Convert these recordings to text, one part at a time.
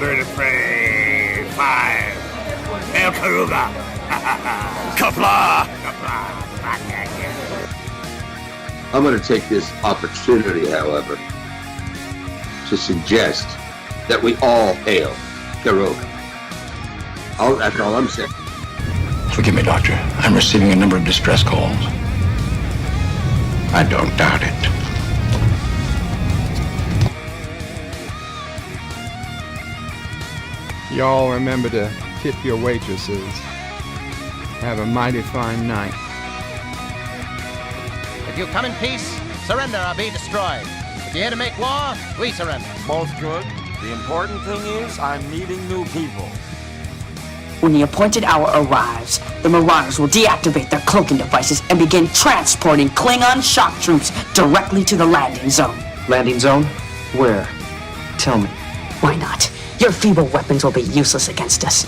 Bird of Prey 5. El Karuga. Kapla. Kapla. I'm going to take this opportunity, however, to suggest that we all hail Karuga. That's all I'm saying. Forgive me, Doctor. I'm receiving a number of distress calls. I don't doubt it. Y'all remember to tip your waitresses. Have a mighty fine night. If you come in peace, surrender or be destroyed. If you're here to make war, we surrender. Both good. The important thing is I'm meeting new people. When the appointed hour arrives, the Marauders will deactivate their cloaking devices and begin transporting Klingon shock troops directly to the landing zone. Landing zone? Where? Tell me. Why not? Your feeble weapons will be useless against us.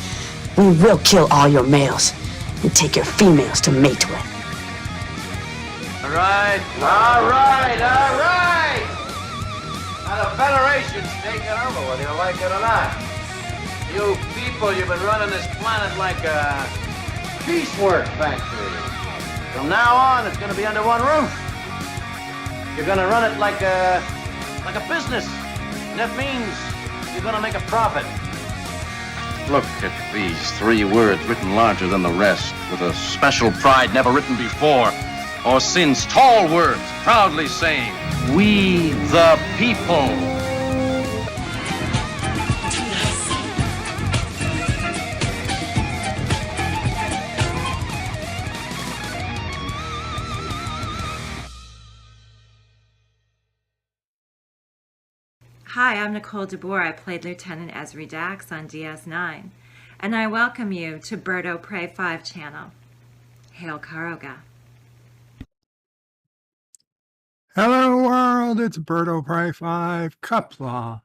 We will kill all your males and take your females to mate with. All right. Now the Federation's taking over, whether you like it or not. You people, you've been running this planet like a piecework factory. From now on, it's going to be under one roof. You're going to run it like a business. And that means you're going to make a profit. Look at these 3 words written larger than the rest, with a special pride never written before or since. Tall words, proudly saying, "We the people." Hi, I'm Nicole DeBoer. I played Lieutenant Ezri Dax on DS9, and I welcome you to Bird of Prey 5 channel. Hail Karoga. Hello world, it's Bird of Prey 5 Cuplaw.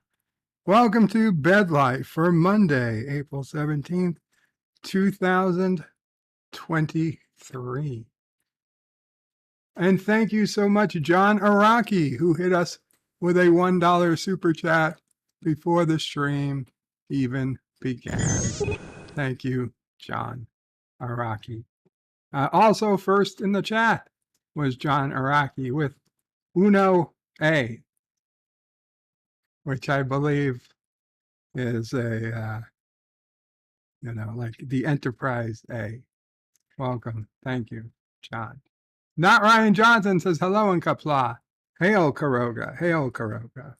Welcome to Bed Life for Monday, April 17th, 2023. And thank you so much, John Araki, who hit us with a $1 super chat before the stream even began. Thank you, John Araki. Also first in the chat was John Araki with Uno A, which I believe is a, like the Enterprise A. Welcome. Thank you, John. Not Ryan Johnson says hello in Kapla. Hail Karoga. Hail Karoga.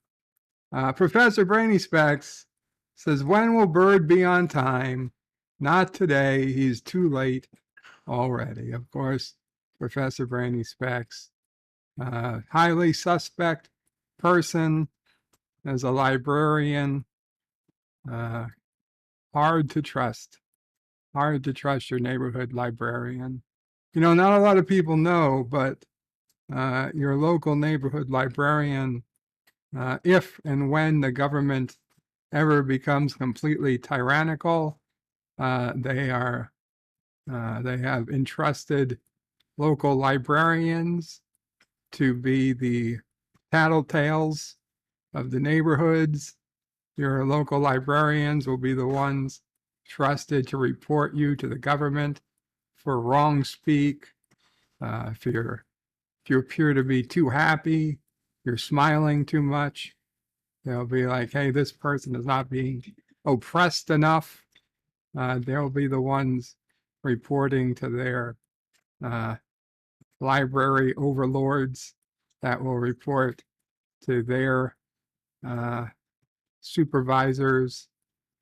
Professor Brainy Specs says, when will Bird be on time? Not today. He's too late already. Of course, Professor Brainy Specs, highly suspect person as a librarian. Hard to trust. Hard to trust your neighborhood librarian. You know, not a lot of people know, but your local neighborhood librarian, if and when the government ever becomes completely tyrannical, they have entrusted local librarians to be the tattletales of the neighborhoods. Your local librarians will be the ones trusted to report you to the government for wrong speak. If you appear to be too happy, you're smiling too much, they'll be like, hey, this person is not being oppressed enough. They'll be the ones reporting to their library overlords that will report to their supervisors,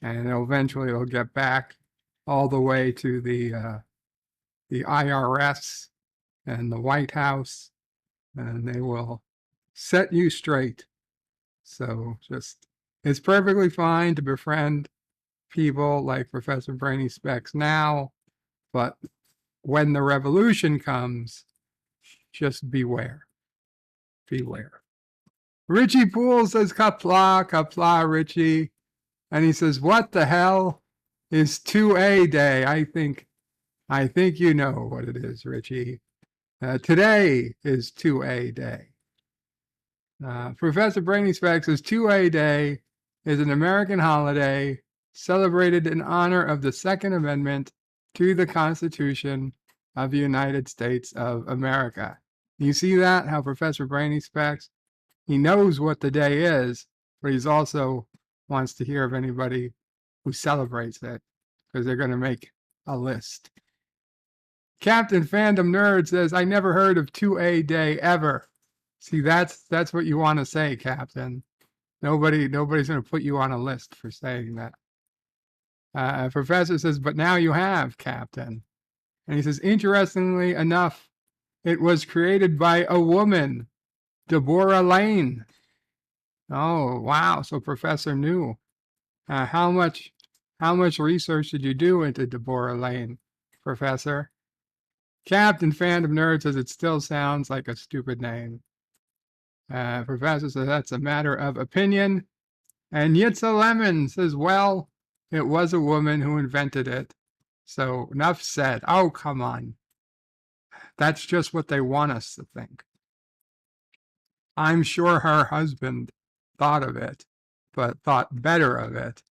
and eventually it'll get back all the way to the IRS and the White House, and they will set you straight. So it's perfectly fine to befriend people like Professor Brainy Specs now, but when the revolution comes, just beware. Beware. Richie Poole says, Kapla, Kapla, Richie. And he says, what the hell is 2A day? I think you know what it is, Richie. Today is 2A day. Professor Brainy Specs says 2A day is an American holiday celebrated in honor of the Second Amendment to the Constitution of the United States of America. You see that? How Professor Brainy Specs, he knows what the day is, but he's also wants to hear of anybody who celebrates it, because they're going to make a list. Captain Fandom Nerd says, I never heard of 2A Day ever. See, that's what you want to say, Captain. Nobody's going to put you on a list for saying that. Professor says, but now you have, Captain. And he says, interestingly enough, it was created by a woman, Deborah Lane. Oh, wow. So Professor knew. How much research did you do into Deborah Lane, Professor? Captain Fandom Nerd says it still sounds like a stupid name. Professor says that's a matter of opinion. And Yitza Lemon says, well, it was a woman who invented it. So enough said. Oh, come on. That's just what they want us to think. I'm sure her husband thought of it, but thought better of it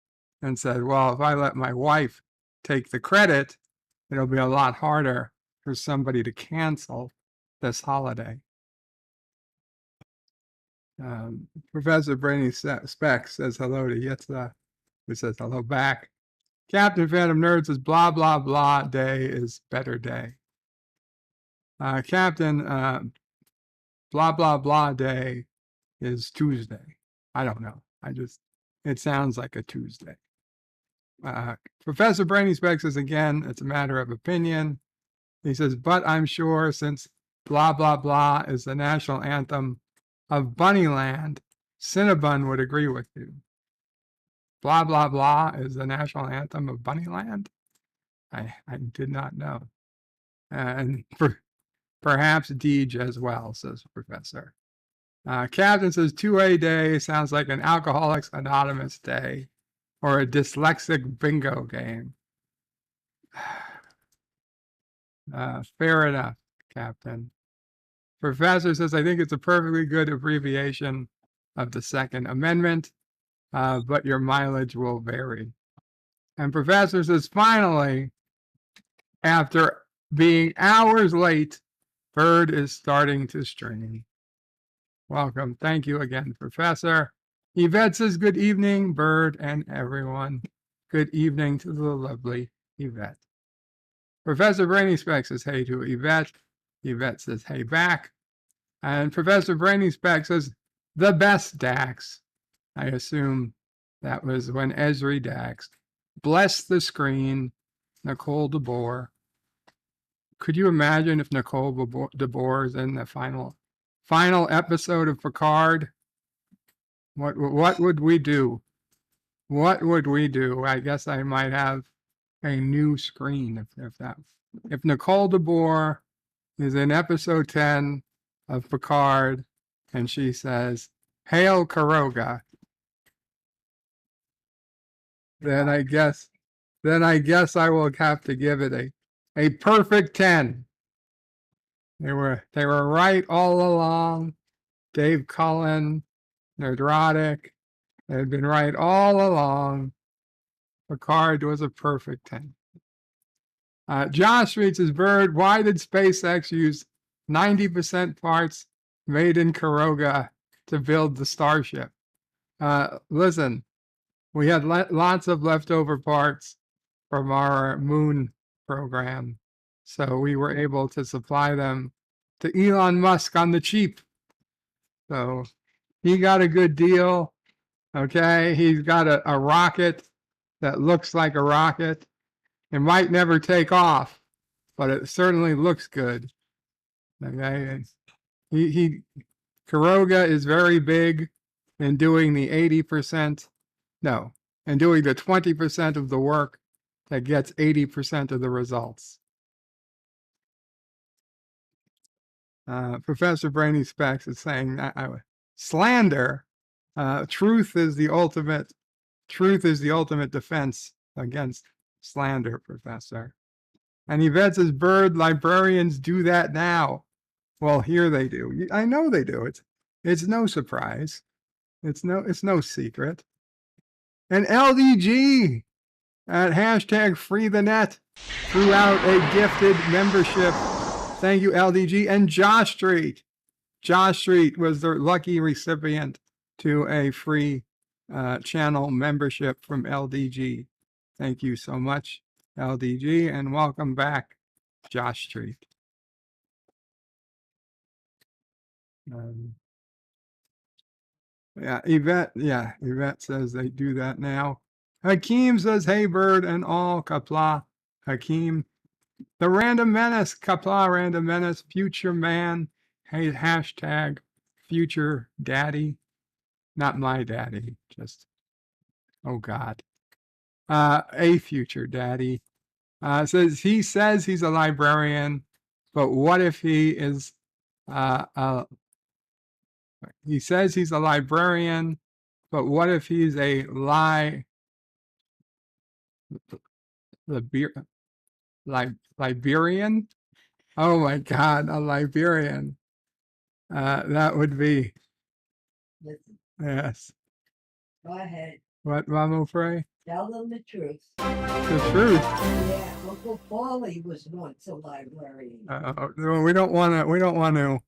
and said, well, if I let my wife take the credit, it'll be a lot harder for somebody to cancel this holiday. Professor Brainy Specs says hello to Yitza, who says hello back. Captain Phantom Nerd says blah, blah, blah day is better day. Captain blah, blah, blah day is Tuesday. I don't know. It sounds like a Tuesday. Professor Brainy Specs says, again, it's a matter of opinion. He says, but I'm sure since blah, blah, blah is the national anthem of Bunnyland, Cinnabon would agree with you. Blah, blah, blah is the national anthem of Bunnyland? I did not know. And perhaps Deej as well, says Professor. Captain says 2A Day sounds like an Alcoholics Anonymous day or a dyslexic bingo game. Fair enough, Captain. Professor says, I think it's a perfectly good abbreviation of the Second Amendment, but your mileage will vary. And Professor says, finally, after being hours late, Bird is starting to stream. Welcome. Thank you again, Professor. Yvette says, good evening, Bird and everyone. Good evening to the lovely Yvette. Professor Brainy Specs says, hey to Yvette. Yvette says, hey back. And Professor Brainy Specs says, the best Dax. I assume that was when Esri Dax. Bless the screen, Nicole DeBoer. Could you imagine if Nicole DeBoer is in the final episode of Picard? What would we do? What would we do? I guess I might have a new screen if Nicole DeBoer is in episode 10 of Picard and she says, "Hail Karoga," then I guess I will have to give it a perfect 10. They were right all along. Dave Cullen, Nerdrotic, they had been right all along. Picard was a perfect 10. Josh reads his Bird, why did SpaceX use 90% parts made in Karoga to build the Starship? Listen, we had lots of leftover parts from our moon program, so we were able to supply them to Elon Musk on the cheap. So he got a good deal. Okay, he's got a rocket that looks like a rocket. It might never take off, but it certainly looks good. Okay, Karoga is very big in doing the 80%, and doing the 20% of the work that gets 80% of the results. Professor Brainy Specs is saying that slander. Truth is the ultimate defense against slander, Professor. And Yvette says, Bird, librarians do that now. Well, here they do. I know they do it. It's no surprise. It's no secret. And LDG at hashtag free the net threw out a gifted membership. Thank you, LDG. And Josh Street. Josh Street was the lucky recipient to a free channel membership from LDG. Thank you so much, LDG, and welcome back, Josh Street. Yvette says they do that now. Hakeem says, hey, Bird and all, Kapla. Hakeem. The Random Menace, Kapla Random Menace, Future Man, hey, hashtag Future Daddy. Not my daddy, just, oh God. A future daddy. Says he's a librarian, but what if he is, he says he's a librarian, but what if he's a Liberian? Oh my God, a Liberian. That would be, yes. Go ahead. What, Mama Frey? Tell them the truth. The truth. Yeah, Uncle Paulie was once a librarian. We don't want to.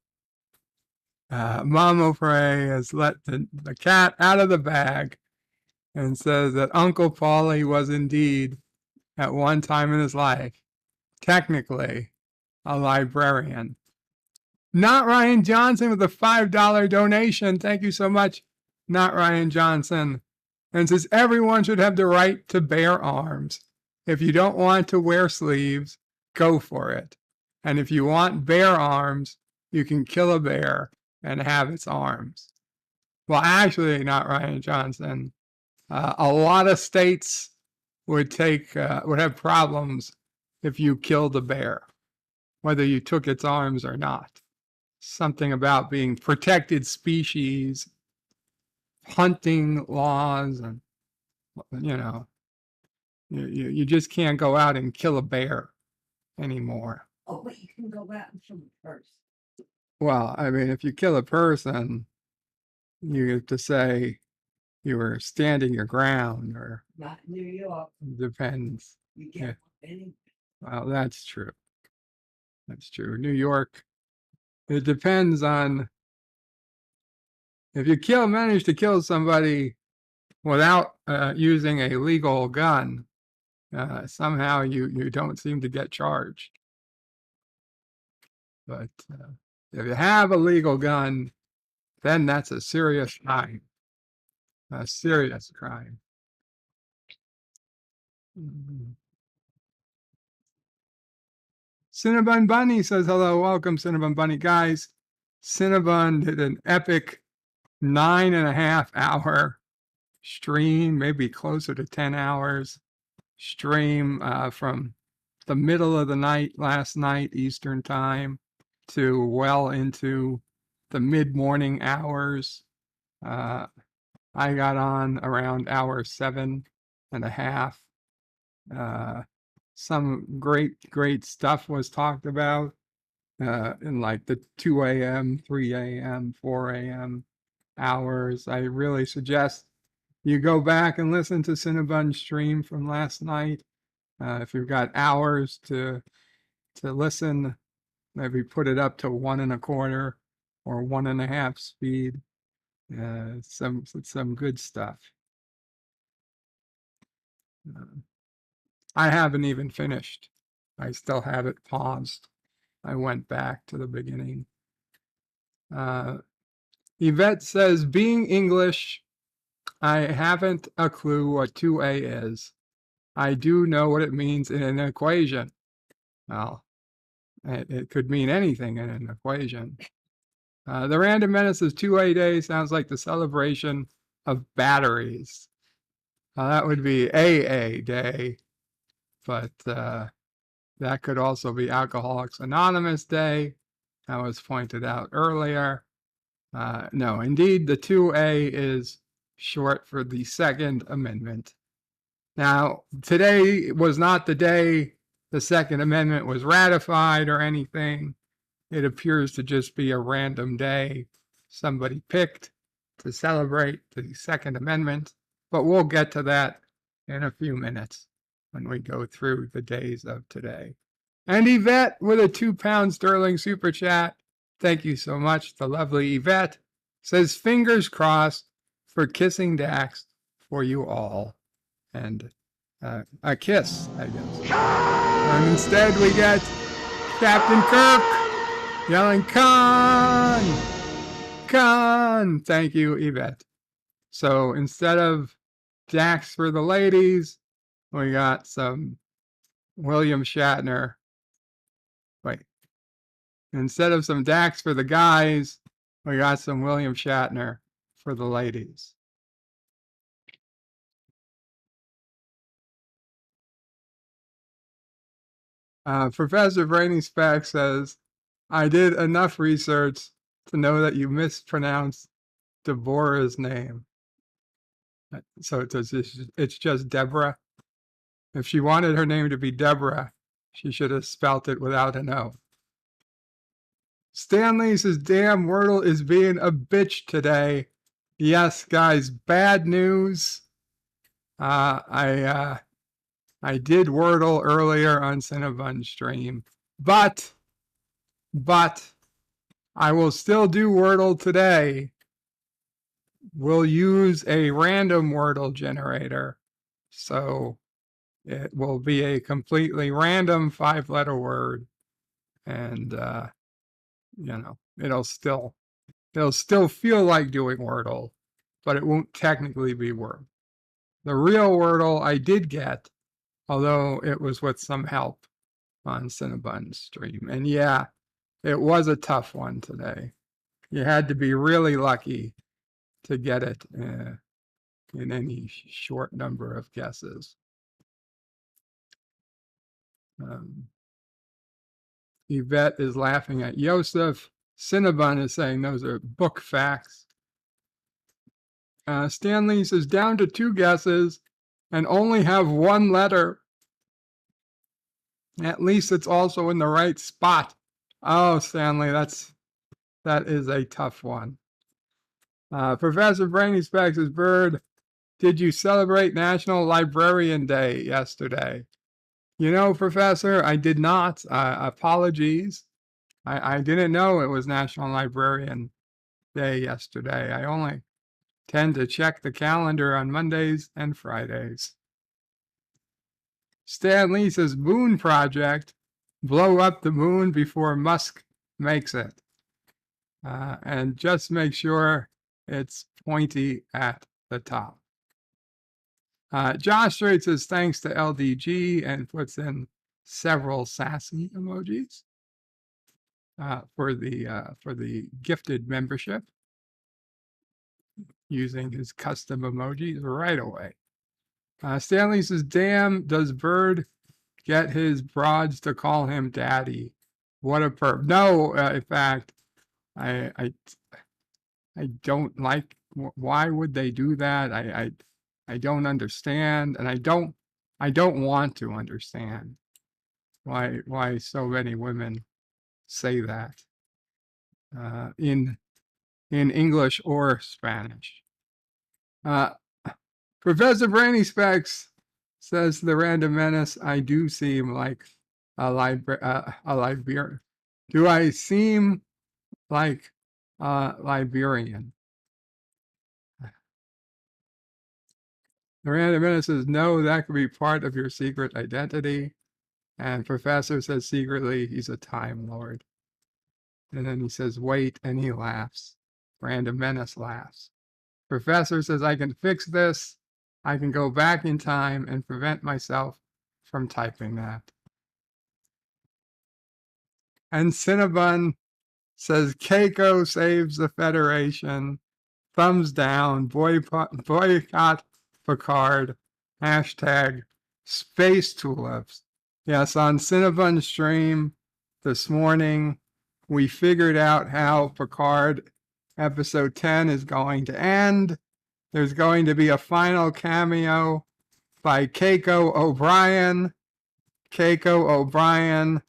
Mama Frey has let the cat out of the bag and says that Uncle Paulie was indeed, at one time in his life, technically a librarian. Not Ryan Johnson with a $5 donation. Thank you so much, Not Ryan Johnson. And says everyone should have the right to bear arms. If you don't want to wear sleeves, go for it. And if you want bear arms, you can kill a bear and have its arms. Well, actually, Not Ryan Johnson. A lot of states would have problems if you killed a bear, whether you took its arms or not. Something about being protected species, hunting laws, and you just can't go out and kill a bear anymore. Oh, but you can go out and kill a person. Well, I mean, if you kill a person, you have to say you were standing your ground, or Not in New York. Depends. You get anything. Well, that's true. That's true. New York, it depends on if you manage to kill somebody without using a legal gun. Somehow you don't seem to get charged. But if you have a legal gun, then that's a serious crime. A serious crime. Cinnabon Bunny says hello, welcome Cinnabon Bunny. Guys, Cinnabon did an epic 9.5 hour stream, maybe closer to 10 hours stream from the middle of the night last night Eastern time to well into the mid-morning hours. I got on around hour 7.5. Some great stuff was talked about in like the 2 a.m., 3 a.m., 4 a.m. hours. I really suggest you go back and listen to Cinnabon's stream from last night. If you've got hours to listen, maybe put it up to 1.25 or 1.5 speed. Some good stuff. I haven't even finished. I still have it paused. I went back to the beginning. Yvette says, being English, I haven't a clue what 2A is. I do know what it means in an equation. Well, it could mean anything in an equation. The Random Menace is 2A Day. Sounds like the celebration of batteries. That would be AA Day, but that could also be Alcoholics Anonymous Day. That was pointed out earlier. No, indeed, the 2A is short for the Second Amendment. Now, today was not the day the Second Amendment was ratified or anything. It appears to just be a random day somebody picked to celebrate the Second Amendment. but we'll get to that in a few minutes when we go through the days of today. And Yvette with a £2 sterling super chat. Thank you so much. The lovely Yvette says, fingers crossed for Kissing Dax for you all. And a kiss, I guess. And instead we get Captain Kirk yelling, Khan! Khan! Thank you, Yvette. So instead of Dax for the ladies, we got some William Shatner. Wait. Instead of some Dax for the guys, we got some William Shatner for the ladies. Professor Brainy Speck says, I did enough research to know that you mispronounced Deborah's name. So it's just Deborah. If she wanted her name to be Deborah, she should have spelt it without an O. Stanley says, damn, Wordle is being a bitch today. Yes, guys, bad news. I did Wordle earlier on Cinnabon stream, but I will still do Wordle today. We'll use a random Wordle generator, so it will be a completely random 5-letter word, and it'll still feel like doing Wordle, but it won't technically be Wordle. The real Wordle I did get, although it was with some help on Cinnabon's stream. And yeah, it was a tough one today. You had to be really lucky to get it in any short number of guesses. Yvette is laughing at Yosef. Cinnabon is saying those are book facts. Stanley says down to 2 guesses and only have 1 letter. At least it's also in the right spot. Oh, Stanley, that is a tough one. Professor Brainy Specs says, Bird, did you celebrate National Librarian Day yesterday? You know, Professor, I did not. Apologies. I didn't know it was National Librarian Day yesterday. I only tend to check the calendar on Mondays and Fridays. Stan Lee says, Moon Project, blow up the moon before Musk makes it. And just make sure it's pointy at the top. Josh Strait says, thanks to LDG, and puts in several sassy emojis for the gifted membership, using his custom emojis right away. Stanley says, damn, does Bird get his broads to call him daddy? What a perp. No, in fact, I don't like, why would they do that? I don't understand, and I don't want to understand why so many women say that in English or Spanish. Professor Brainy Specs says, the Random Menace, I do seem like a Liberian. Do I seem like a Liberian? The Random Menace says, no, that could be part of your secret identity. And Professor says secretly he's a Time Lord. And then he says, wait, and he laughs. Random Menace laughs. Professor says, I can fix this. I can go back in time and prevent myself from typing that. And Cinnabon says, Keiko saves the Federation. Thumbs down. Boycott Picard. Hashtag Space Tulips. Yes, on Cinnabon's stream this morning, we figured out how Picard episode 10 is going to end. There's going to be a final cameo by Keiko O'Brien. Keiko O'Brien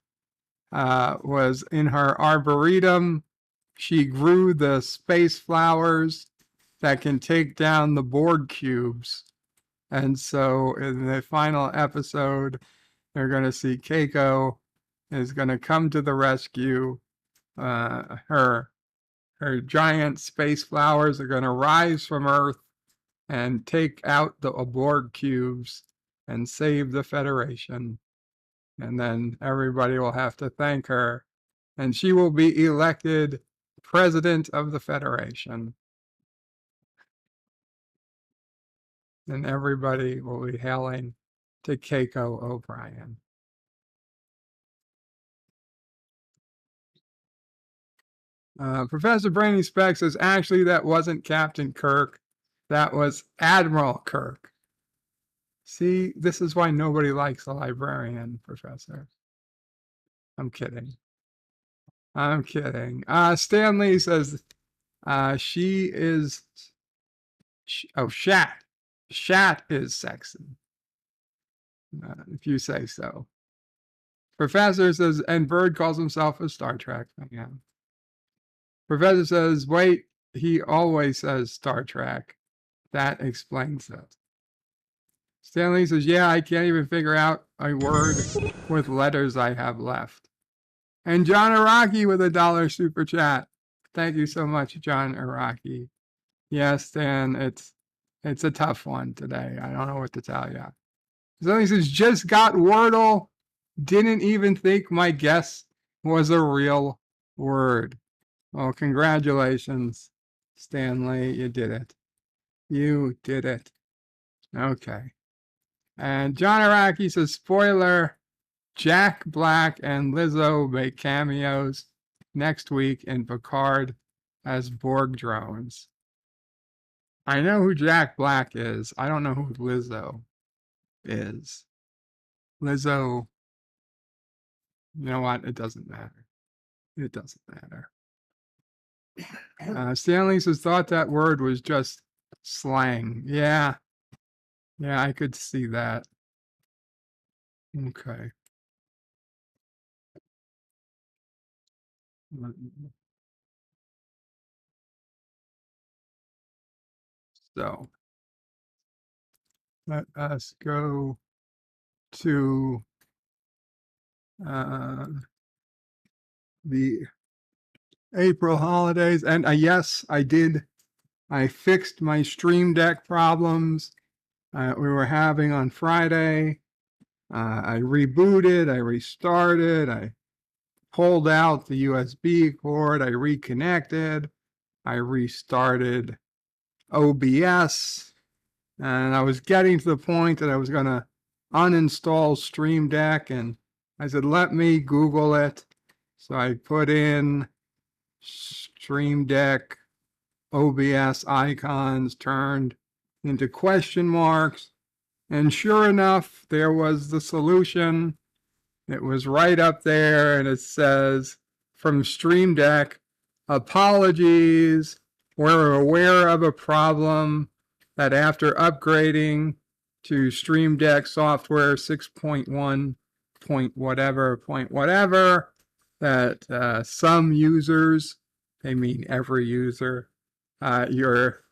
was in her arboretum. She grew the space flowers that can take down the Borg cubes. And so in the final episode, they're going to see Keiko is going to come to the rescue. Her giant space flowers are going to rise from Earth and take out the Borg cubes and save the Federation. And then everybody will have to thank her, and she will be elected president of the Federation. And everybody will be hailing to Keiko O'Brien. Professor Brainy Speck says, actually, that wasn't Captain Kirk. That was Admiral Kirk. See, this is why nobody likes a librarian, Professor. I'm kidding. I'm kidding. Stanley says, she is, Shat. Shat is sexy. If you say so. Professor says, and Bird calls himself a Star Trek fan. Professor says, wait, he always says Star Trek. That explains it. Stanley says, yeah, I can't even figure out a word with letters I have left. And John Araki with $1 super chat. Thank you so much, John Araki. Yes, Stan, it's a tough one today. I don't know what to tell you. Stanley says, just got Wordle. Didn't even think my guess was a real word. Well, congratulations, Stanley. You did it. You did it. Okay. And John Araki says, spoiler, Jack Black and Lizzo make cameos next week in Picard as Borg drones. I know who Jack Black is. I don't know who Lizzo is. Lizzo, you know what? It doesn't matter. It doesn't matter. Stanley says, thought that word was just slang. Yeah. Yeah, I could see that. Okay. So let us go to the April holidays. And yes, I did. I fixed my Stream Deck problems we were having on Friday. I rebooted, I restarted, I pulled out the USB cord, I reconnected, I restarted OBS, and I was getting to the point that I was going to uninstall Stream Deck, and I said, let me Google it. So I put in Stream Deck OBS icons turned into question marks, and sure enough, there was the solution. It was right up there, and it says, from Stream Deck, apologies, we're aware of a problem that after upgrading to Stream Deck software 6.1 point whatever, that some users, they mean every user, your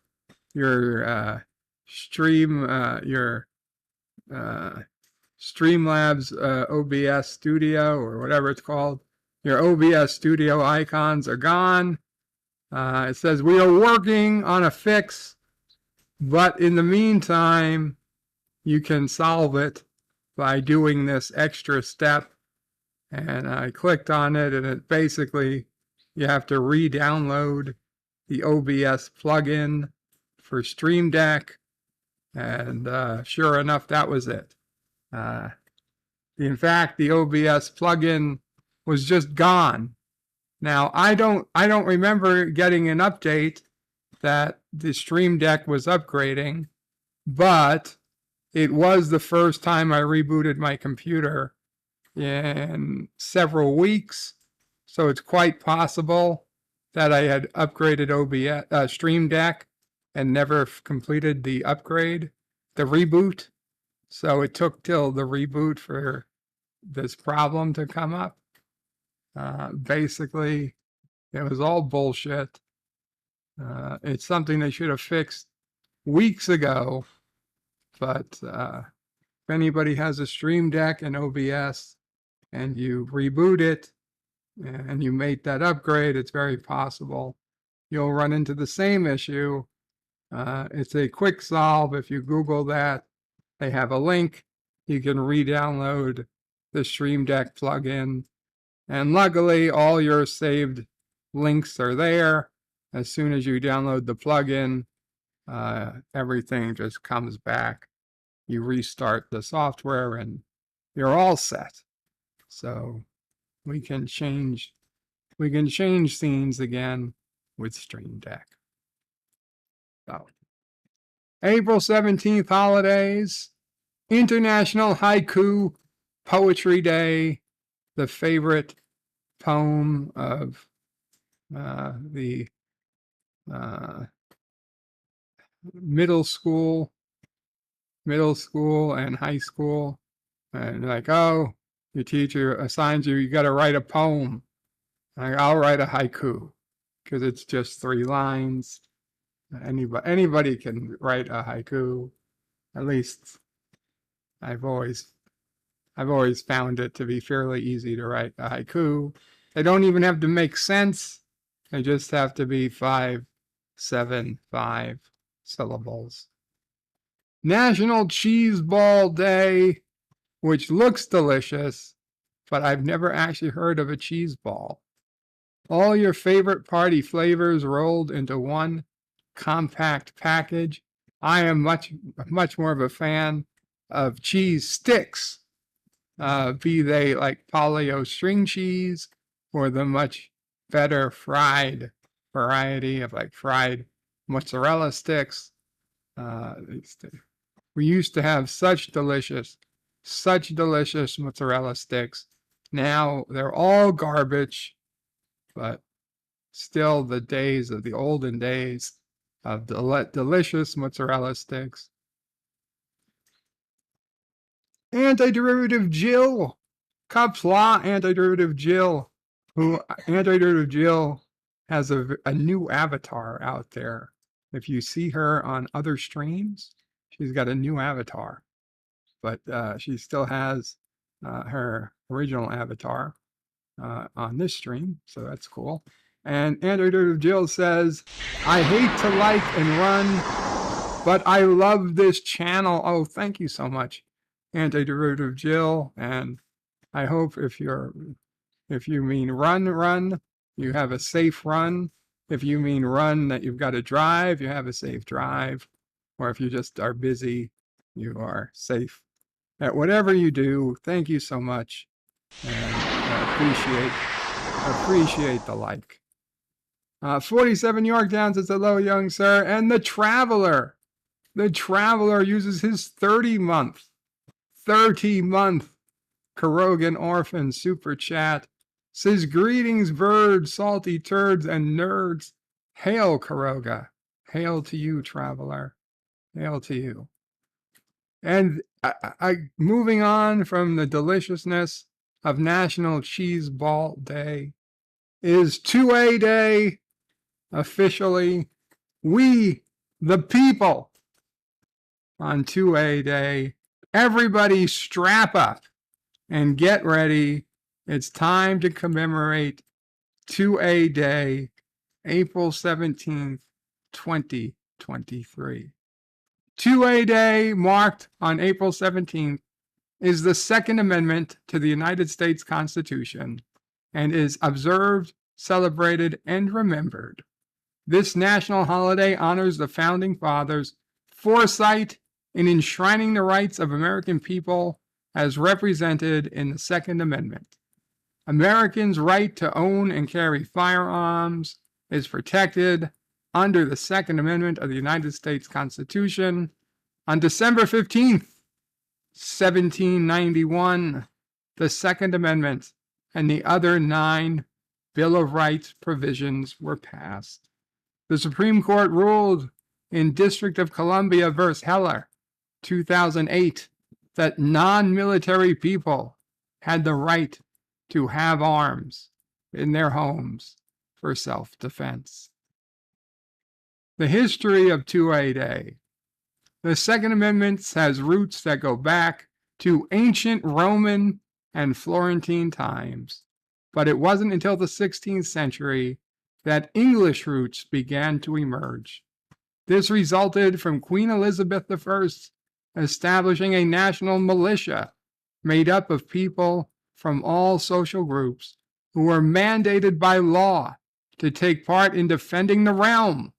Streamlabs OBS Studio or whatever it's called, your OBS Studio icons are gone. It says we are working on a fix, but in the meantime, you can solve it by doing this extra step. And I clicked on it, and it basically, you have to re-download the OBS plugin for Stream Deck. And sure enough, that was it. In fact, the OBS plugin was just gone. Now, I don't remember getting an update that the Stream Deck was upgrading, but it was the first time I rebooted my computer in several weeks. So it's quite possible that I had upgraded OBS Stream Deck and never completed the upgrade, the reboot. So it took till the reboot for this problem to come up. Basically, it was all bullshit. It's something they should have fixed weeks ago, but if anybody has a Stream Deck and OBS and you reboot it and you make that upgrade, it's very possible you'll run into the same issue. It's a quick solve. If you Google that, they have a link. You can re-download the Stream Deck plugin. And luckily, all your saved links are there. As soon as you download the plugin, everything just comes back. You restart the software and you're all set. So we can change scenes again with Stream Deck. So, April 17th holidays, International Haiku Poetry Day, the favorite poem of the middle school and high school. And like, oh, your teacher assigns you got to write a poem. I'll write a haiku because it's just 3 lines. Anybody can write a haiku. At least I've always found it to be fairly easy to write a haiku. They don't even have to make sense. They just have to be 5, 7, 5 syllables. National Cheese Ball Day, which looks delicious, but I've never actually heard of a cheese ball. All your favorite party flavors rolled into one compact package. I am much more of a fan of cheese sticks, be they like Polly-O string cheese or the much better fried variety of like fried mozzarella sticks. We used to have such delicious mozzarella sticks. Now they're all garbage, but still the olden days of delicious mozzarella sticks. Antiderivative Jill, Kapla Antiderivative Jill, Antiderivative Jill has a new avatar out there. If you see her on other streams, she's got a new avatar, but she still has her original avatar on this stream, so that's cool. And Antiderivative Jill says, I hate to like and run, but I love this channel. Oh, thank you so much, Antiderivative Jill. And I hope if you mean run, you have a safe run. If you mean run that you've got to drive, you have a safe drive. Or if you just are busy, you are safe at whatever you do. Thank you so much. And I appreciate the like. 47 Yorktown says hello, young sir. And the Traveler uses his 30-month Karogan Orphan Super Chat. Says, greetings, birds, salty turds, and nerds. Hail, Karoga. Hail to you, Traveler. Hail to you. And moving on from the deliciousness of National Cheese Ball Day is 2A Day. Officially, we, the people, on 2A Day. Everybody strap up and get ready. It's time to commemorate 2A Day, April 17th, 2023. 2A Day, marked on April 17th, is the Second Amendment to the United States Constitution and is observed, celebrated, and remembered. This national holiday honors the Founding Fathers' foresight in enshrining the rights of American people as represented in the Second Amendment. Americans' right to own and carry firearms is protected under the Second Amendment of the United States Constitution. On December 15th, 1791, the Second Amendment and the other 9 Bill of Rights provisions were passed. The Supreme Court ruled in District of Columbia v. Heller, 2008, that non-military people had the right to have arms in their homes for self-defense. The history of 2A Day. The Second Amendment has roots that go back to ancient Roman and Florentine times, but it wasn't until the 16th century that English roots began to emerge. This resulted from Queen Elizabeth I establishing a national militia made up of people from all social groups who were mandated by law to take part in defending the realm.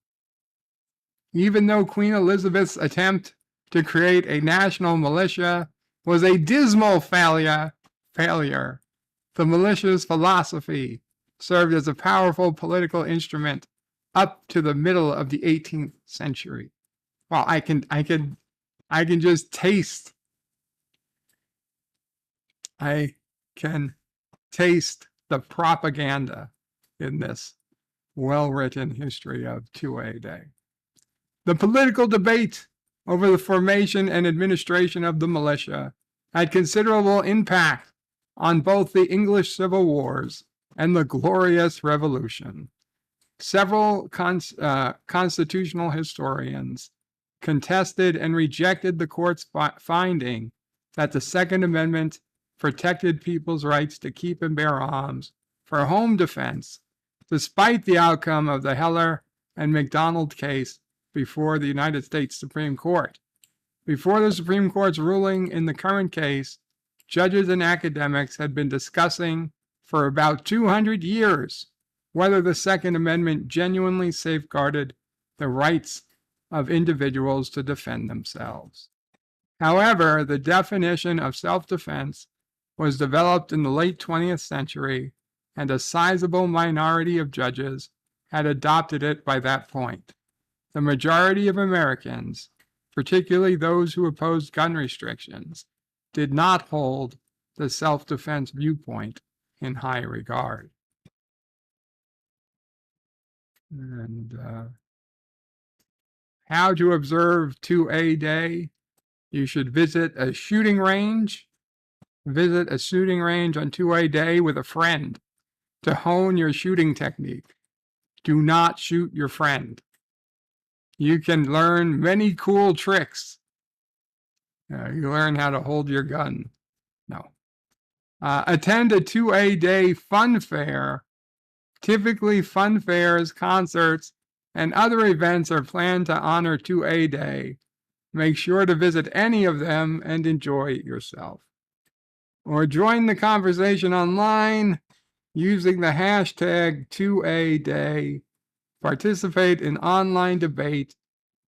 Even though Queen Elizabeth's attempt to create a national militia was a dismal failure, the militia's philosophy served as a powerful political instrument up to the middle of the 18th century. Well, I can just taste. I can taste the propaganda in this well-written history of 2A Day. The political debate over the formation and administration of the militia had considerable impact on both the English Civil Wars and the Glorious Revolution. Several constitutional historians contested and rejected the court's finding that the Second Amendment protected people's rights to keep and bear arms for home defense, despite the outcome of the Heller and McDonald case before the United States Supreme Court. Before the Supreme Court's ruling in the current case, judges and academics had been discussing for about 200 years whether the Second Amendment genuinely safeguarded the rights of individuals to defend themselves. However, the definition of self-defense was developed in the late 20th century, and a sizable minority of judges had adopted it by that point. The majority of Americans, particularly those who opposed gun restrictions, did not hold the self-defense viewpoint in high regard. And how to observe 2A Day? You should visit a shooting range. Visit a shooting range on 2A Day with a friend to hone your shooting technique. Do not shoot your friend. You can learn many cool tricks. You learn how to hold your gun. No. Attend a 2A Day fun fair. Typically, fun fairs, concerts, and other events are planned to honor 2A Day. Make sure to visit any of them and enjoy yourself. Or join the conversation online using the hashtag 2A Day. Participate in online debate,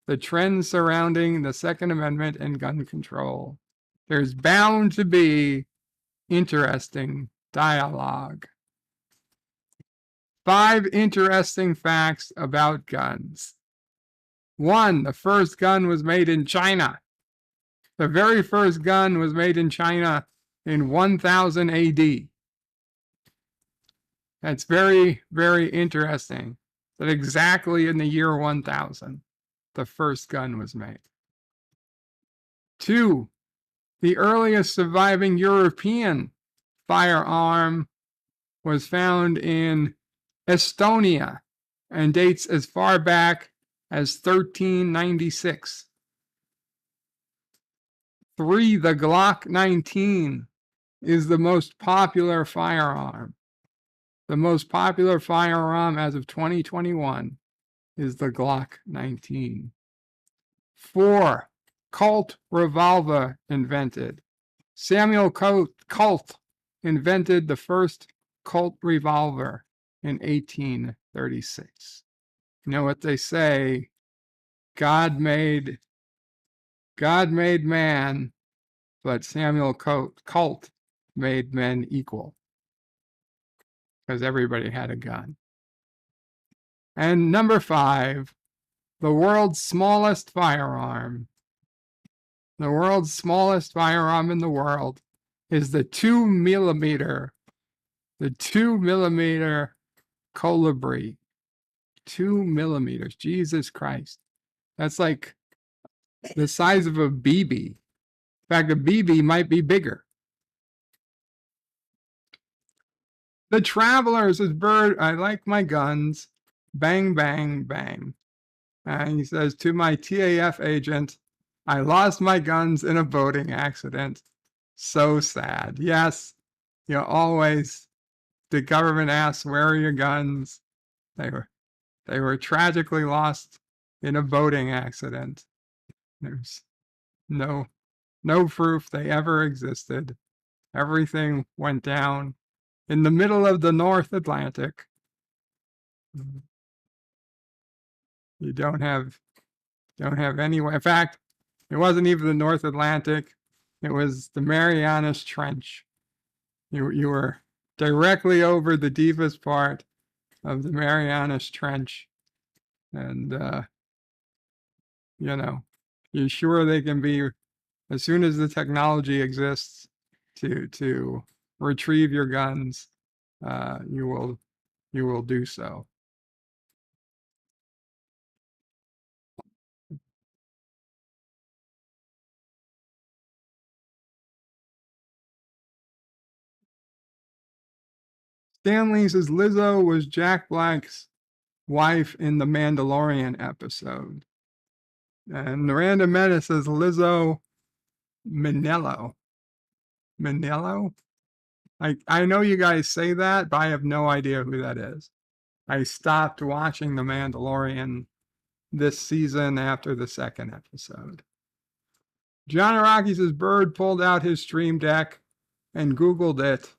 the trends surrounding the Second Amendment and gun control. There's bound to be interesting dialogue. 5 interesting facts about guns. 1, the first gun was made in China. The very first gun was made in China in 1000 AD. That's very, very interesting that exactly in the year 1000, the first gun was made. 2, the earliest surviving European firearm was found in Estonia and dates as far back as 1396. 3, the Glock 19 is the most popular firearm. The most popular firearm as of 2021 is the Glock 19. 4, Colt revolver invented. Samuel Colt invented the first Colt revolver in 1836. You know what they say? God made man, but Samuel Colt made men equal, because everybody had a gun. And number 5, the world's smallest firearm. The world's smallest firearm in the world is the 2 millimeter Colibri. 2 millimeters. Jesus Christ. That's like the size of a BB. In fact, a BB might be bigger. The Traveler says, Bird, I like my guns. Bang, bang, bang. And he says, to my TAF agent, I lost my guns in a boating accident. So sad. Yes, you always, the government asks, where are your guns? They were tragically lost in a boating accident. There's no proof they ever existed. Everything went down in the middle of the North Atlantic. You don't have any way. In fact, it wasn't even the North Atlantic. It was the Marianas Trench. You were directly over the deepest part of the Marianas Trench. And, you're sure they can be, as soon as the technology exists to retrieve your guns, you will do so. Stanley says Lizzo was Jack Black's wife in the Mandalorian episode. And Miranda Meta says Lizzo Minnello. Minnello? I know you guys say that, but I have no idea who that is. I stopped watching The Mandalorian this season after the second episode. John Araki says Bird pulled out his Stream Deck and Googled it.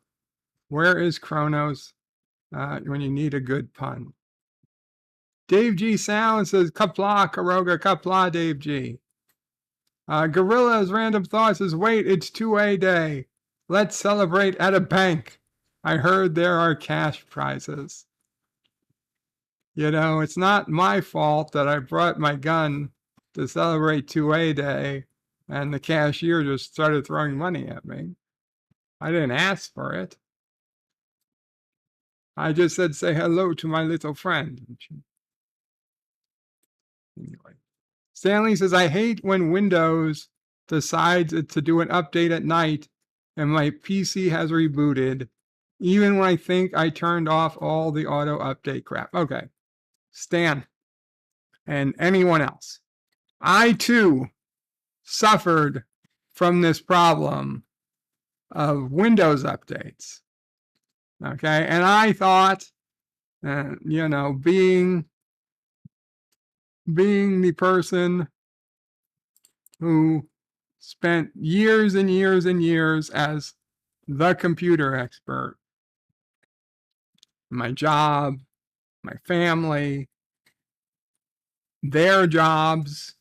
Where is Kronos? When you need a good pun. Dave G. Sound says Kapla, Karoga, Kapla, Dave G. Gorilla's Random Thoughts says, wait, it's 2A day. Let's celebrate at a bank. I heard there are cash prizes. It's not my fault that I brought my gun to celebrate 2A day and the cashier just started throwing money at me. I didn't ask for it. I just said, say hello to my little friend. Anyway, Stanley says, I hate when Windows decides to do an update at night and my PC has rebooted, even when I think I turned off all the auto update crap. Okay, Stan and anyone else, I too suffered from this problem of Windows updates. Okay, and I thought, being the person who spent years and years and years as the computer expert, my job, my family, their jobs,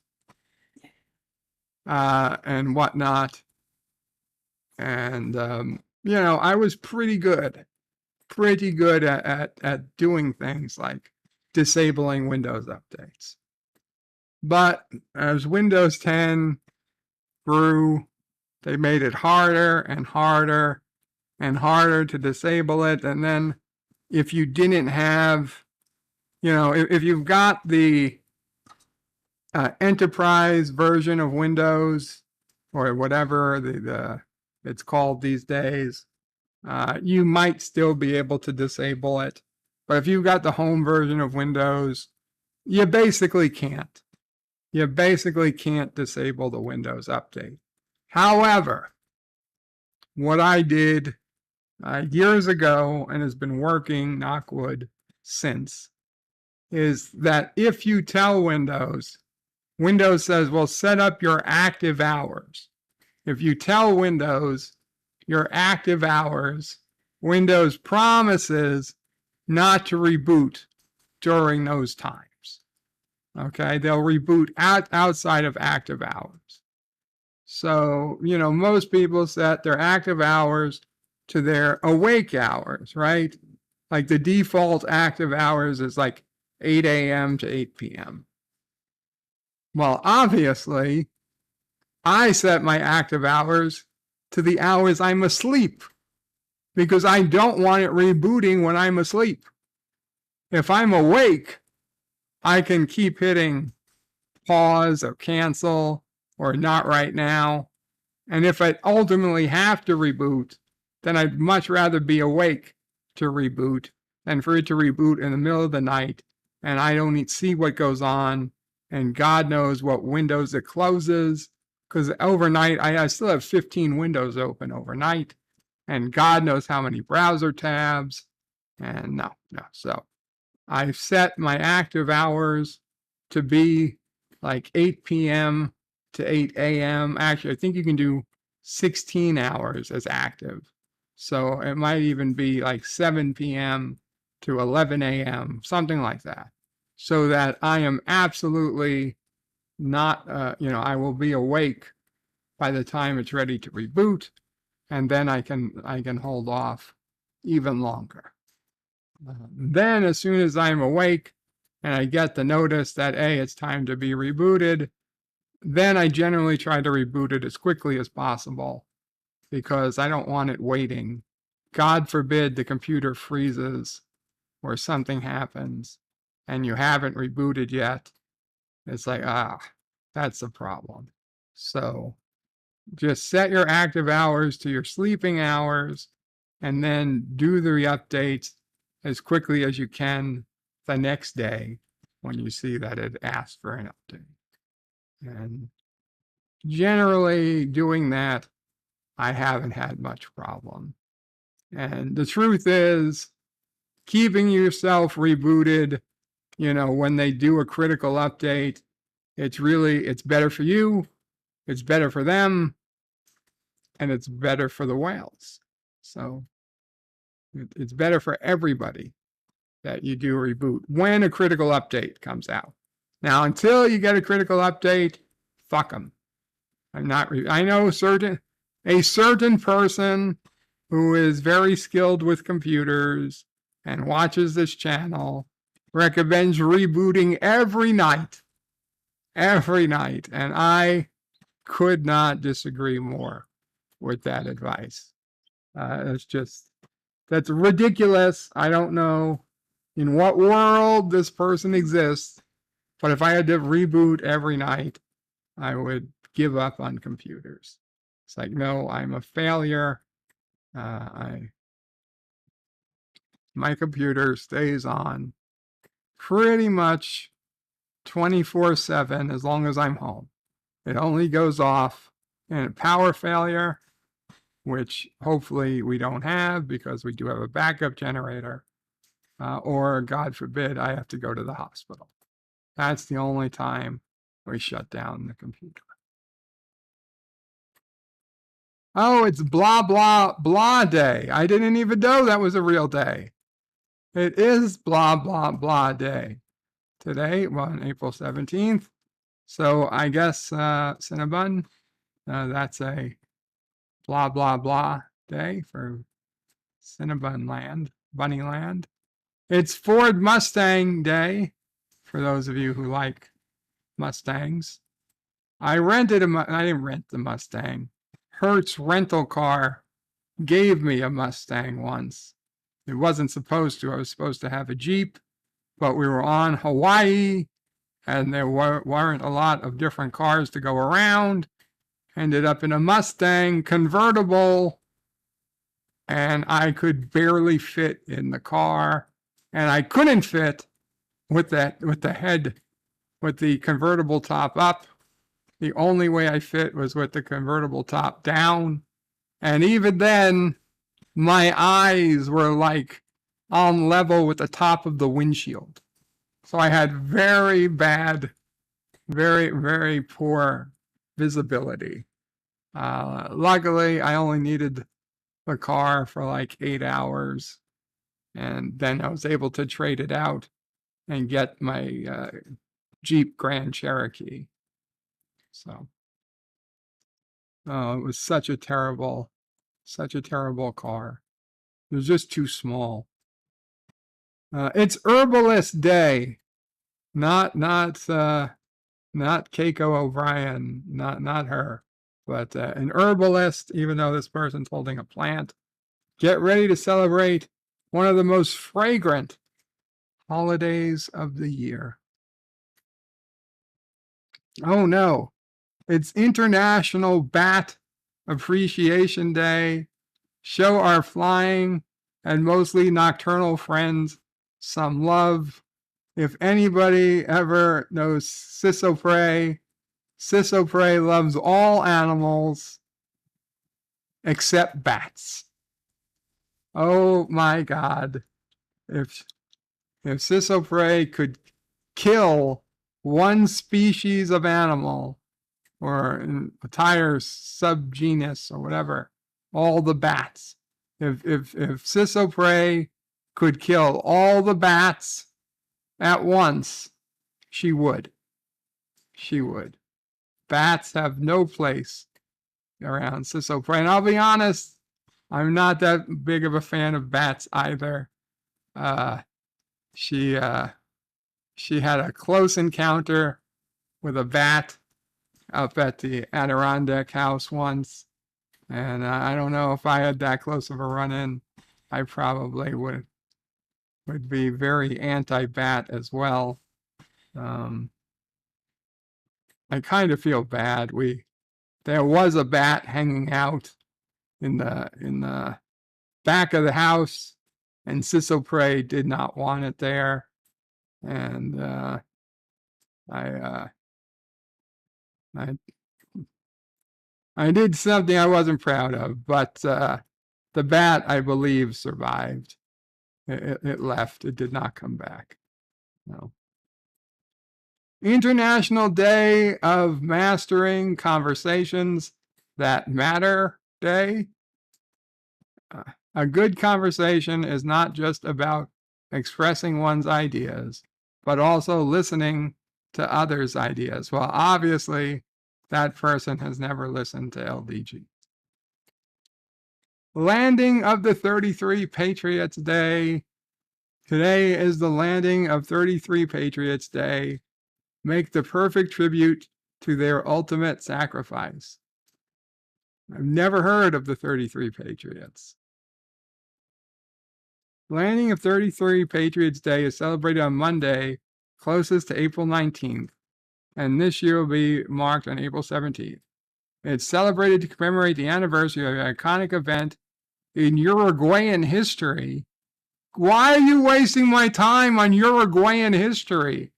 and whatnot. And, I was pretty good at doing things like disabling Windows updates. But as Windows 10 grew, they made it harder and harder and harder to disable it. And then if you didn't have, if you've got the enterprise version of Windows or whatever it's called these days, you might still be able to disable it. But if you've got the home version of Windows, you basically can't. You basically can't disable the Windows update. However, what I did years ago and has been working, knock wood, since, is that if you tell Windows says, well, set up your active hours. If you tell Windows your active hours, Windows promises not to reboot during those times. Okay, they'll reboot outside of active hours. So, most people set their active hours to their awake hours, right? Like the default active hours is like 8 a.m. to 8 p.m. Well, obviously, I set my active hours to the hours I'm asleep because I don't want it rebooting when I'm asleep. If I'm awake, I can keep hitting pause or cancel or not right now. And if I ultimately have to reboot, then I'd much rather be awake to reboot than for it to reboot in the middle of the night and I don't see what goes on and God knows what windows it closes. Because overnight, I still have 15 windows open overnight, and God knows how many browser tabs. And no. So I've set my active hours to be like 8 p.m. to 8 a.m. Actually, I think you can do 16 hours as active. So it might even be like 7 p.m. to 11 a.m., something like that. So that I am absolutely not, I will be awake by the time it's ready to reboot, and then I can hold off even longer. Then as soon as I'm awake and I get the notice that, hey, it's time to be rebooted, then I generally try to reboot it as quickly as possible because I don't want it waiting. God forbid the computer freezes or something happens and you haven't rebooted yet. It's like, that's a problem. So just set your active hours to your sleeping hours and then do the updates as quickly as you can the next day when you see that it asks for an update. And generally doing that, I haven't had much problem. And the truth is, keeping yourself rebooted, when they do a critical update, it's better for you, it's better for them, and it's better for the whales. So it's better for everybody that you do a reboot when a critical update comes out. Now, until you get a critical update, fuck them. I know a certain person who is very skilled with computers and watches this channel recommends rebooting every night. And I could not disagree more with that advice. That's ridiculous. I don't know in what world this person exists, but if I had to reboot every night, I would give up on computers. It's like, no, I'm a failure. My computer stays on pretty much 24/7 as long as I'm home. It only goes off in a power failure, which hopefully we don't have because we do have a backup generator, or God forbid, I have to go to the hospital. That's the only time we shut down the computer. Oh, it's blah, blah, blah day. I didn't even know that was a real day. It is blah, blah, blah day. Today, on April 17th. So I guess, Cinnabon, that's a blah, blah, blah day for Cinnabon land, Bunny land. It's Ford Mustang Day, for those of you who like Mustangs. I didn't rent the Mustang. Hertz Rental Car gave me a Mustang once. It wasn't supposed to. I was supposed to have a Jeep, but we were on Hawaii, and there weren't a lot of different cars to go around. Ended up in a Mustang convertible, and I could barely fit in the car, and I couldn't fit with the convertible top up. The only way I fit was with the convertible top down, and even then, my eyes were like on level with the top of the windshield. So I had very bad, very, very poor visibility. Luckily, I only needed the car for like 8 hours, and then I was able to trade it out and get my Jeep Grand Cherokee. So, it was such a terrible car. It was just too small. It's Herbalist Day, not Keiko O'Brien, not her, but an herbalist. Even though this person's holding a plant, get ready to celebrate one of the most fragrant holidays of the year. Oh no, it's International Bat Appreciation Day. Show our flying and mostly nocturnal friends some love If anybody ever knows Sissopray loves all animals except bats. Oh my God. If Sissopray could kill one species of animal or an entire subgenus or whatever, all the bats. If Sissopray could kill all the bats at once, she would. She would. Bats have no place around Sissopray. And I'll be honest, I'm not that big of a fan of bats either. She had a close encounter with a bat up at the Adirondack house once. And I don't know if I had that close of a run-in, I probably would be very anti-bat as well. I kind of feel bad. There was a bat hanging out in the back of the house, and Sissopray did not want it there. And I did something I wasn't proud of, but the bat, I believe, survived. It left. It did not come back. No. International Day of Mastering Conversations That Matter Day. A good conversation is not just about expressing one's ideas, but also listening to others' ideas. Well, obviously, that person has never listened to LDG. Landing of the 33 Patriots Day. Today is the landing of 33 Patriots Day. Make the perfect tribute to their ultimate sacrifice. I've never heard of the 33 Patriots. Landing of 33 Patriots Day is celebrated on Monday, closest to April 19th, and this year will be marked on April 17th. It's celebrated to commemorate the anniversary of an iconic event in Uruguayan history. Why are you wasting my time on Uruguayan history?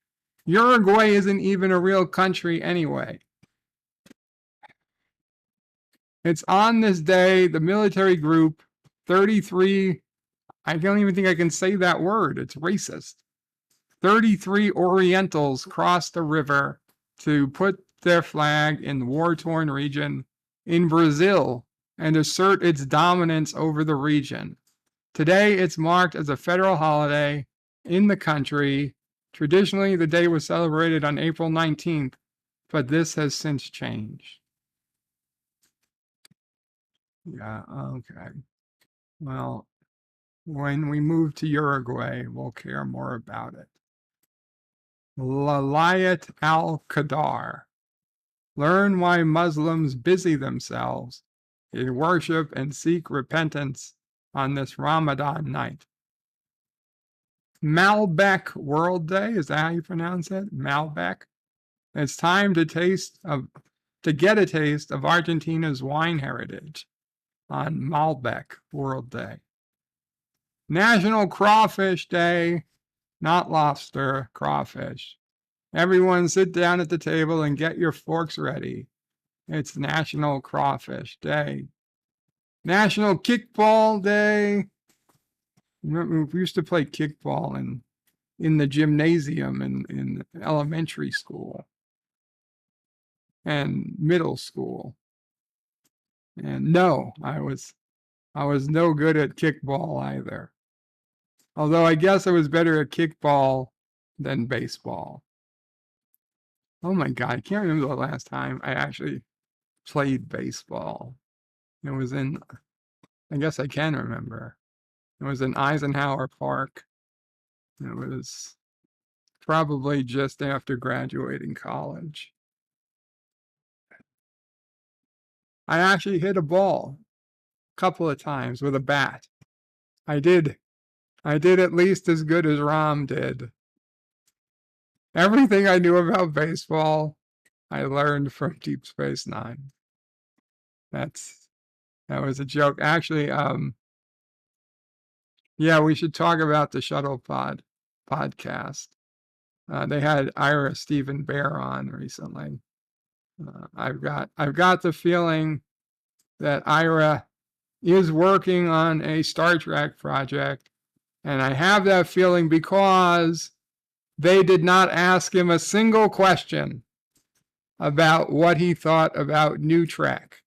Uruguay isn't even a real country anyway. It's on this day, the military group 33, I don't even think I can say that word, it's racist. 33 Orientals crossed the river to put their flag in the war-torn region in Brazil and assert its dominance over the region. Today, it's marked as a federal holiday in the country. Traditionally, the day was celebrated on April 19th, but this has since changed. Yeah, okay. Well, when we move to Uruguay, we'll care more about it. Lalayat al-Qadar. Learn why Muslims busy themselves in worship and seek repentance on this Ramadan night. Malbec World Day, is that how you pronounce it? Malbec. It's time to get a taste of Argentina's wine heritage on Malbec World Day. National Crawfish Day, not lobster, crawfish. Everyone sit down at the table and get your forks ready. It's National Crawfish Day. National Kickball Day. Remember, we used to play kickball in the gymnasium in elementary school and middle school. And no, I was no good at kickball either. Although I guess I was better at kickball than baseball. Oh my God, I can't remember the last time I actually played baseball. It was I guess I can remember. It was in Eisenhower Park. It was probably just after graduating college. I actually hit a ball a couple of times with a bat. I did at least as good as Rom did. Everything I knew about baseball, I learned from Deep Space Nine. That was a joke. Actually, yeah, we should talk about the Shuttle Pod podcast. They had Ira Stephen Bear on recently. I've got the feeling that Ira is working on a Star Trek project, and I have that feeling because they did not ask him a single question about what he thought about New Trek.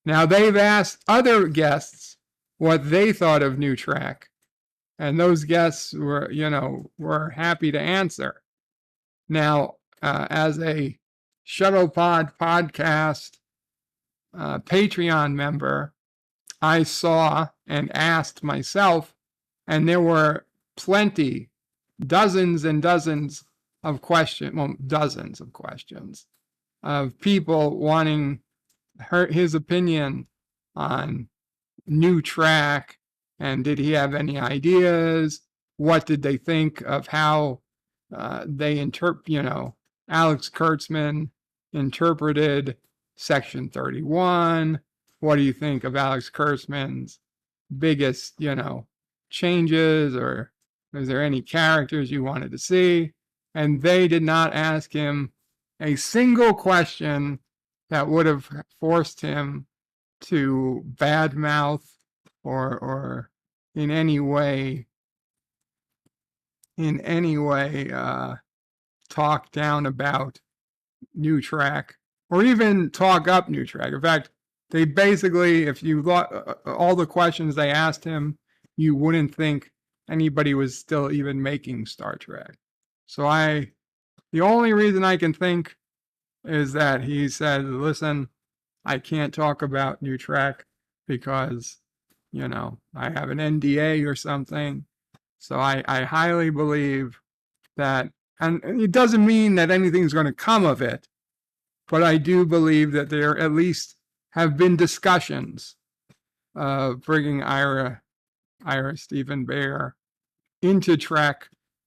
Now, they've asked other guests what they thought of New Trek, and those guests were happy to answer. Now, as a Shuttlepod podcast Patreon member, I saw and asked myself, and there were plenty, dozens and dozens of questions, well, dozens of questions of people wanting his opinion on New Trek, and did he have any ideas? What did they think of how they Alex Kurtzman interpreted Section 31? What do you think of Alex Kurtzman's biggest, changes, or is there any characters you wanted to see? And they did not ask him a single question that would have forced him to badmouth or in any way talk down about New Trek, or even talk up New Trek. In fact, they basically, if you look all the questions they asked him, you wouldn't think anybody was still even making Star Trek. So the only reason I can think is that he said, listen, I can't talk about New Trek because, I have an NDA or something. So I highly believe that, and it doesn't mean that anything's going to come of it, but I do believe that there at least have been discussions of bringing Ira Stephen Bear into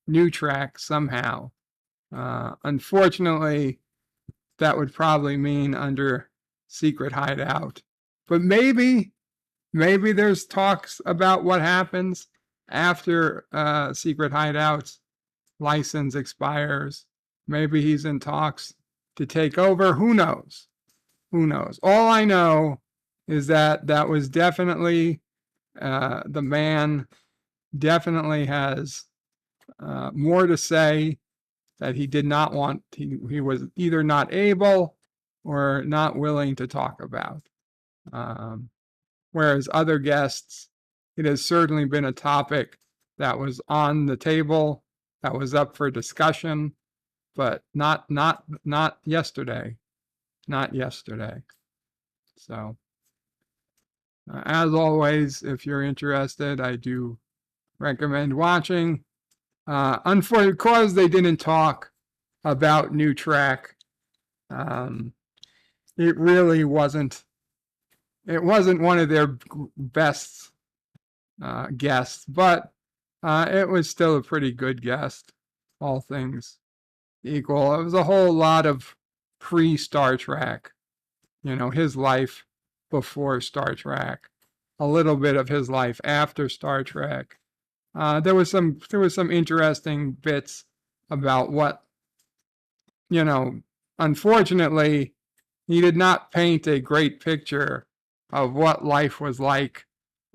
New Trek somehow. Unfortunately, that would probably mean under secret hideout. But maybe there's talks about what happens after secret hideout's license expires. Maybe he's in talks to take over. Who knows? All I know is that was definitely the man definitely has more to say that he did not want. He was either not able or not willing to talk about. Whereas other guests, it has certainly been a topic that was on the table, that was up for discussion, but not yesterday. Not yesterday. So, as always, if you're interested, I do recommend watching. Unfortunately, because they didn't talk about New Trek, it really wasn't. It wasn't one of their best guests, but it was still a pretty good guest, all things equal. It was a whole lot of pre-Star Trek, his life before Star Trek, a little bit of his life after Star Trek. There was some interesting bits about what, unfortunately, he did not paint a great picture of what life was like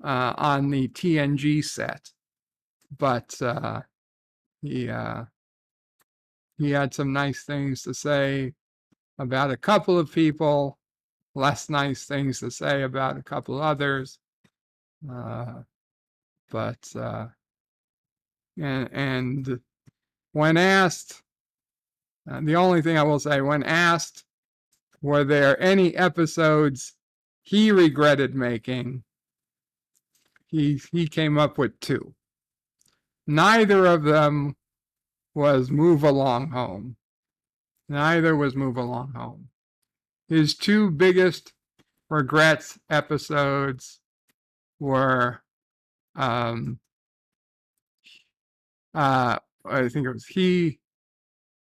on the TNG set, but he had some nice things to say about a couple of people, less nice things to say about a couple others. But when asked, the only thing I will say, when asked, were there any episodes he regretted making, he came up with 2. Neither of them was Move Along Home. Neither was Move Along Home. His 2 biggest regrets episodes were, I think it was He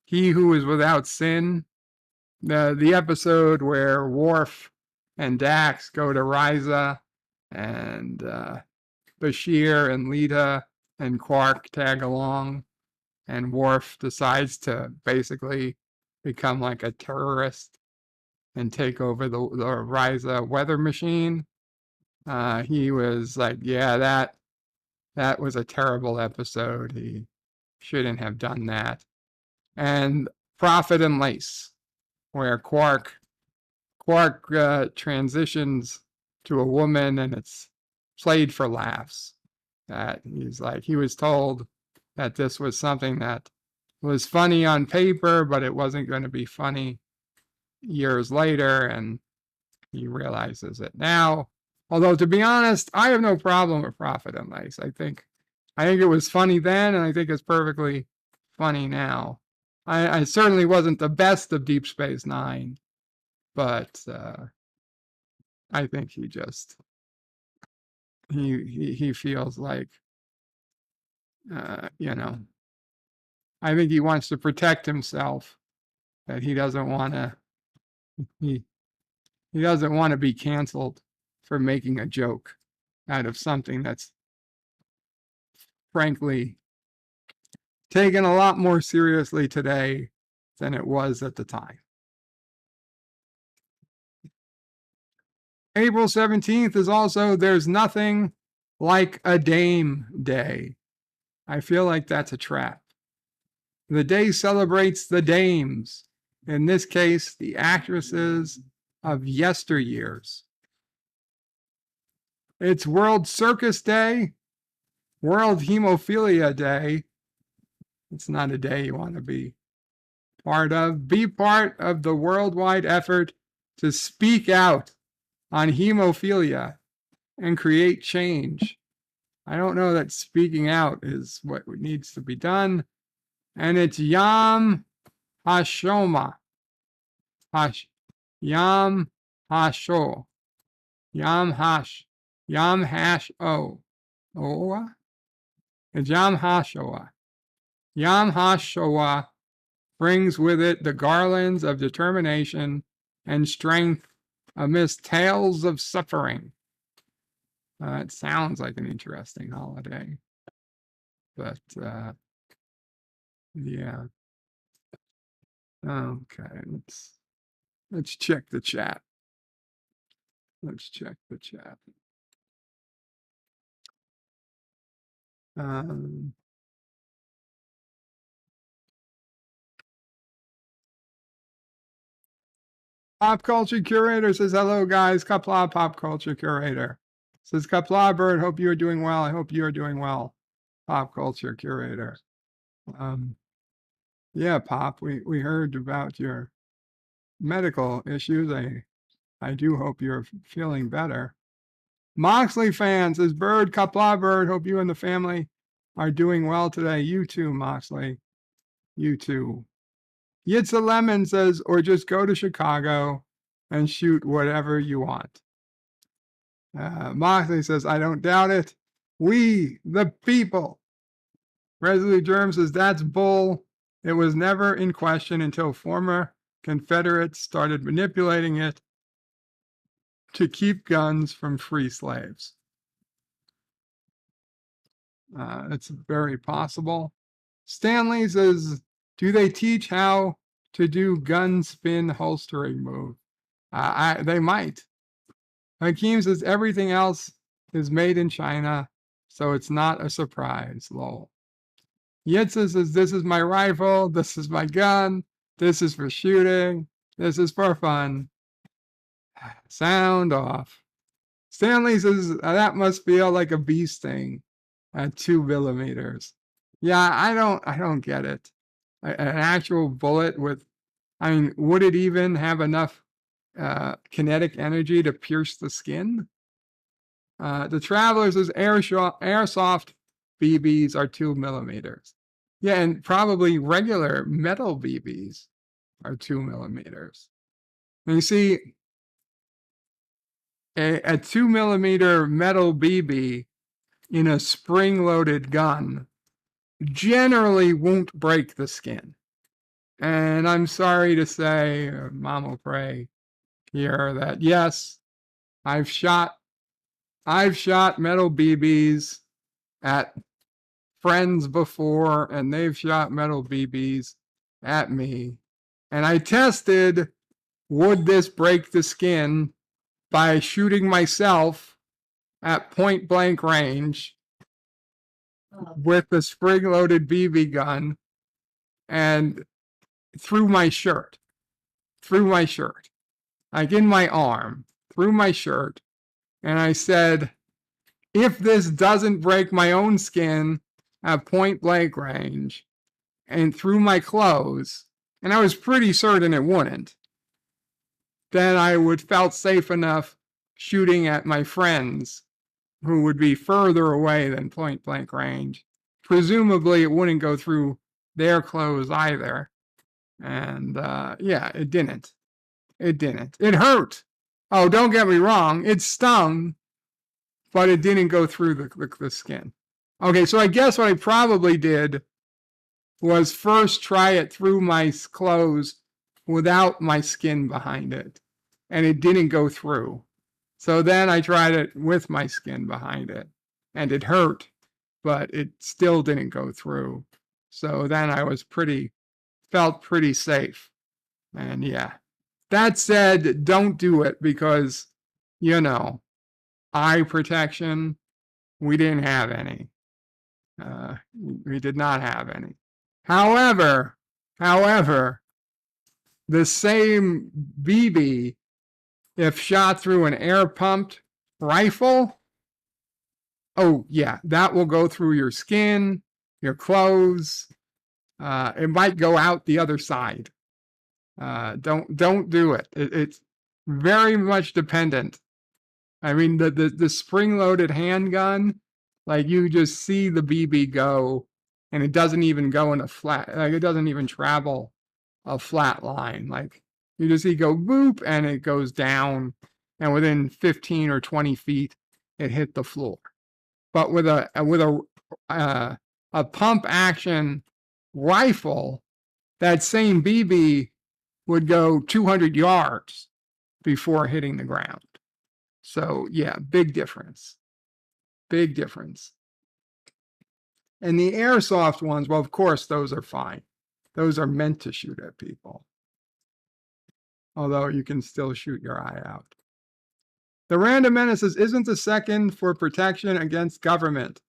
Who Is Without Sin, the episode where Worf and Dax go to Risa, and Bashir and Lita and Quark tag along. and Worf decides to basically become like a terrorist and take over the Risa weather machine. He was like, yeah, that was a terrible episode. He shouldn't have done that. And Prophet and Lace, where Quark transitions to a woman, and it's played for laughs. That he was told that this was something that was funny on paper, but it wasn't going to be funny years later, and he realizes it now. Although, to be honest, I have no problem with Prophet and Lace. I think it was funny then, and I think it's perfectly funny now. I certainly wasn't the best of Deep Space Nine, but I think he just he feels like I think he wants to protect himself. That he doesn't want to he doesn't want to be canceled for making a joke out of something that's frankly taken a lot more seriously today than it was at the time. April 17th is also There's Nothing Like a Dame Day. I feel like that's a trap. The day celebrates the dames, in this case, the actresses of yesteryears. It's World Circus Day, World Hemophilia Day. It's not a day you want to be part of. Be part of the worldwide effort to speak out on hemophilia and create change. I don't know that speaking out is what needs to be done. And it's Yom HaShoma. Yom HaSho. Yom Hash. Yom Hash O. Oa? It's Yom HaShoah. Yom HaShoah brings with it the garlands of determination and strength amidst tales of suffering. It sounds like an interesting holiday, but yeah. Okay, let's check the chat. Let's check the chat. Pop Culture Curator says, hello, guys. Kapla Pop Culture Curator. Says, Kapla Bird, hope you are doing well. I hope you are doing well, Pop Culture Curator. Yeah, Pop, we heard about your medical issues. I do hope you're feeling better. Moxley fans says, Bird, Kapla Bird, hope you and the family are doing well today. You too, Moxley. You too. Yitza Lemon says, or just go to Chicago and shoot whatever you want. Moxley says, I don't doubt it. We, the people. Resolute Germ says, that's bull. It was never in question until former Confederates started manipulating it to keep guns from free slaves. It's very possible. Stanley says, do they teach how to do gun spin holstering move? They might. Hakeem says, everything else is made in China, so it's not a surprise, lol. Yitza says, this is my rifle, this is my gun, this is for shooting, this is for fun. Sound off. Stanley says, that must feel like a bee sting at 2 millimeters. Yeah, I don't get it. An actual bullet with, would it even have enough kinetic energy to pierce the skin? The Traveler says airsoft BBs are 2 millimeters. Yeah, and probably regular metal BBs are 2 millimeters. And you see, a 2 millimeter metal BB in a spring-loaded gun generally won't break the skin. And I'm sorry to say, Mama Pray here, that yes, I've shot metal BBs friends before, and they've shot metal BBs at me. And I tested, would this break the skin by shooting myself at point blank range with a spring-loaded BB gun and through my shirt, like in my arm, through my shirt. And I said, if this doesn't break my own skin at point blank range and through my clothes, and I was pretty certain it wouldn't, then I would felt safe enough shooting at my friends who would be further away than point blank range. Presumably it wouldn't go through their clothes either. And yeah, it didn't. It didn't. It hurt. Oh, don't get me wrong. It stung, but it didn't go through the skin. Okay, so I guess what I probably did was first try it through my clothes without my skin behind it, and it didn't go through. So then I tried it with my skin behind it, and it hurt, but it still didn't go through. So then I was felt pretty safe. And yeah, that said, don't do it because, you know, eye protection, we didn't have any. We did not have any. However, the same BB, if shot through an air-pumped rifle, oh yeah, that will go through your skin, your clothes. It might go out the other side. Don't do it. It's very much dependent. I mean, the spring-loaded handgun, like you just see the BB go, and it doesn't even go in a flat, like it doesn't even travel a flat line. Like you just see it go boop, and it goes down, and within 15 or 20 feet, it hit the floor. But with a pump action rifle, that same BB would go 200 yards before hitting the ground. So yeah, big difference. Big difference. And the airsoft ones, well, of course, those are fine. Those are meant to shoot at people. Although you can still shoot your eye out. The Random Menaces isn't the second for protection against government.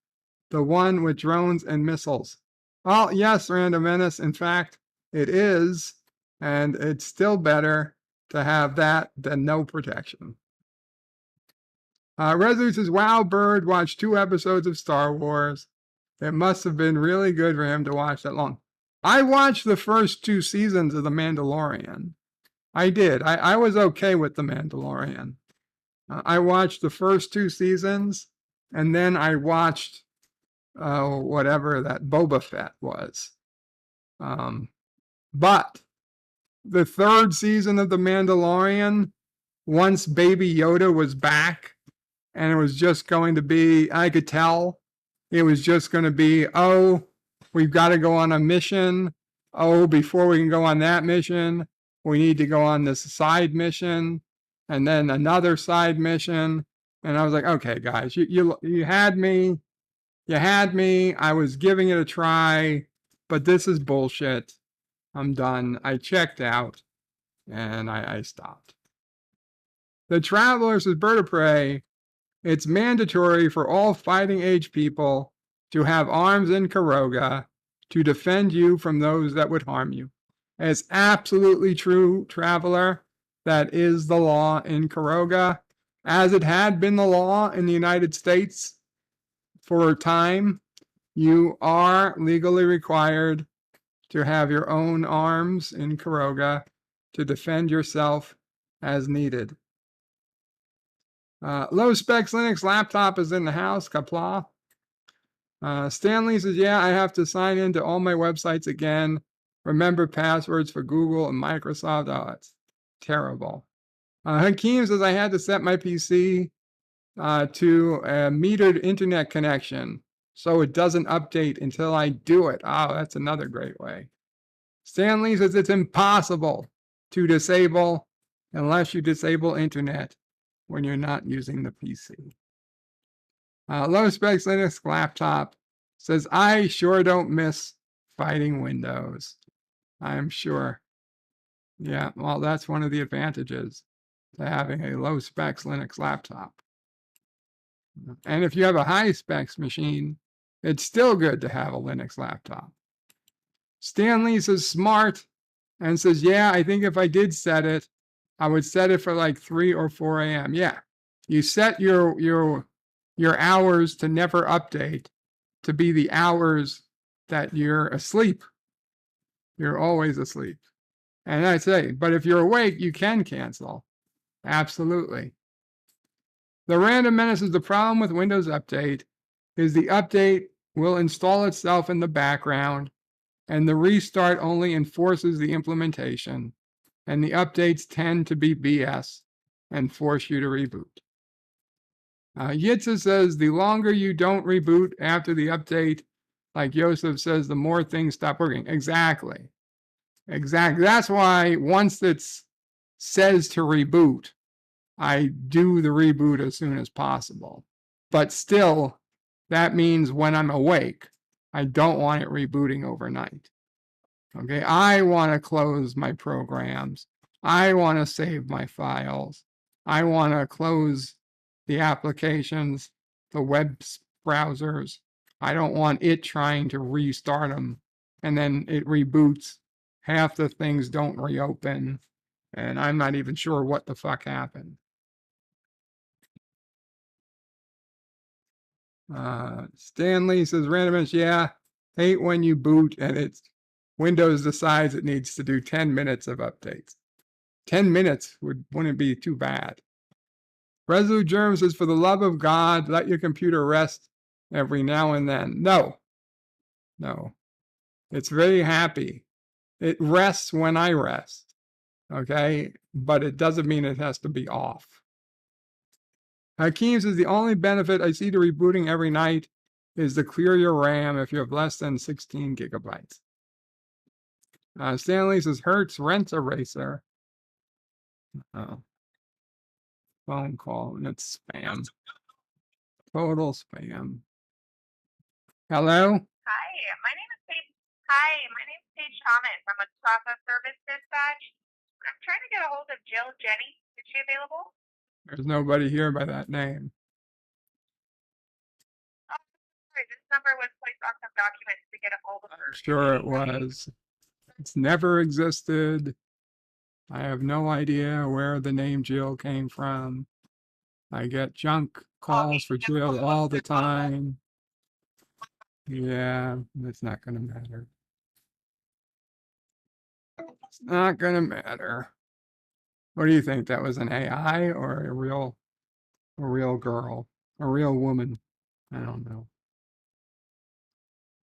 The one with drones and missiles. Well, yes, Random Menace, in fact, it is. And it's still better to have that than no protection. Resolute says, wow, Bird watched 2 episodes of Star Wars. It must have been really good for him to watch that long. I watched the first 2 seasons of The Mandalorian. I did. I was okay with The Mandalorian. I watched the first 2 seasons, and then I watched whatever that Boba Fett was. But the 3rd season of The Mandalorian, once Baby Yoda was back, and it was just going to be, I could tell, it was just going to be, oh, we've got to go on a mission. Oh, before we can go on that mission, we need to go on this side mission, and then another side mission. And I was like, okay, guys, you had me. You had me. I was giving it a try, but this is bullshit. I'm done. I checked out, and I stopped. The Traveler says, Bird of Prey, it's mandatory for all fighting age people to have arms in Karoga to defend you from those that would harm you. It's absolutely true, Traveler. That is the law in Karoga, as it had been the law in the United States for a time. You are legally required to have your own arms in Karoga to defend yourself as needed. Low Specs Linux laptop is in the house. Kapla. Stanley says, yeah, I have to sign into all my websites again. Remember passwords for Google and Microsoft. Oh, it's terrible. Hakeem says, I had to set my PC to a metered internet connection so it doesn't update until I do it. Oh, that's another great way. Stanley says it's impossible to disable unless you disable internet when you're not using the PC. Low Specs Linux laptop says, I sure don't miss fighting Windows. I'm sure. Yeah, well, that's one of the advantages to having a low specs Linux laptop. And if you have a high specs machine, it's still good to have a Linux laptop. Stanley says smart and says, yeah, I think if I did set it, I would set it for like 3 or 4 a.m. Yeah, you set your hours to never update to be the hours that you're asleep. You're always asleep. And I say, but if you're awake, you can cancel. Absolutely. The random menace is the problem with Windows Update is the update will install itself in the background and the restart only enforces the implementation, and the updates tend to be BS and force you to reboot. Yitza says the longer you don't reboot after the update, like Joseph says, the more things stop working. Exactly. Exactly. That's why once it says to reboot, I do the reboot as soon as possible. But still, that means when I'm awake, I don't want it rebooting overnight. Okay, I want to close my programs. I want to save my files. I want to close the applications, the web browsers. I don't want it trying to restart them and then it reboots. Half the things don't reopen and I'm not even sure what the fuck happened. Stanley says randomness, yeah, hate when you boot and it's Windows decides it needs to do 10 minutes of updates. 10 minutes wouldn't be too bad. Resolute Germ says, for the love of God, let your computer rest every now and then. No. It's very happy. It rests when I rest. Okay, but it doesn't mean it has to be off. Hakeem says the only benefit I see to rebooting every night is to clear your RAM if you have less than 16 gigabytes. Stanley says Hertz rents a racer. Oh. Phone call and it's spam. Total spam. Hello? Hi, my name is Paige Thomas. I'm a process service dispatch. I'm trying to get a hold of Jill Jenny. Is she available? There's nobody here by that name. Oh, sorry. This number was placed on some documents to get a hold of her. Sure it was. It's never existed. I have no idea where the name Jill came from. I get junk calls for Jill all the time. Yeah, it's not going to matter. It's not going to matter. What do you think? That was an AI or a real girl, a real woman? I don't know.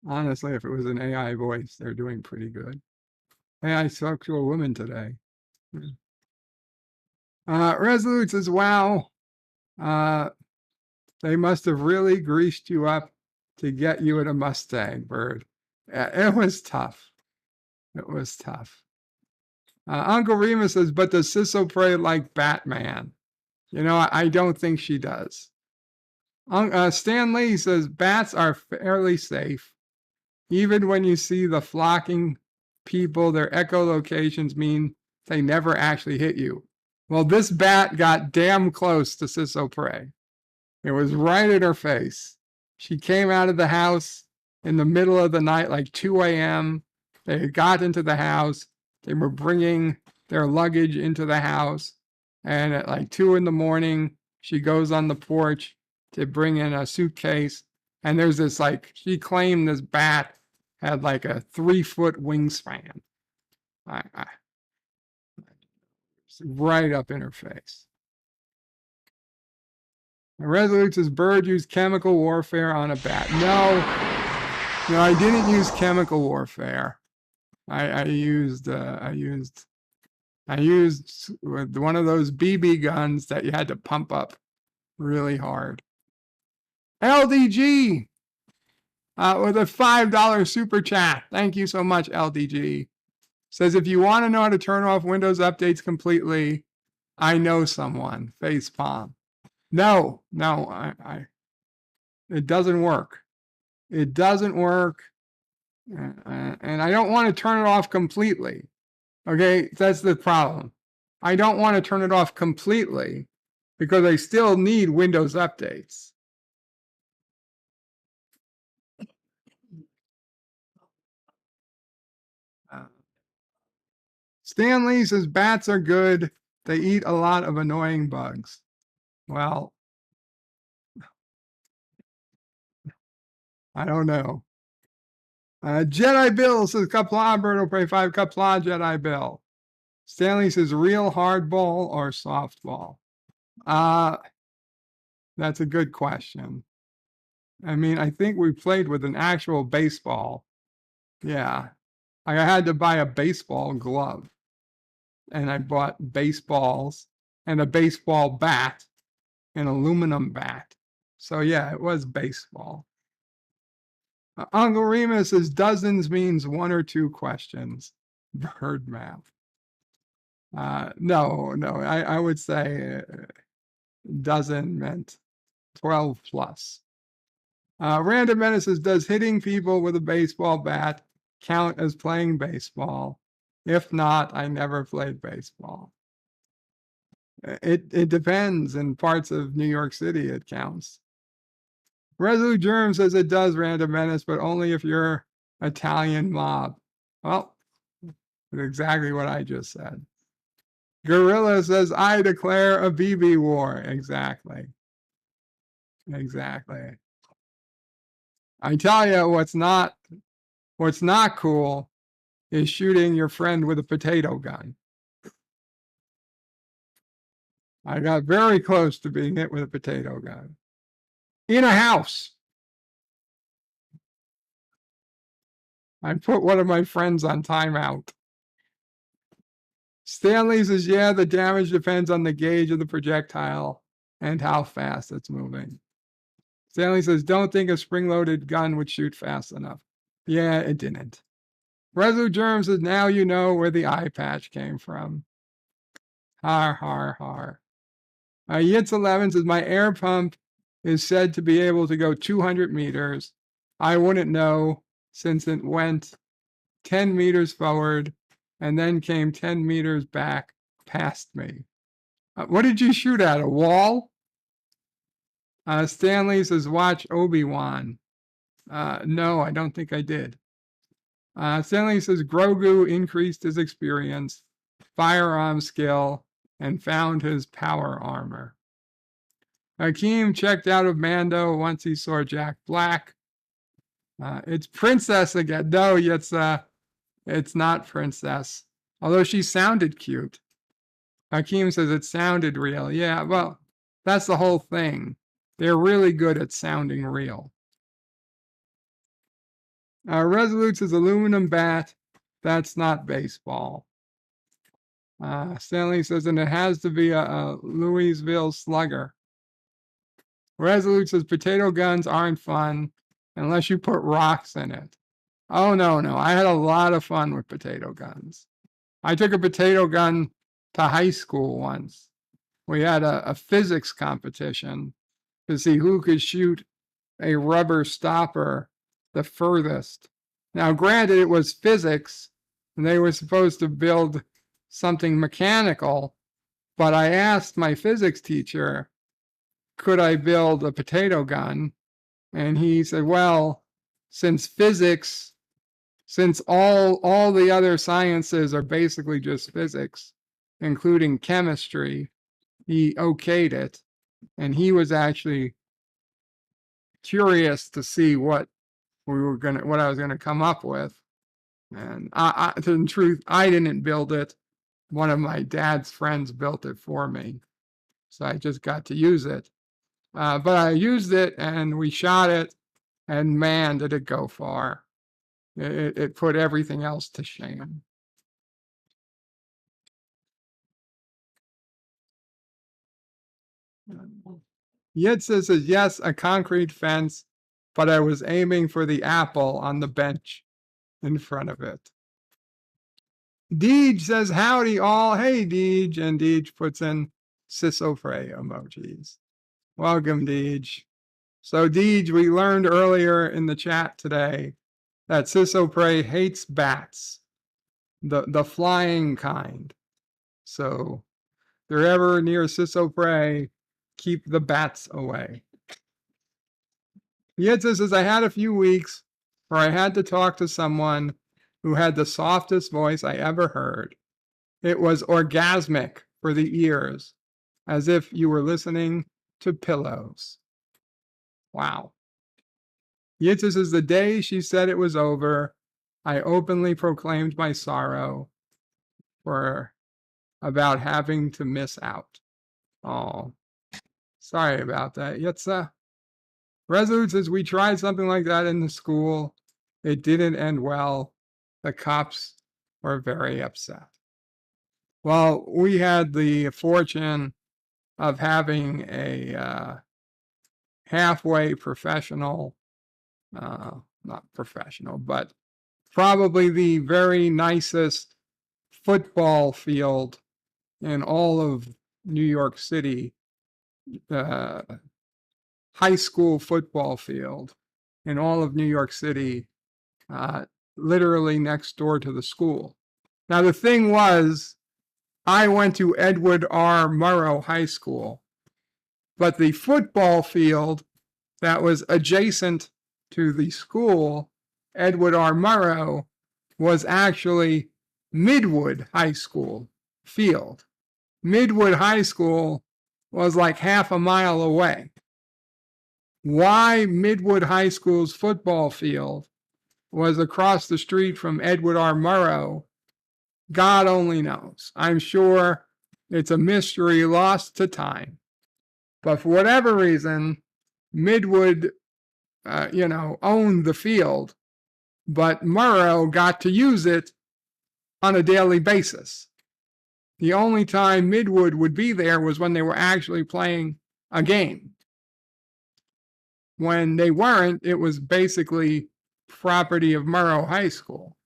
Honestly, if it was an AI voice, they're doing pretty good. Hey, I spoke to a woman today. Resolute says, wow, they must have really greased you up to get you at a Mustang, Bird. It was tough. It was tough. Uncle Remus says, but does Sissel pray like Batman? You know, I don't think she does. Stan Lee says, bats are fairly safe. Even when you see the flocking people, their echolocations mean they never actually hit you. Well, this bat got damn close to Sissel Prey. It was right in her face. She came out of the house in the middle of the night, like 2 a.m. They had got into the house. They were bringing their luggage into the house. And at like 2 in the morning, she goes on the porch to bring in a suitcase. And there's this, like, she claimed this bat had like a 3-foot wingspan. Right up in her face. Resolute says Bird used chemical warfare on a bat. No, I didn't use chemical warfare. I used one of those BB guns that you had to pump up really hard. LDG with a $5 super chat. Thank you so much, LDG. Says if you want to know how to turn off Windows updates completely, I know someone. Facepalm. No, it doesn't work. It doesn't work. And I don't want to turn it off completely. Okay, that's the problem. I don't want to turn it off completely because I still need Windows updates. Stanley says bats are good. They eat a lot of annoying bugs. Well, I don't know. Jedi Bill says Kapla, Berto, pray 5 Kapla, Jedi Bill. Stanley says real hardball or softball. That's a good question. I mean, I think we played with an actual baseball. Yeah. I had to buy a baseball glove. And I bought baseballs and a baseball bat, an aluminum bat. So yeah, it was baseball. Uncle Remus says dozens means 1 or 2 questions. Bird math. No, I would say dozen meant 12 plus. Random Menace says, does hitting people with a baseball bat count as playing baseball? If not, I never played baseball. It depends. In parts of New York City, it counts. Resolute Germ says it does, Random Menace, but only if you're Italian mob. Well, that's exactly what I just said. Gorilla says, I declare a BB war. Exactly. Exactly. I tell you, what's not cool is shooting your friend with a potato gun. I got very close to being hit with a potato gun. In a house. I put one of my friends on timeout. Stanley says, yeah, the damage depends on the gauge of the projectile and how fast it's moving. Stanley says, don't think a spring-loaded gun would shoot fast enough. Yeah, it didn't. Resolute Germ says, now you know where the eye patch came from. Har, har, har. Yitz11 says, my air pump is said to be able to go 200 meters. I wouldn't know since it went 10 meters forward and then came 10 meters back past me. What did you shoot at, a wall? Stanley says, watch Obi-Wan. No, I don't think I did. Stanley says, Grogu increased his experience, firearm skill, and found his power armor. Hakeem checked out of Mando once he saw Jack Black. It's Princess again. No, it's not Princess, although she sounded cute. Hakeem says it sounded real. Yeah, well, that's the whole thing. They're really good at sounding real. Resolute says aluminum bat. That's not baseball. Stanley says, and it has to be a Louisville Slugger. Resolute says potato guns aren't fun unless you put rocks in it. Oh, no. I had a lot of fun with potato guns. I took a potato gun to high school once. We had a physics competition to see who could shoot a rubber stopper the furthest. Now, granted, it was physics, and they were supposed to build something mechanical, but I asked my physics teacher, could I build a potato gun? And he said, well, since all the other sciences are basically just physics, including chemistry, he okayed it. And he was actually curious to see what I was gonna come up with. And in truth, I didn't build it. One of my dad's friends built it for me. So I just got to use it. But I used it and we shot it, and man, did it go far. It put everything else to shame. Yitza says, yes, a concrete fence, but I was aiming for the apple on the bench in front of it. Deej says, howdy all. Hey, Deej. And Deej puts in Sissofrey emojis. Welcome, Deej. So, Deej, we learned earlier in the chat today that Sissopray hates bats, the flying kind. So, if you're ever near Sissopray, keep the bats away. Yitzhak says, I had a few weeks where I had to talk to someone who had the softest voice I ever heard. It was orgasmic for the ears, as if you were listening to pillows. Wow. Yitzhak says, the day she said it was over, I openly proclaimed my sorrow for about having to miss out. Oh, sorry about that, Yitzhak. Resolute says, we tried something like that in the school. It didn't end well. The cops were very upset. Well, we had the fortune of having a halfway professional, not professional, but probably the very nicest football field in all of New York City, high school football field in all of New York City, literally next door to the school. Now, the thing was, I went to Edward R. Murrow High School, but the football field that was adjacent to the school, Edward R. Murrow, was actually Midwood High School field. Midwood High School was like half a mile away. Why Midwood High School's football field was across the street from Edward R. Murrow, God only knows. I'm sure it's a mystery lost to time. But for whatever reason, Midwood, owned the field, but Murrow got to use it on a daily basis. The only time Midwood would be there was when they were actually playing a game. When they weren't, it was basically property of Murrow High School.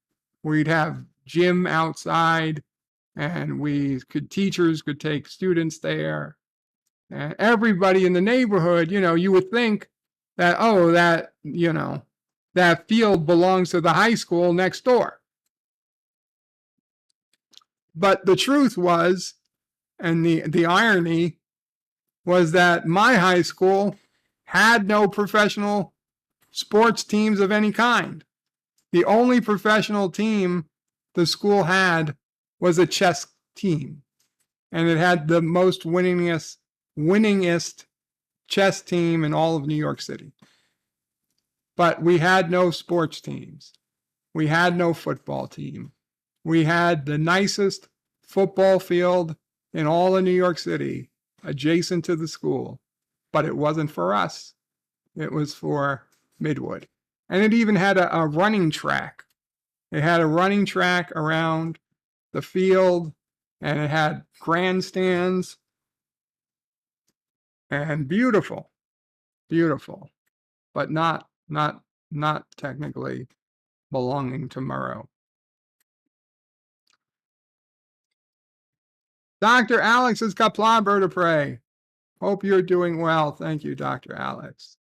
We'd have gym outside, and teachers could take students there. And everybody in the neighborhood, you would think that, that field belongs to the high school next door. But the truth was, and the irony was, that my high school had no professional sports teams of any kind. The only professional team the school had was a chess team, and it had the most winningest chess team in all of New York City. But we had no sports teams. We had no football team. We had the nicest football field in all of New York City adjacent to the school, but it wasn't for us. It was for Midwood. And it even had a running track. It had a running track around the field, and it had grandstands, and beautiful, but not technically belonging to Murrow. Dr. Alex is Kaplan Bird of Prey. Hope you're doing well. Thank you, Dr. Alex.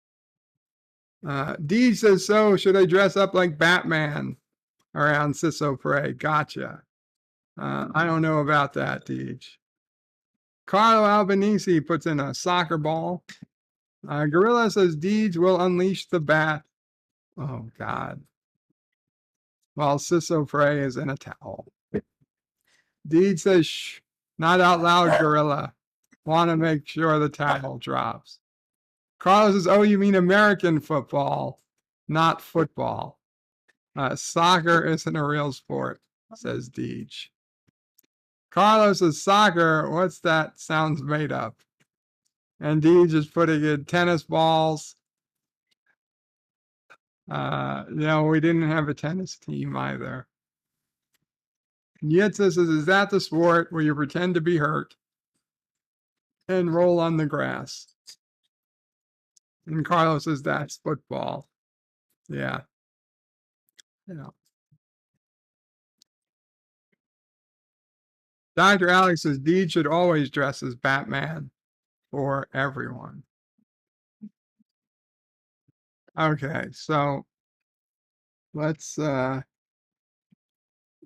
Dee says, so should I dress up like Batman around Sissopray? Gotcha. I don't know about that, Deej. Carlo Albanese puts in a soccer ball. Gorilla says, Deej will unleash the bat. Oh, God. While Sissopray is in a towel. Deej says, shh, not out loud, Gorilla. Want to make sure the towel drops. Carlos says, oh, you mean American football, not football. Soccer isn't a real sport, says Deej. Carlos says, soccer, what's that? Sounds made up. And Deej is putting in tennis balls. We didn't have a tennis team either. Yet says, is that the sport where you pretend to be hurt and roll on the grass? And Carlos says, that's football. Yeah. Dr. Alex says, Deej should always dress as Batman for everyone. Okay, so let's do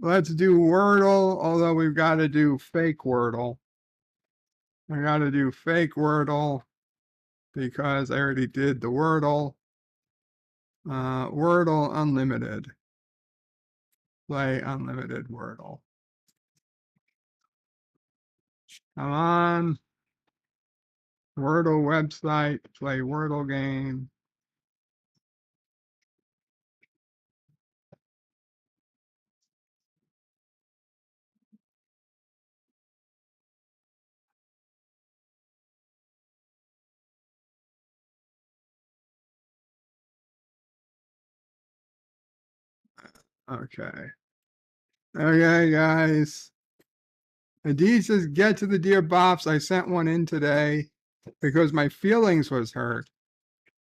Wordle, although we've got to do fake Wordle. I got to do fake Wordle because I already did the Wordle. Wordle Unlimited. Play Unlimited Wordle. Come on. Wordle website, play Wordle game. Okay. Okay, guys. Adi says, get to the Dear Bops. I sent one in today because my feelings was hurt.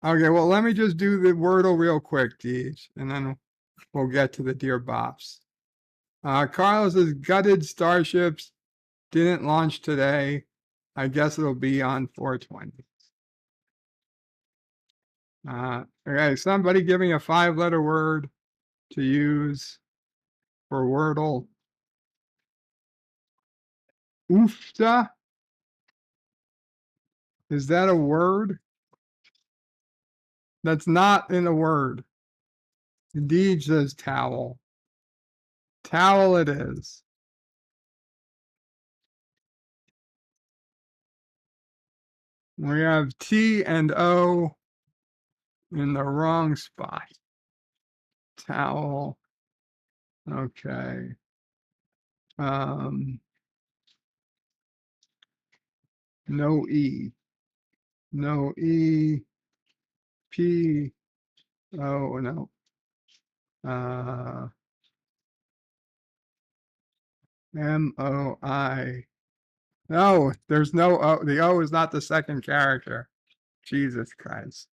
Okay, well, let me just do the Wordle real quick, Deej, and then we'll get to the Dear Bops. Carlos says, gutted starships didn't launch today. I guess it'll be on 420. Okay, somebody give me a 5-letter word to use for Wordle. Oofta? Is that a word? That's not in a word. Deej says towel. Towel it is. We have T and O in the wrong spot. Towel. Okay. No E. No E. P. Oh, no. MOI. No, there's no O. The O is not the second character. Jesus Christ.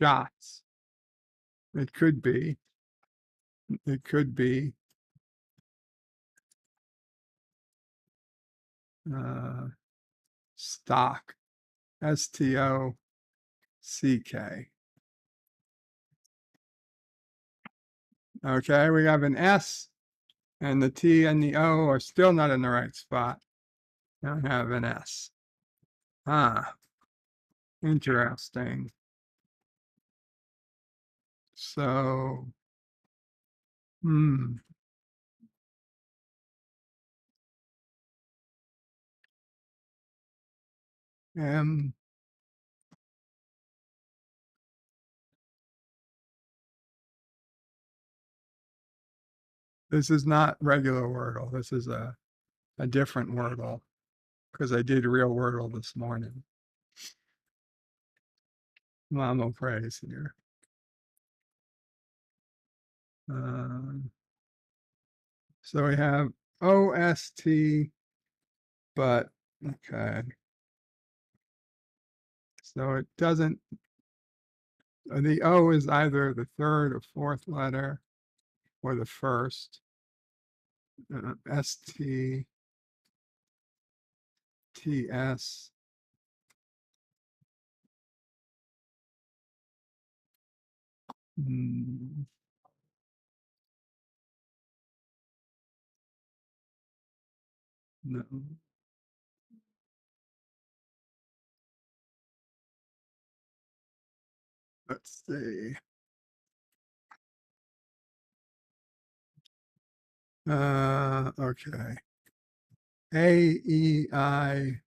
Shots. It could be. It could be. Stock. STOCK. Okay, we have an S, and the T and the O are still not in the right spot. Don't have an S. Interesting. So, M. This is not regular Wordle. This is a different Wordle because I did real Wordle this morning. Mama praise here. So we have OST, but okay. So it doesn't, the O is either the third or fourth letter or the first. ST, TS. No. Let's see. Okay. AEIOU.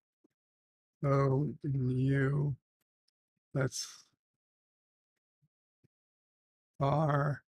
That's RAI.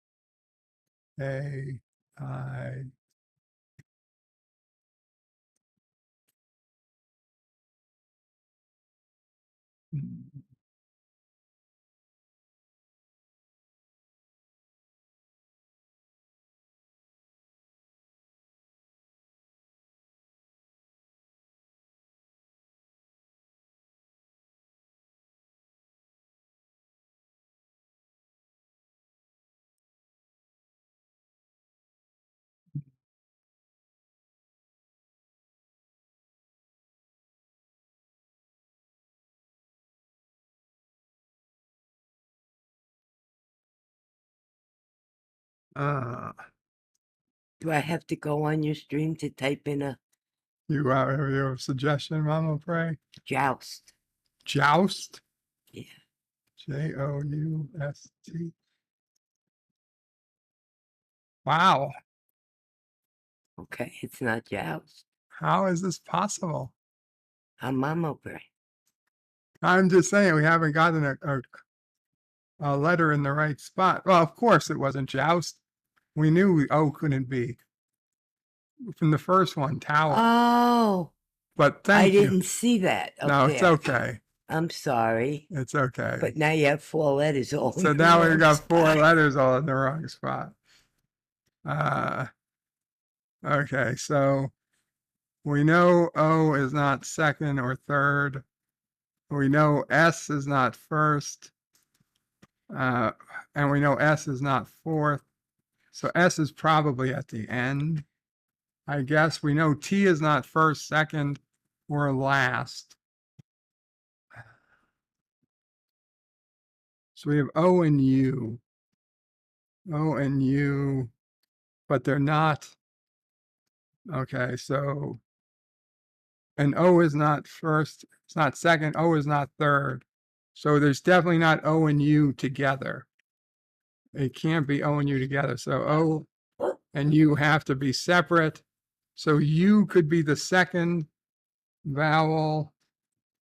Do I have to go on your stream to type in a You have a suggestion, Mama Pray? joust? Joust? Yeah. Joust. Wow. Okay, it's not joust. How is this possible? I'm Mama Pray. I'm just saying we haven't gotten a letter in the right spot. Well, of course it wasn't joust. We knew O couldn't be. From the first one, tower. Oh, But thank you. I didn't see that. No, it's okay. I'm sorry. It's okay. But now you have 4 letters all So in the now we've wrong got 4 spot. letters all in the wrong spot. Okay, so we know O is not second or third. We know S is not first. And we know S is not fourth. So S is probably at the end. I guess we know T is not first, second, or last. So we have O and U. O and U, but they're not. Okay, so, and O is not first, it's not second, O is not third. So there's definitely not O and U together. It can't be O and U together. So O and U have to be separate. So U could be the second vowel,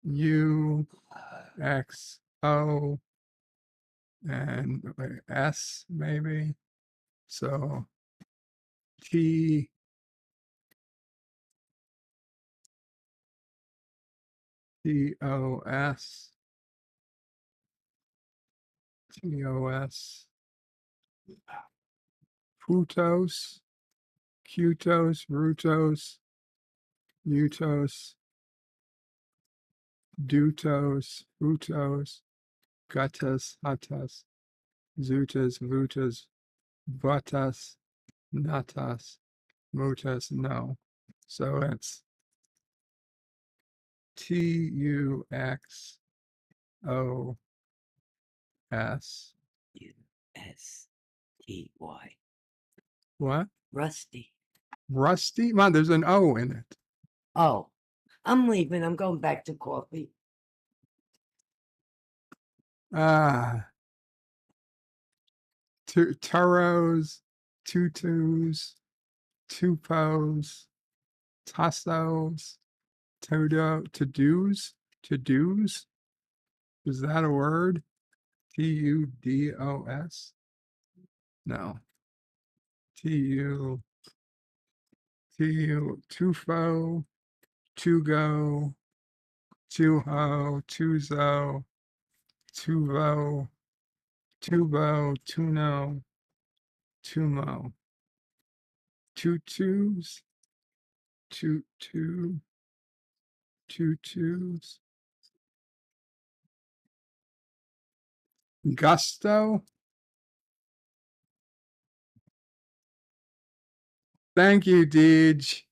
U, X, O, and S maybe. So T, T-O-S, T-O-S, Putos, Cutos, Rutos, Utos, Dutos, Utos, Guttas, Huttas, Zutas, Vutas, Buttas, Natas, Mutas, no. So it's T-U-X-O-S. U-S-T-Y. What? Rusty. Rusty? Man, there's an O in it. Oh, I'm leaving. I'm going back to coffee. Turos, tutus, tupos, tussos, to-dos. Is that a word? T-U-D-O-S? No. T-U, tufo, tugo, tuho, tuzo, tuvo, tubo, tuno, tumo, tutus, tutus, gusto. Thank you, Deej.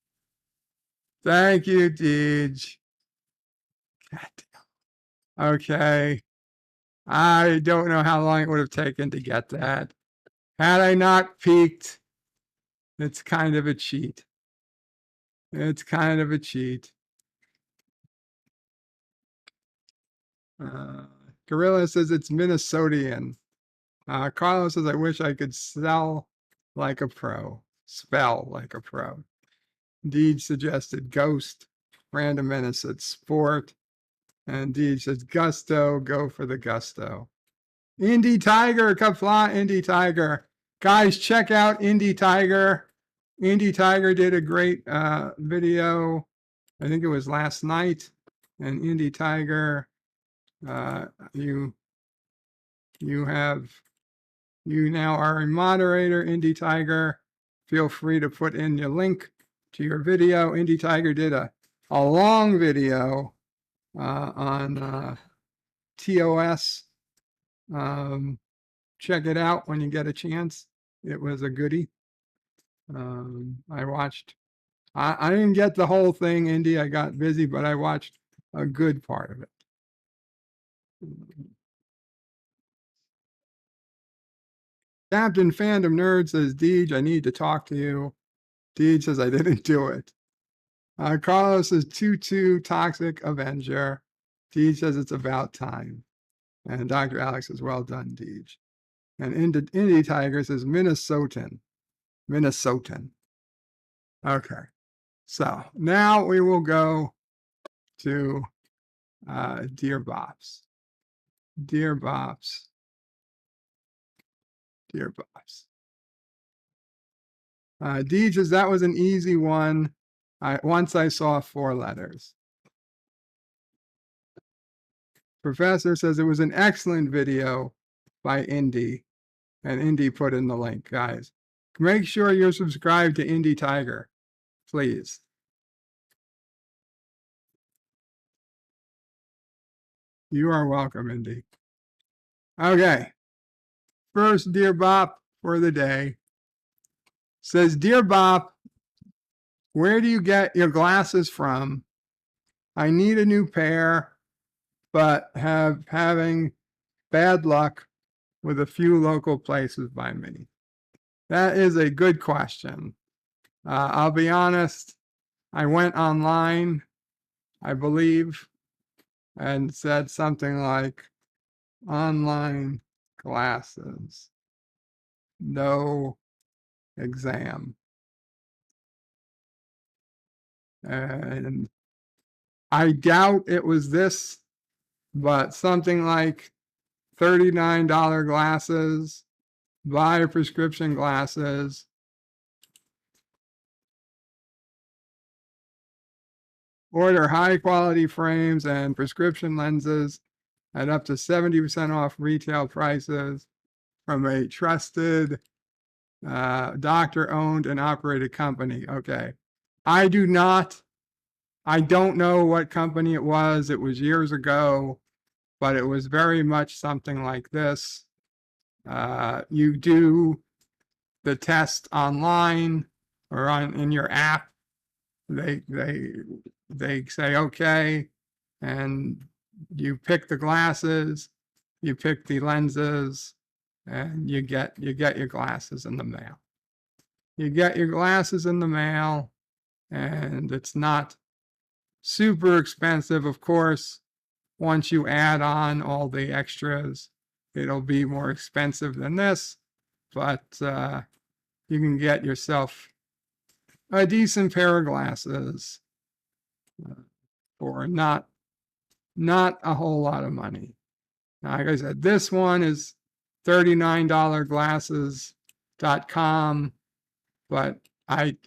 Thank you, Deej. Okay. I don't know how long it would have taken to get that. Had I not peeked, it's kind of a cheat. It's kind of a cheat. Gorilla says it's Minnesotian. Carlos says, I wish I could spell like a pro. Deej suggested ghost. Random Menace said sport. And Deej says gusto, go for the gusto. Indy Tiger, Kapla, Indy Tiger. Guys, check out Indy Tiger. Indy Tiger did a great video. I think it was last night. And Indy Tiger, you now are a moderator, Indy Tiger. Feel free to put in your link to your video. Indy Tiger did a long video on TOS. Check it out when you get a chance. It was a goodie. I watched. I didn't get the whole thing, Indy. I got busy, but I watched a good part of it. Captain Fandom Nerd says, Deej, I need to talk to you. Deej says, I didn't do it. Carlos says, Tutu Toxic Avenger. Deej says, it's about time. And Dr. Alex says, well done, Deej. And Indie Tiger says, Minnesotan. Okay. So now we will go to Dear Bops. Dear Bops. Dear Bops. Deej says, that was an easy one. Once I saw 4 letters. Professor says it was an excellent video by Indy. And Indy put in the link, guys. Make sure you're subscribed to Indie Tiger, please. You are welcome, Indy. Okay. First Dear Bop for the day says, Dear Bop, where do you get your glasses from? I need a new pair, but having bad luck with a few local places by me. That is a good question. I'll be honest, I went online, I believe, and said something like, online glasses, no exam. And I doubt it was this, but something like $39 glasses, buy prescription glasses. Order high quality frames and prescription lenses at up to 70% off retail prices from a trusted doctor owned and operated company. Okay. I don't know what company it was. It was years ago, but it was very much something like this. You do the test online or in your app. They say, okay, and you pick the glasses, you pick the lenses, and you get your glasses in the mail. You get your glasses in the mail, and it's not super expensive. Of course, once you add on all the extras, it'll be more expensive than this, but you can get yourself a decent pair of glasses for not a whole lot of money. Now, like I said, this one is $39glasses.com, but I'm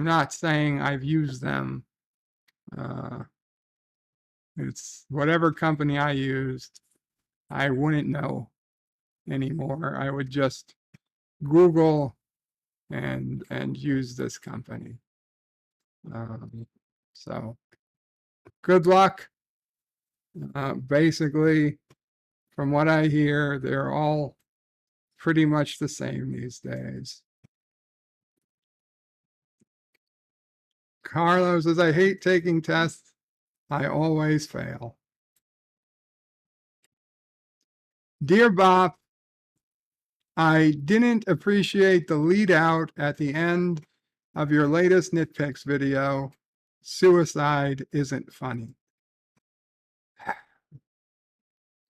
not saying I've used them. It's whatever company I used, I wouldn't know anymore. I would just Google and use this company. So good luck. Basically, from what I hear, they're all pretty much the same these days. Carlos says, I hate taking tests. I always fail. Dear Bob, I didn't appreciate the lead out at the end of your latest nitpicks video. Suicide isn't funny.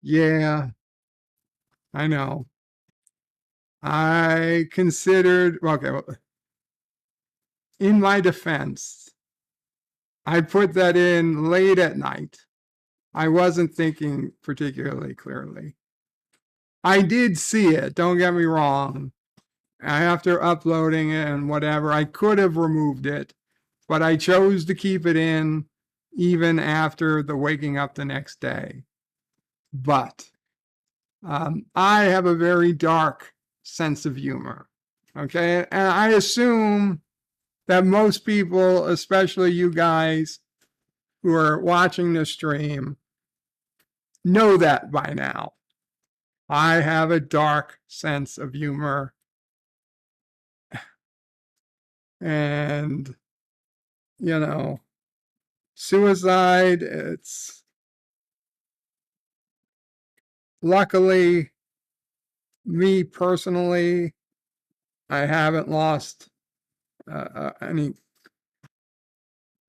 Yeah, I know. I considered, okay, well, in my defense, I put that in late at night. I wasn't thinking particularly clearly. I did see it, don't get me wrong. After uploading it and whatever, I could have removed it, but I chose to keep it in even after the waking up the next day. But I have a very dark sense of humor, okay? And I assume that most people, especially you guys who are watching the stream, know that by now. I have a dark sense of humor. And, you know, suicide, it's luckily Me personally, I haven't lost any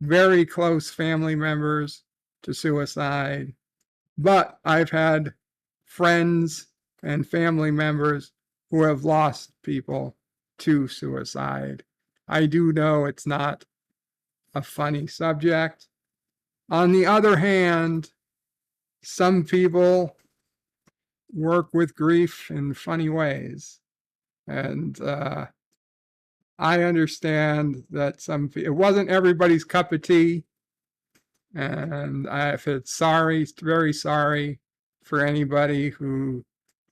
very close family members to suicide, but I've had friends and family members who have lost people to suicide. I do know it's not a funny subject. On the other hand, some people work with grief in funny ways. And I understand that it wasn't everybody's cup of tea. And I feel sorry, very sorry for anybody who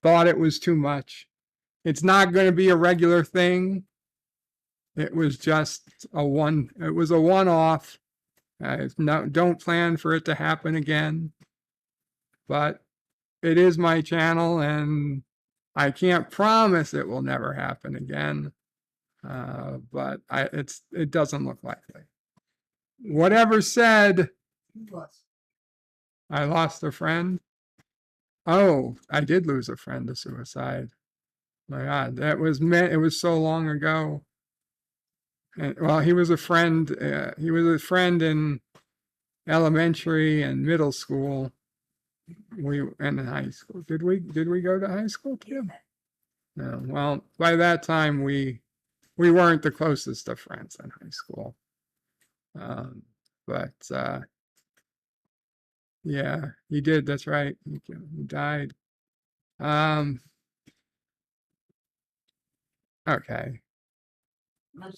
thought it was too much. It's not going to be a regular thing. It was just it was a one-off. Don't plan for it to happen again. But it is my channel, and I can't promise it will never happen again. But it doesn't look likely. Whatever said, I lost a friend. Oh, I did lose a friend to suicide. My God, it was so long ago. And, well, he was a friend. He was a friend in elementary and middle school. And in high school. Did we go to high school too? No. Well, by that time we weren't the closest of friends in high school. But yeah, he did. That's right. He died. Okay,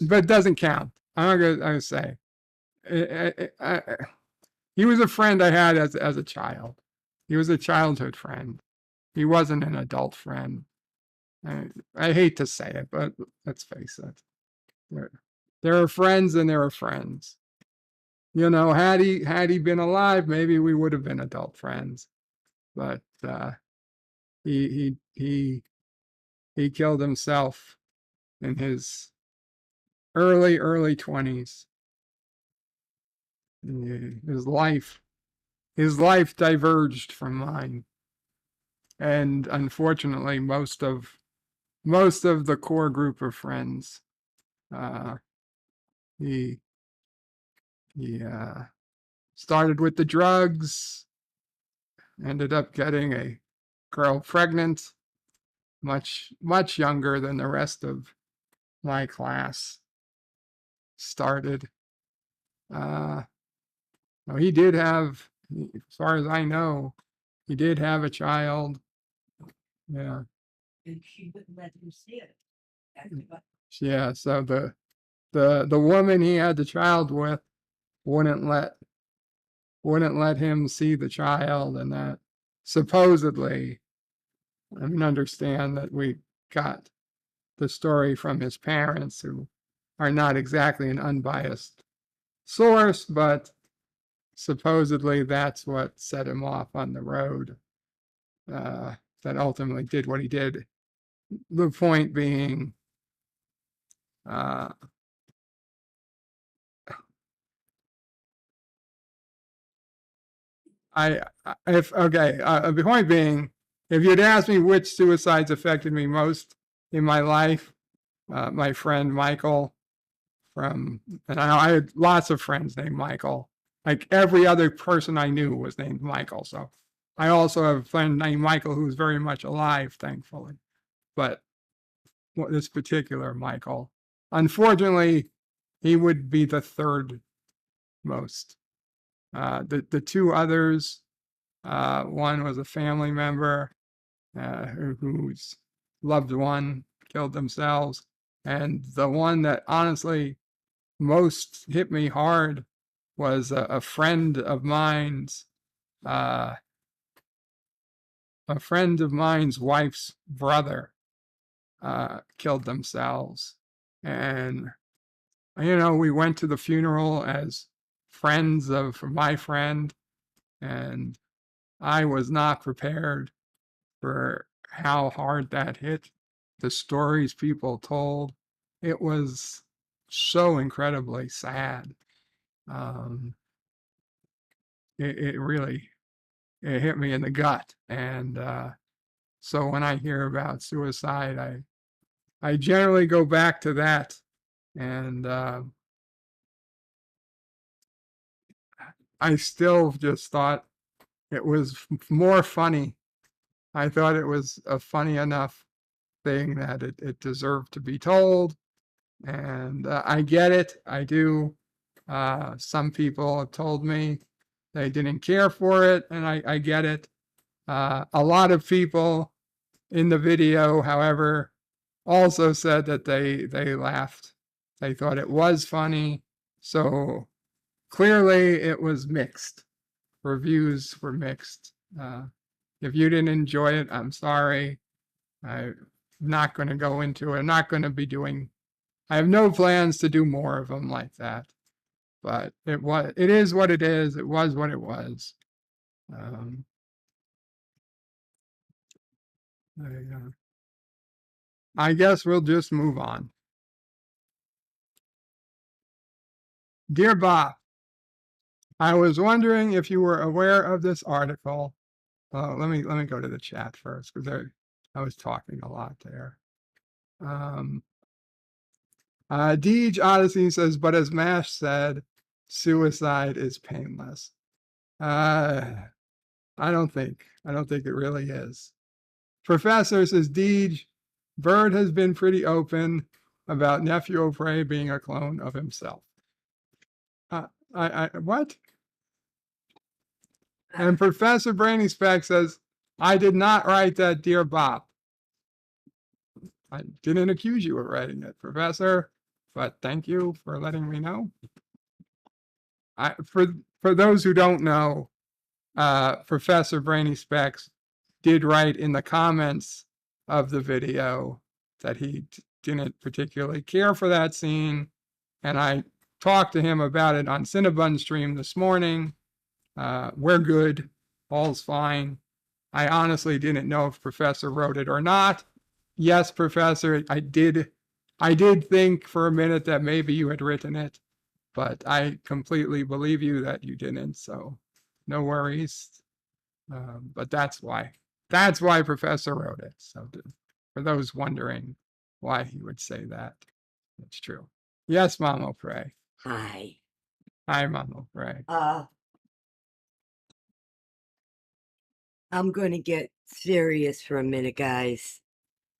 but it doesn't count. I'm gonna say, he was a friend I had as a child. He was a childhood friend. He wasn't an adult friend. I hate to say it, but let's face it. There are friends and there are friends. You know, had he been alive, maybe we would have been adult friends. But he killed himself in his early 20s. His life diverged from mine, and unfortunately, most of the core group of friends. He started with the drugs, ended up getting a girl pregnant, much younger than the rest of my class started. He did have, as far as I know, he did have a child. Yeah. And she wouldn't let him see it. Yeah, so the woman he had the child with wouldn't let him see the child, and that supposedly, I mean, understand that we got the story from his parents, who are not exactly an unbiased source, but supposedly that's what set him off on the road that ultimately did what he did. The point being, the point being, if you'd asked me which suicides affected me most in my life, my friend Michael and I had lots of friends named Michael. Like every other person I knew was named Michael. So I also have a friend named Michael who's very much alive, thankfully. But this particular Michael, unfortunately, he would be the third most. The two others, one was a family member whose loved one killed themselves. And the one that honestly most hit me hard was a friend of mine's wife's brother killed themselves. And we went to the funeral as friends of my friend, and I was not prepared for how hard that hit. The stories people told, it was so incredibly sad. It really hit me in the gut, and So when I hear about suicide, I generally go back to that. And I still just thought it was more funny. I thought it was a funny enough thing that it deserved to be told. And I get it. I do. Some people have told me they didn't care for it, and I get it. A lot of people in the video, however, also said that they laughed. They thought it was funny. So clearly it was mixed. Reviews were mixed. If you didn't enjoy it, I'm sorry. I'm not going to go into it. I'm not going to be doing, I have no plans to do more of them like that. But it is what it is. It was what it was. I guess we'll just move on. Dear Bob, I was wondering if you were aware of this article. Let me go to the chat first because I was talking a lot there. Deej Odyssey says, but as Mash said, suicide is painless. I don't think it really is. Professor says, Deej, Bird has been pretty open about Nephew O'Prey being a clone of himself. What? And Professor Brainy Speck says, I did not write that, dear Bob. I didn't accuse you of writing it, Professor, but thank you for letting me know. For those who don't know, Professor Brainy Specs did write in the comments of the video that he didn't particularly care for that scene, and I talked to him about it on Cinnabon stream this morning. We're good. All's fine. I honestly didn't know if Professor wrote it or not. Yes, Professor, I did think for a minute that maybe you had written it, but I completely believe you that you didn't, so no worries. But that's why Professor wrote it. So for those wondering why he would say that, it's true. Yes, Mom O'Prey. Hi. Hi, Mom O'Prey. I'm going to get serious for a minute, guys.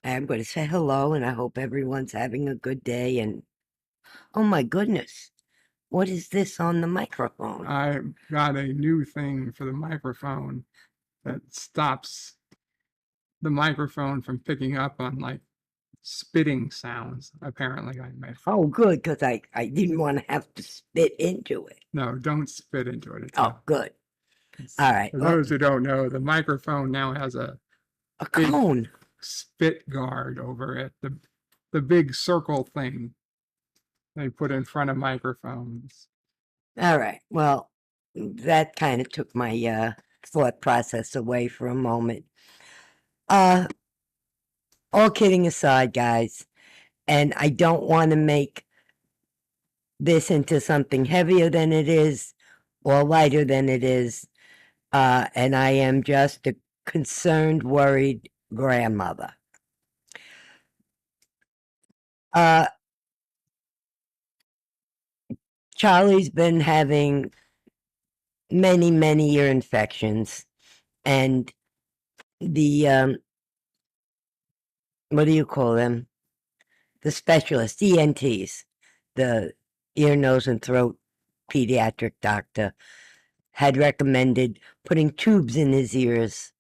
I'm going to say hello, and I hope everyone's having a good day. And oh my goodness, what is this on the microphone? I got a new thing for the microphone that stops the microphone from picking up on like spitting sounds. Apparently, I made. Oh, good, because I didn't want to have to spit into it. No, don't spit into it. Oh, good. All right. For those who don't know, the microphone now has a cone spit guard over it. The big circle thing they put in front of microphones. All right. Well, that kind of took my thought process away for a moment. All kidding aside, guys, and I don't want to make this into something heavier than it is or lighter than it is. And I am just a concerned, worried grandmother. Charlie's been having many ear infections, and the what do you call them? The specialists, ENTs, the ear, nose, and throat pediatric doctor, had recommended putting tubes in his ears,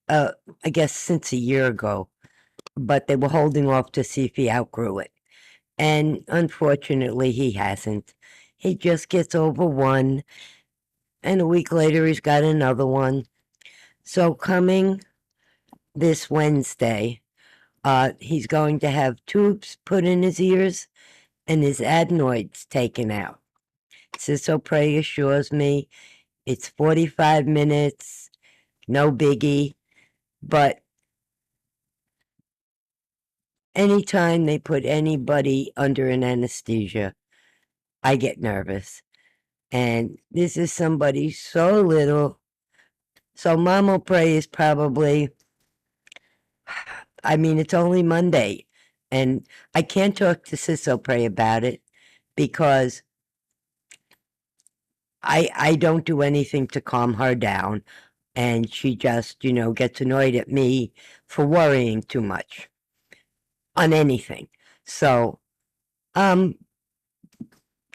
I guess since a year ago, but they were holding off to see if he outgrew it. And unfortunately, he hasn't. He just gets over one, and a week later, he's got another one. So coming this Wednesday, he's going to have tubes put in his ears and his adenoids taken out. Sis O'Prey assures me it's 45 minutes, no biggie, but anytime they put anybody under an anesthesia, I get nervous. And this is somebody so little. So Mom O'Prey is probably I mean, it's only Monday, and I can't talk to Ciso Pray about it because I don't do anything to calm her down, and she just, gets annoyed at me for worrying too much on anything. So,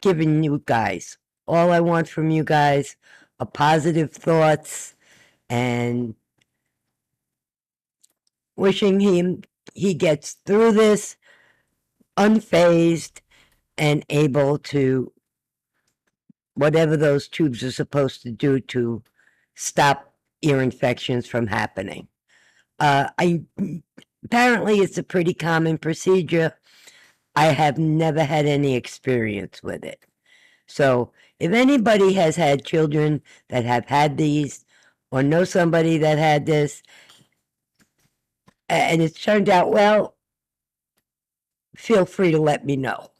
giving you guys all I want from you guys are positive thoughts and wishing he gets through this unfazed and able to whatever those tubes are supposed to do to stop ear infections from happening. I apparently it's a pretty common procedure. I have never had any experience with it. So if anybody has had children that have had these or know somebody that had this and it's turned out well, feel free to let me know.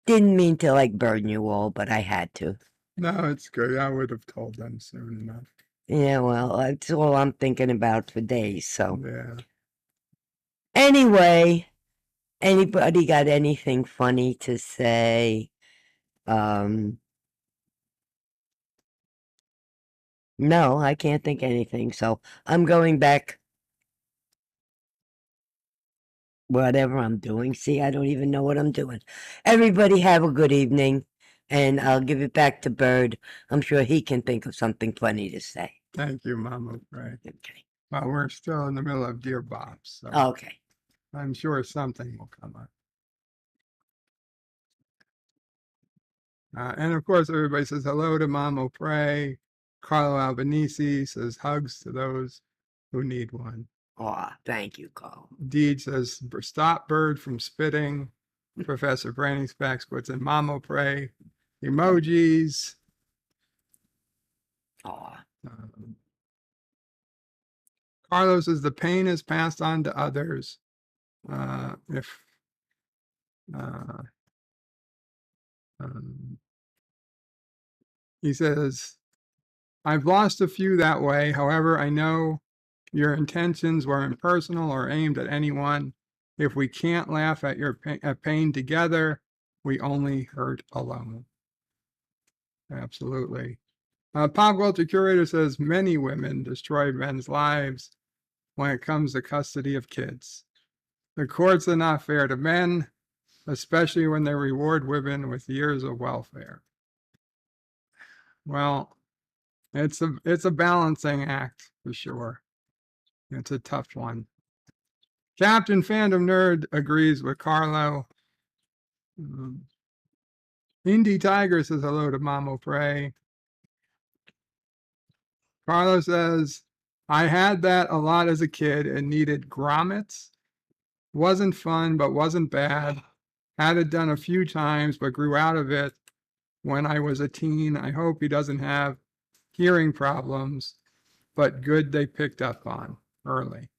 Didn't mean to burn you all, but I had to. No, it's good. I would have told them soon enough. Yeah, well, that's all I'm thinking about for days, so. Yeah. Anyway, anybody got anything funny to say? No, I can't think anything, so I'm going back. Whatever I'm doing. See, I don't even know what I'm doing. Everybody have a good evening, and I'll give it back to Bird. I'm sure he can think of something funny to say. Thank you, Mama. Right. Okay. Well, we're still in the middle of Dear Bob, so Okay. I'm sure something will come up. And of course, everybody says hello to Mama Pray. Carlo Albanese says hugs to those who need one. Oh, thank you, Carl. Deed says stop Bird from spitting. Professor Branding Specs puts in Mama Pray emojis. Oh. Carlos says the pain is passed on to others. He says, I've lost a few that way. However, I know your intentions were impersonal or aimed at anyone. If we can't laugh at your pain together, we only hurt alone. Absolutely. Pop culture curator says many women destroy men's lives when it comes to custody of kids. The courts are not fair to men, especially when they reward women with years of welfare. Well, it's a balancing act for sure. It's a tough one. Captain Fandom Nerd agrees with Carlo. Indie Tiger says hello to Mamo Pray. Carlo says, I had that a lot as a kid and needed grommets. Wasn't fun, but wasn't bad. Had it done a few times, but grew out of it when I was a teen. I hope he doesn't have hearing problems, but good they picked up on early.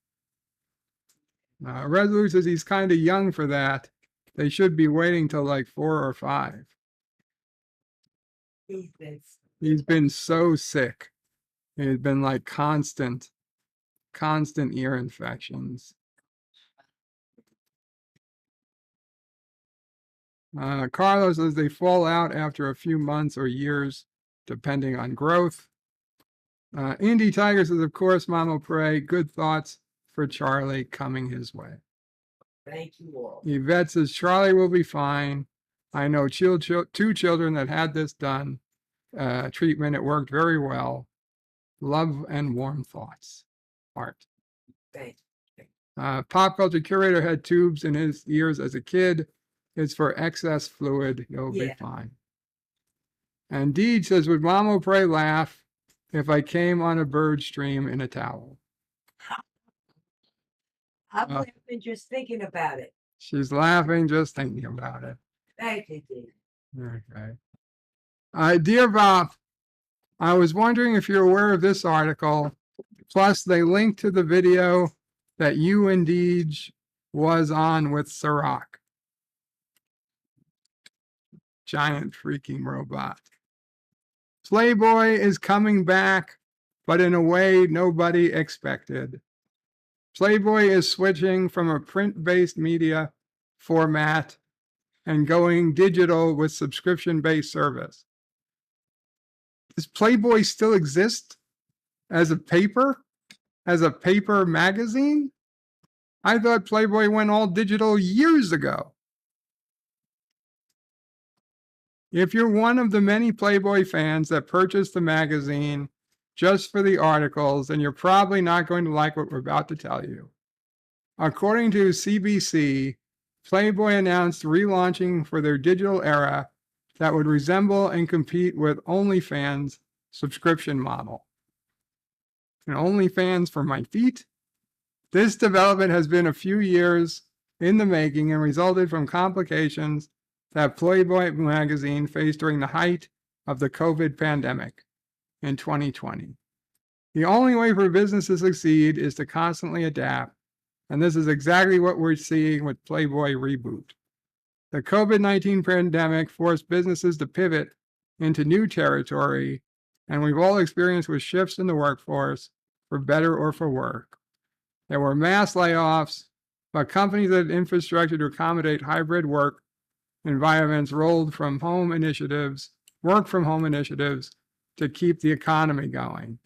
Resolute says he's kind of young for that. They should be waiting till like 4 or 5. He's been so sick. It's been like constant ear infections. Carlos says they fall out after a few months or years, depending on growth. Indie Tiger says, of course, Mama Pray, good thoughts for Charlie coming his way. Thank you all. Yvette says, Charlie will be fine. I know 2 children that had this done. Treatment, it worked very well. Love and warm thoughts. Art. Thanks. Pop culture curator had tubes in his ears as a kid. It's for excess fluid. He'll be fine. And Deed says, would Mama Pray laugh if I came on a bird stream in a towel? I'm laughing just thinking about it. She's laughing just thinking about it. Thank you, Deed. Okay. Dear Bob, I was wondering if you're aware of this article. Plus, they link to the video that you and Deej was on with Sirach. Giant freaking robot. Playboy is coming back but in a way nobody expected. Playboy is switching from a print-based media format and going digital with subscription-based service. Does Playboy still exist as a paper magazine? I thought Playboy went all digital years ago. If you're one of the many Playboy fans that purchased the magazine just for the articles, then you're probably not going to like what we're about to tell you. According to CBC, Playboy announced relaunching for their digital era that would resemble and compete with OnlyFans' subscription model. And OnlyFans for my feet? This development has been a few years in the making and resulted from complications that Playboy magazine faced during the height of the COVID pandemic in 2020. The only way for business to succeed is to constantly adapt, and this is exactly what we're seeing with Playboy Reboot. The COVID-19 pandemic forced businesses to pivot into new territory, and we've all experienced with shifts in the workforce, for better or for worse. There were mass layoffs, but companies that had infrastructure to accommodate hybrid work environments rolled from work from home initiatives to keep the economy going.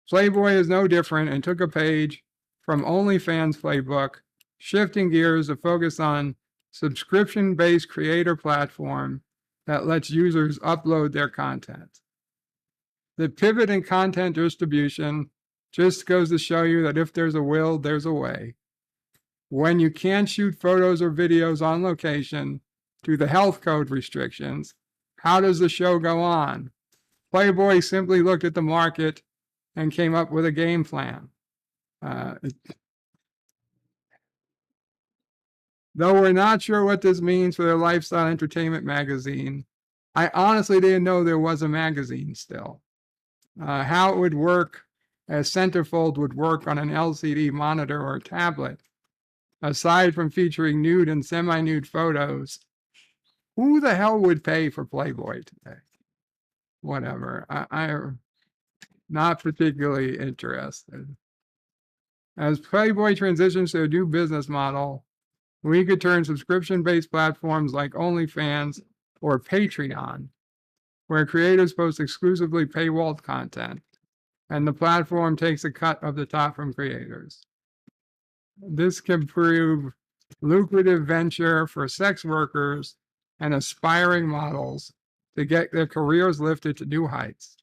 Playboy is no different and took a page from OnlyFans' playbook, shifting gears to focus on subscription-based creator platform that lets users upload their content. The pivot in content distribution just goes to show you that if there's a will, there's a way. When you can't shoot photos or videos on location due to health code restrictions, how does the show go on? Playboy simply looked at the market and came up with a game plan. Though we're not sure what this means for their lifestyle entertainment magazine, I honestly didn't know there was a magazine still. How it would work as centerfold would work on an LCD monitor or tablet. Aside from featuring nude and semi-nude photos, who the hell would pay for Playboy today? Whatever. I'm not particularly interested. As Playboy transitions to a new business model, we could turn subscription-based platforms like OnlyFans or Patreon, where creators post exclusively paywalled content, and the platform takes a cut of the top from creators. This can prove lucrative venture for sex workers and aspiring models to get their careers lifted to new heights.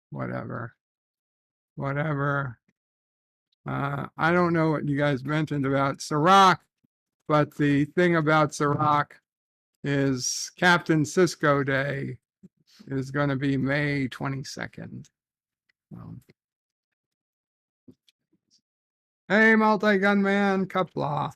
Whatever. I don't know what you guys mentioned about Ciroc, but the thing about Ciroc is Captain Cisco Day is going to be May 22nd. Hey, multi-gunman, Kapla.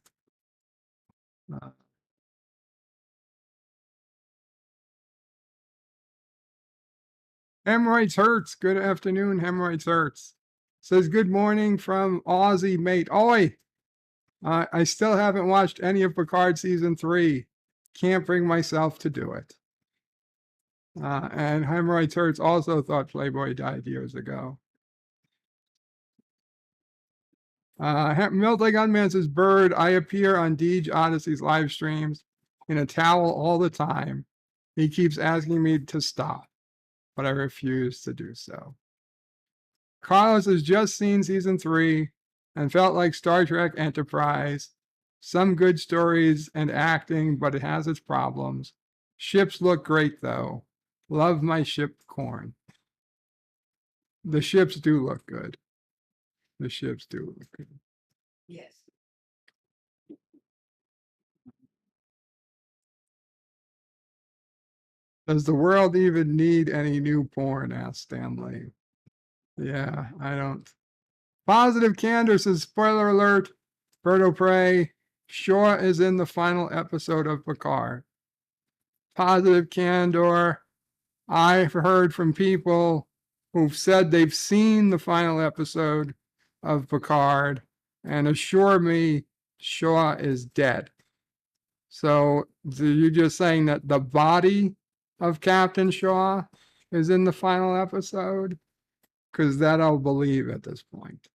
Hemorrhoids Hurts. Good afternoon, Hemorrhoids Hurts. Says good morning from Aussie mate. Oi! I still haven't watched any of Picard season 3. Can't bring myself to do it. And Hemorrhoids Hurts also thought Playboy died years ago. Multi-Gunman says, Bird, I appear on Deej Odyssey's live streams in a towel all the time. He keeps asking me to stop, but I refuse to do so. Carlos has just seen season 3 and felt like Star Trek Enterprise. Some good stories and acting, but it has its problems. Ships look great, though. Love my ship, Corn. The ships do look good. The ships do look good. Yes. Does the world even need any new porn? Asked Stanley. Yeah, I don't. Positive Candor says, spoiler alert, Birdo Prey, Shaw is in the final episode of Picard. Positive Candor, I've heard from people who've said they've seen the final episode of Picard and assure me Shaw is dead. So you're just saying that the body of Captain Shaw is in the final episode, because that I'll believe at this point.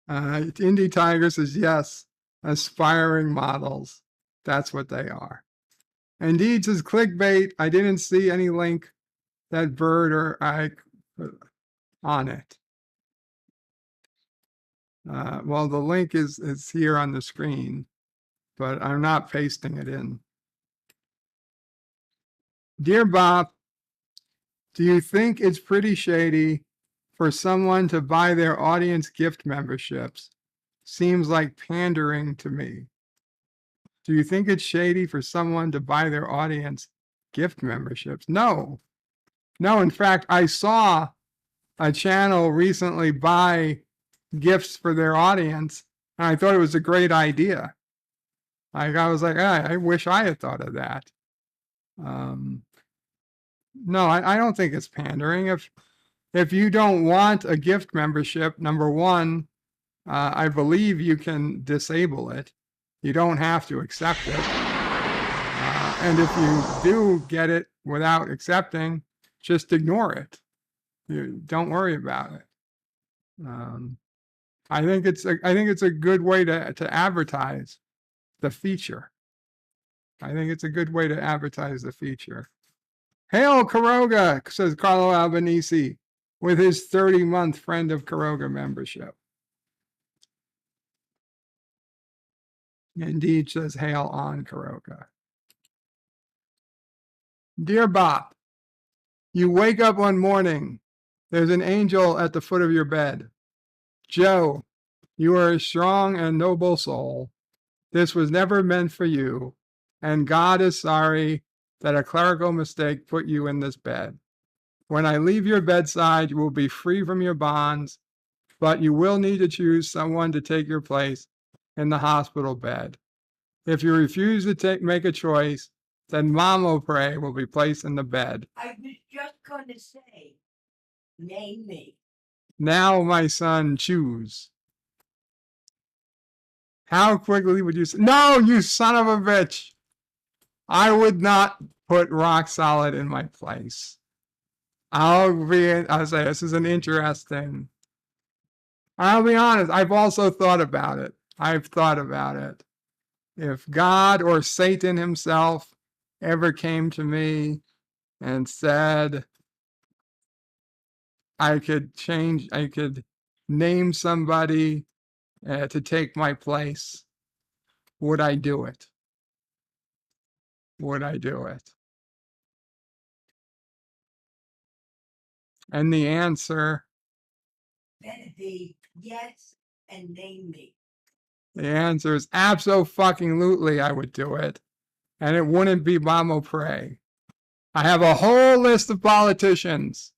Indie Tiger says, yes, aspiring models. That's what they are. Indeed says clickbait. I didn't see any link that Bird or I on it. Well, the link is here on the screen, but I'm not pasting it in. Dear Bob, do you think it's pretty shady for someone to buy their audience gift memberships? Seems like pandering to me. Do you think it's shady for someone to buy their audience gift memberships? No. No, in fact, I saw a channel recently buy gifts for their audience, and I thought it was a great idea. I was like, I wish I had thought of that. No, I don't think it's pandering. If you don't want a gift membership, number one, I believe you can disable it. You don't have to accept it. And if you do get it without accepting, just ignore it. You don't worry about it. I think it's a good way to advertise the feature. I think it's a good way to advertise the feature. Hail Caroga, says Carlo Albanese, with his 30-month Friend of Caroga membership. Indeed, says hail on Caroga. Dear Bob, you wake up one morning, there's an angel at the foot of your bed. Joe, you are a strong and noble soul. This was never meant for you, and God is sorry that a clerical mistake put you in this bed. When I leave your bedside, you will be free from your bonds, but you will need to choose someone to take your place in the hospital bed. If you refuse to make a choice, then Mamo Pray will be placed in the bed. I was just going to say, name me. Now, my son, choose. How quickly would you say, no, you son of a bitch. I would not put Rock Solid in my place. I'll say this is an interesting. I'll be honest, I've also thought about it. I've thought about it. If God or Satan himself ever came to me and said I could name somebody to take my place, would I do it? Would I do it? And the answer, Better be yes and name me. the answer is abso-fucking-lutely I would do it. And it wouldn't be Mamo Pray. I have a whole list of politicians,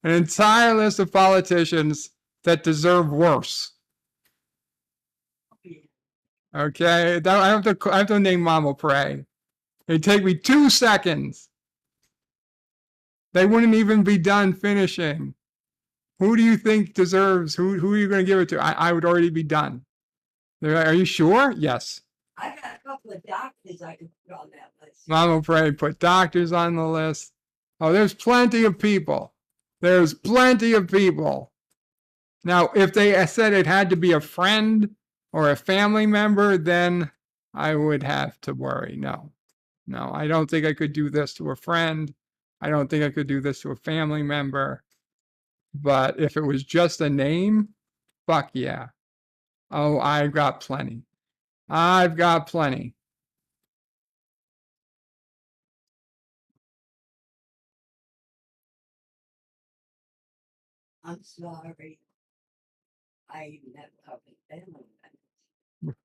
an entire list of politicians that deserve worse. Okay, I have to name Mamo Pray. It'd take me 2 seconds. They wouldn't even be done finishing. Who do you think deserves? Who are you going to give it to? I would already be done. Are you sure? Yes. I got a couple of doctors I could put on that list. Mamo Pray put doctors on the list. Oh, there's plenty of people. There's plenty of people. Now, if they said it had to be a friend or a family member, then I would have to worry. No, I don't think I could do this to a friend. I don't think I could do this to a family member. But if it was just a name, fuck yeah. Oh, I've got plenty. I've got plenty. I'm sorry. I never have a family member.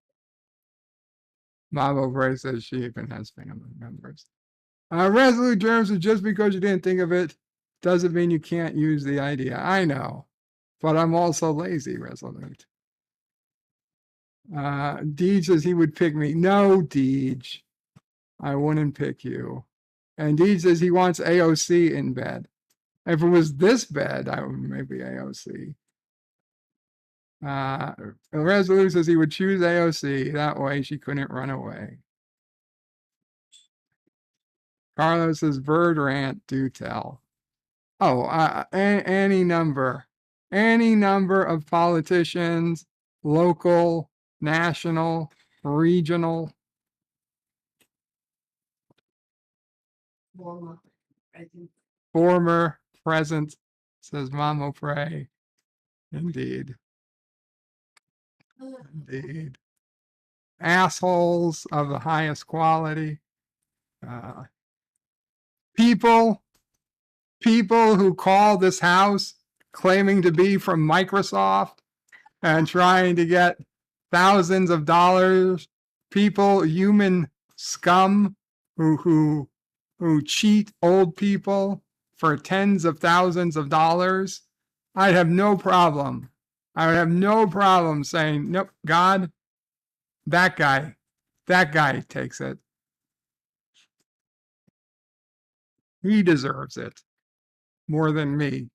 Mamo Pray says she even has family members. Resolute Germs is just because you didn't think of it doesn't mean you can't use the idea. I know, but I'm also lazy, Resolute. Deej says he would pick me. No, Deej, I wouldn't pick you. And Deej says he wants AOC in bed. If it was this bed, I would maybe AOC. Resolute says he would choose AOC. That way she couldn't run away. Carlos's bird rant, do tell. Oh, any number of politicians, local, national, regional. Former, present, says Mama Pray. Indeed. Indeed. Assholes of the highest quality. People who call this house claiming to be from Microsoft and trying to get thousands of dollars. People, human scum who cheat old people for tens of thousands of dollars. I'd have no problem. I would have no problem saying, nope, God, that guy takes it. He deserves it more than me.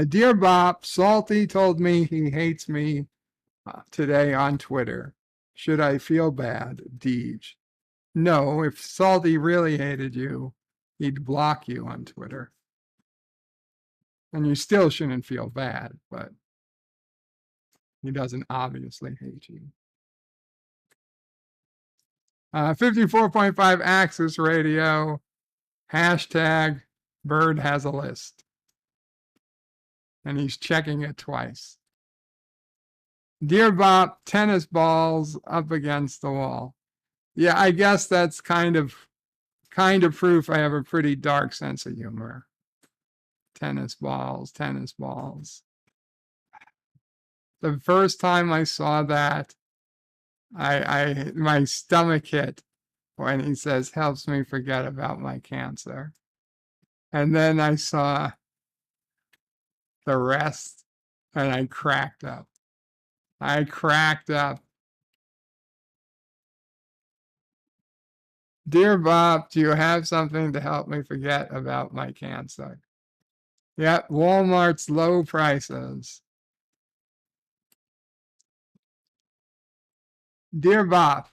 Dear Bob, Salty told me he hates me today on Twitter. Should I feel bad, Deej? No, if Salty really hated you, he'd block you on Twitter. And you still shouldn't feel bad, but he doesn't obviously hate you. 54.5 Axis Radio, hashtag Bird has a list. And he's checking it twice. Dear Bob, tennis balls up against the wall. Yeah, I guess that's kind of proof I have a pretty dark sense of humor. Tennis balls. The first time I saw that, I my stomach hit when he says, helps me forget about my cancer. And then I saw the rest and I cracked up. Dear Bob, do you have something to help me forget about my cancer? Yep, Walmart's low prices. Dear Bob,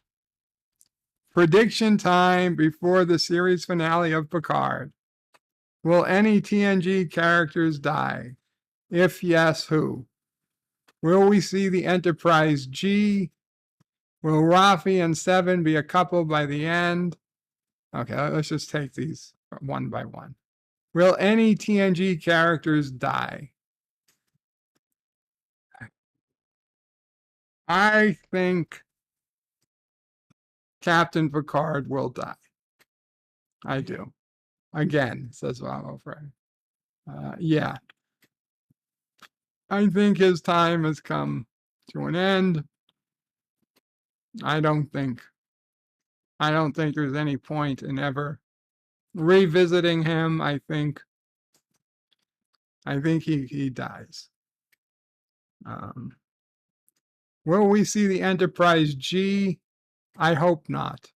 prediction time before the series finale of Picard. Will any TNG characters die? If yes, who? Will we see the Enterprise G? Will Rafi and Seven be a couple by the end? Okay, let's just take these one by one. Will any TNG characters die? I think Captain Picard will die. I do. Again, says Vamo Frey. Yeah. I think his time has come to an end. I don't think there's any point in ever revisiting him. I think he dies. Will we see the Enterprise G? I hope not.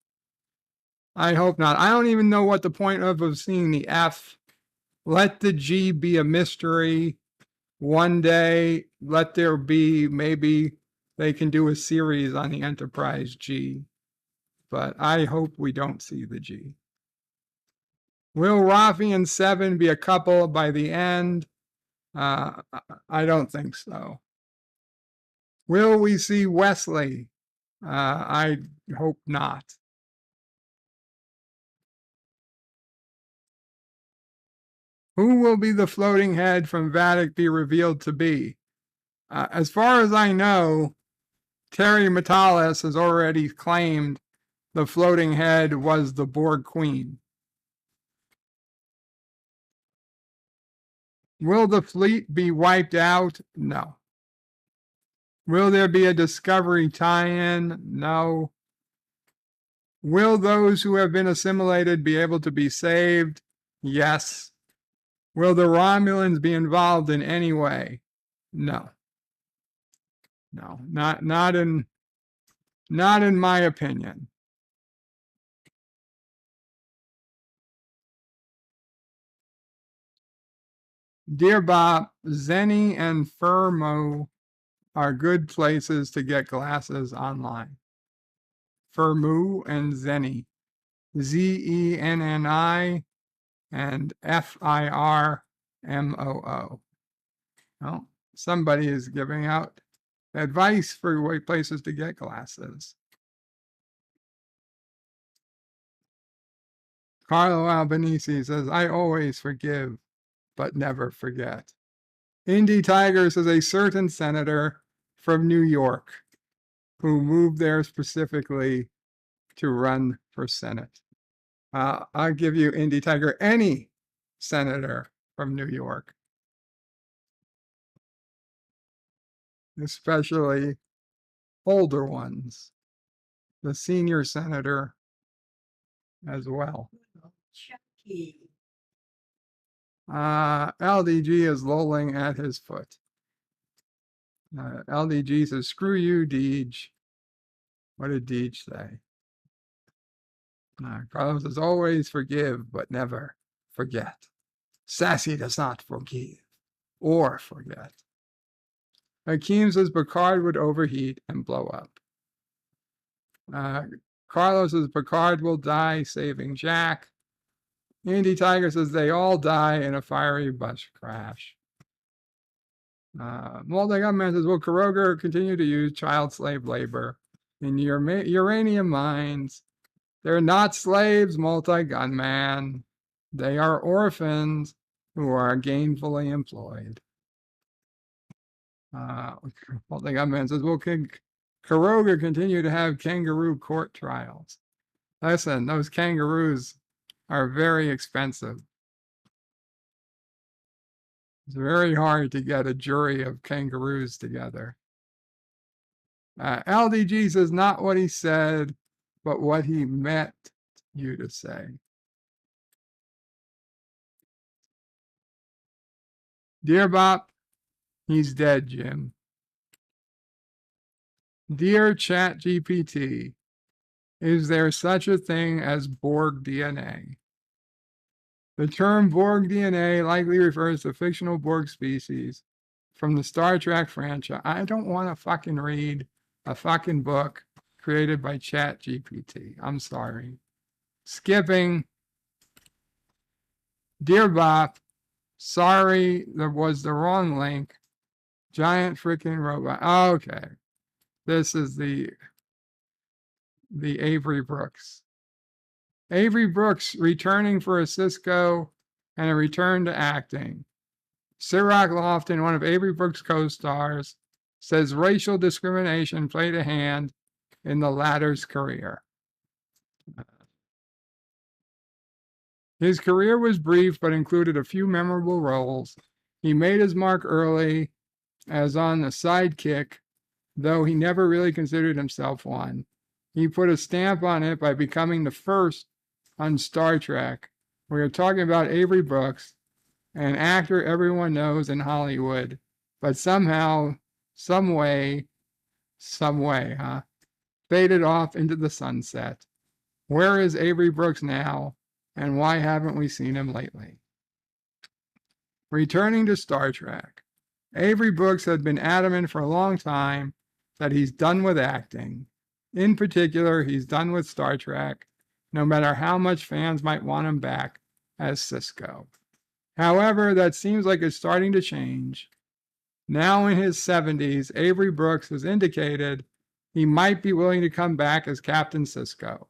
I don't even know what the point of seeing the F. Let the G be a mystery. One day, let there be, maybe they can do a series on the Enterprise G. But I hope we don't see the G. Will Rafi and Seven be a couple by the end? I don't think so. Will we see Wesley? I hope not. Who will be the floating head from Vadic be revealed to be? As far as I know, Terry Matalas has already claimed the floating head was the Borg Queen. Will the fleet be wiped out? No. Will there be a Discovery tie-in? No. Will those who have been assimilated be able to be saved? Yes. Will the Romulans be involved in any way? No. No, not in my opinion. Dear Bob, Zenny and Fermo are good places to get glasses online. Firmoo and Zenny. Zenni and Firmoo. Well, somebody is giving out advice for places to get glasses. Carlo Albanese says, I always forgive, but never forget. Indy Tiger says a certain senator from New York who moved there specifically to run for Senate. I'll give you, Indy Tiger, any senator from New York, especially older ones, the senior senator as well. Chucky. LDG is lolling at his foot. LDG says, screw you, Deej. What did Deej say? Carlos says, always forgive, but never forget. Sassy does not forgive or forget. Hakeem says, Picard would overheat and blow up. Carlos says, Picard will die saving Jack. Indy Tiger says, they all die in a fiery bus crash. Multi-Gunman says, will Kuroga continue to use child slave labor in uranium mines? They're not slaves, Multi-Gunman. They are orphans who are gainfully employed. Multi-Gunman says, will Kuroga continue to have kangaroo court trials? Listen, those kangaroos are very expensive. It's very hard to get a jury of kangaroos together. LDG says not what he said, but what he meant you to say. Dear Bop, he's dead, Jim. Dear ChatGPT, is there such a thing as Borg DNA? The term Borg DNA likely refers to fictional Borg species from the Star Trek franchise. I don't want to fucking read a fucking book created by ChatGPT. I'm sorry. Skipping. Dear Bop, sorry, there was the wrong link. Giant freaking robot. Okay. This is the Avery Brooks. Avery Brooks returning for a Cisco and a return to acting. Cirroc Lofton, one of Avery Brooks' co-stars, says racial discrimination played a hand in the latter's career. His career was brief, but included a few memorable roles. He made his mark early as on the sidekick, though he never really considered himself one. He put a stamp on it by becoming the first on Star Trek. We are talking about Avery Brooks, an actor everyone knows in Hollywood, but somehow, some way, faded off into the sunset. Where is Avery Brooks now, and why haven't we seen him lately? Returning to Star Trek, Avery Brooks had been adamant for a long time that he's done with acting. In particular, he's done with Star Trek, no matter how much fans might want him back as Cisco. However, that seems like it's starting to change. Now in his 70s, Avery Brooks has indicated he might be willing to come back as Captain Cisco.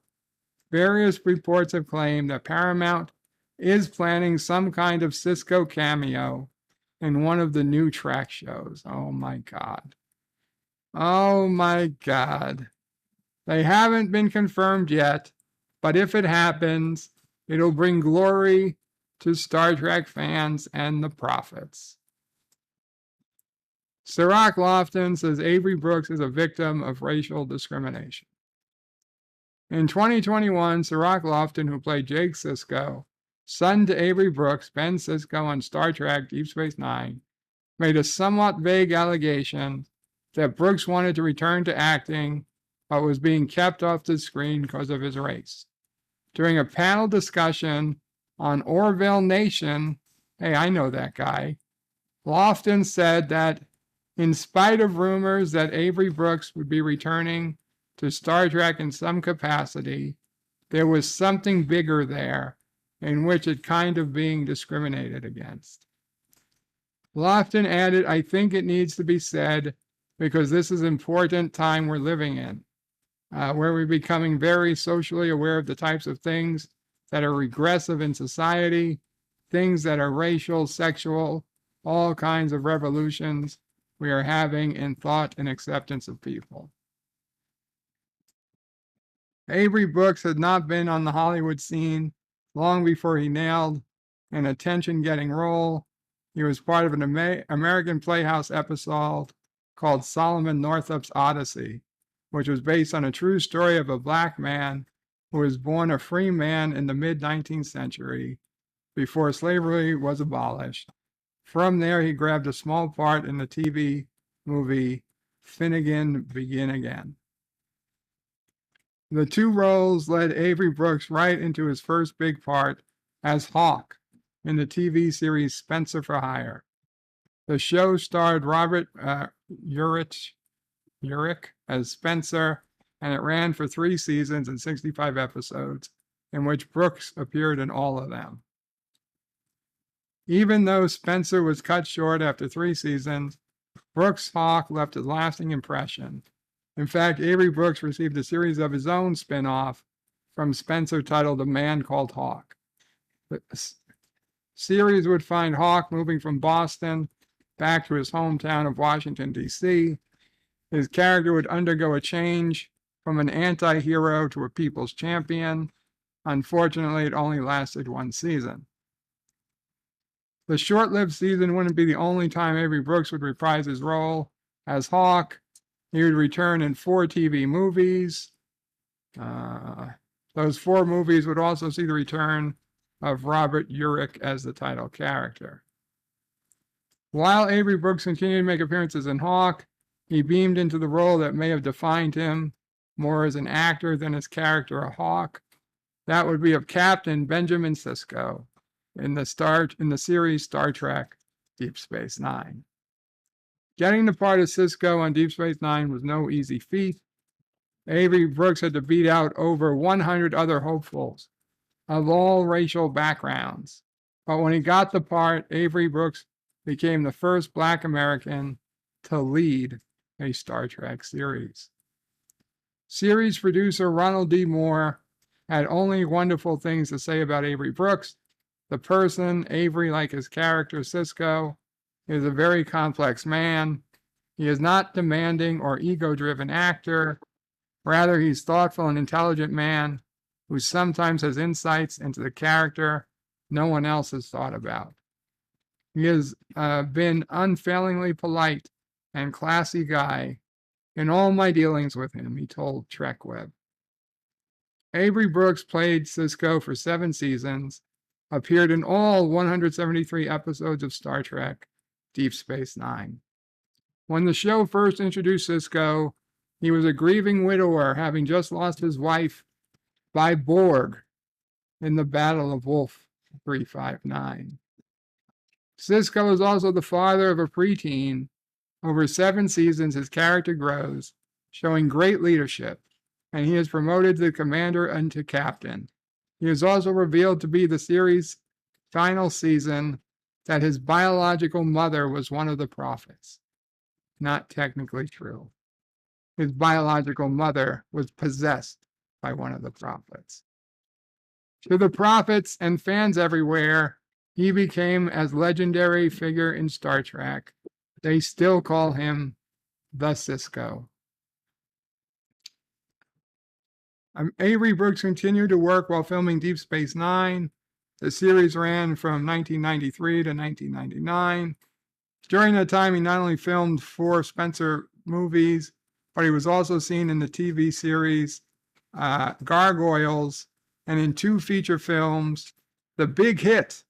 Various reports have claimed that Paramount is planning some kind of Cisco cameo in one of the new Trek shows. Oh my God. Oh my God. They haven't been confirmed yet, but if it happens, it'll bring glory to Star Trek fans and the prophets. Cirroc Lofton says Avery Brooks is a victim of racial discrimination. In 2021, Cirroc Lofton, who played Jake Sisko, son to Avery Brooks, Ben Sisko on Star Trek Deep Space Nine, made a somewhat vague allegation that Brooks wanted to return to acting, but was being kept off the screen because of his race. During a panel discussion on Orville Nation, hey, I know that guy, Lofton said that in spite of rumors that Avery Brooks would be returning to to Star Trek in some capacity, there was something bigger there in which it kind of being discriminated against. Lofton added, I think it needs to be said because this is an important time we're living in, where we're becoming very socially aware of the types of things that are regressive in society, things that are racial, sexual, all kinds of revolutions we are having in thought and acceptance of people. Avery Brooks had not been on the Hollywood scene long before he nailed an attention-getting role. He was part of an American Playhouse episode called Solomon Northup's Odyssey, which was based on a true story of a black man who was born a free man in the mid-19th century before slavery was abolished. From there, he grabbed a small part in the TV movie Finnegan Begin Again. The two roles led Avery Brooks right into his first big part as Hawk in the TV series Spencer for Hire. The show starred Robert Urich as Spencer, and it ran for 3 seasons and 65 episodes, in which Brooks appeared in all of them. Even though Spencer was cut short after 3 seasons, Brooks' Hawk left a lasting impression. In fact, Avery Brooks received a series of his own spin-off from Spencer titled A Man Called Hawk. The series would find Hawk moving from Boston back to his hometown of Washington, D.C. His character would undergo a change from an anti-hero to a people's champion. Unfortunately, it only lasted 1 season. The short-lived season wouldn't be the only time Avery Brooks would reprise his role as Hawk. He would return in 4 TV movies. Those 4 movies would also see the return of Robert Urich as the title character. While Avery Brooks continued to make appearances in Hawk, he beamed into the role that may have defined him more as an actor than his character of Hawk. That would be of Captain Benjamin Sisko in the series Star Trek Deep Space Nine. Getting the part of Sisko on Deep Space Nine was no easy feat. Avery Brooks had to beat out over 100 other hopefuls of all racial backgrounds. But when he got the part, Avery Brooks became the first Black American to lead a Star Trek series. Series producer Ronald D. Moore had only wonderful things to say about Avery Brooks. The person, Avery, like his character, Sisko, is a very complex man. He is not demanding or ego-driven actor. Rather, he's thoughtful and intelligent man who sometimes has insights into the character no one else has thought about. He has been unfailingly polite and classy guy in all my dealings with him, he told TrekWeb. Avery Brooks played Sisko for 7 seasons, appeared in all 173 episodes of Star Trek Deep Space Nine. When the show first introduced Sisko, he was a grieving widower, having just lost his wife by Borg in the Battle of Wolf 359. Sisko is also the father of a preteen. Over 7 seasons, his character grows, showing great leadership, and he is promoted to commander and to captain. He is also revealed to be the series' final season that his biological mother was one of the prophets. Not technically true. His biological mother was possessed by one of the prophets. To the prophets and fans everywhere, he became as legendary figure in Star Trek. They still call him the Sisko. Avery Brooks continued to work while filming Deep Space Nine. The series ran from 1993 to 1999. During that time, he not only filmed 4 Spencer movies, but he was also seen in the TV series Gargoyles and in 2 feature films, The Big Hit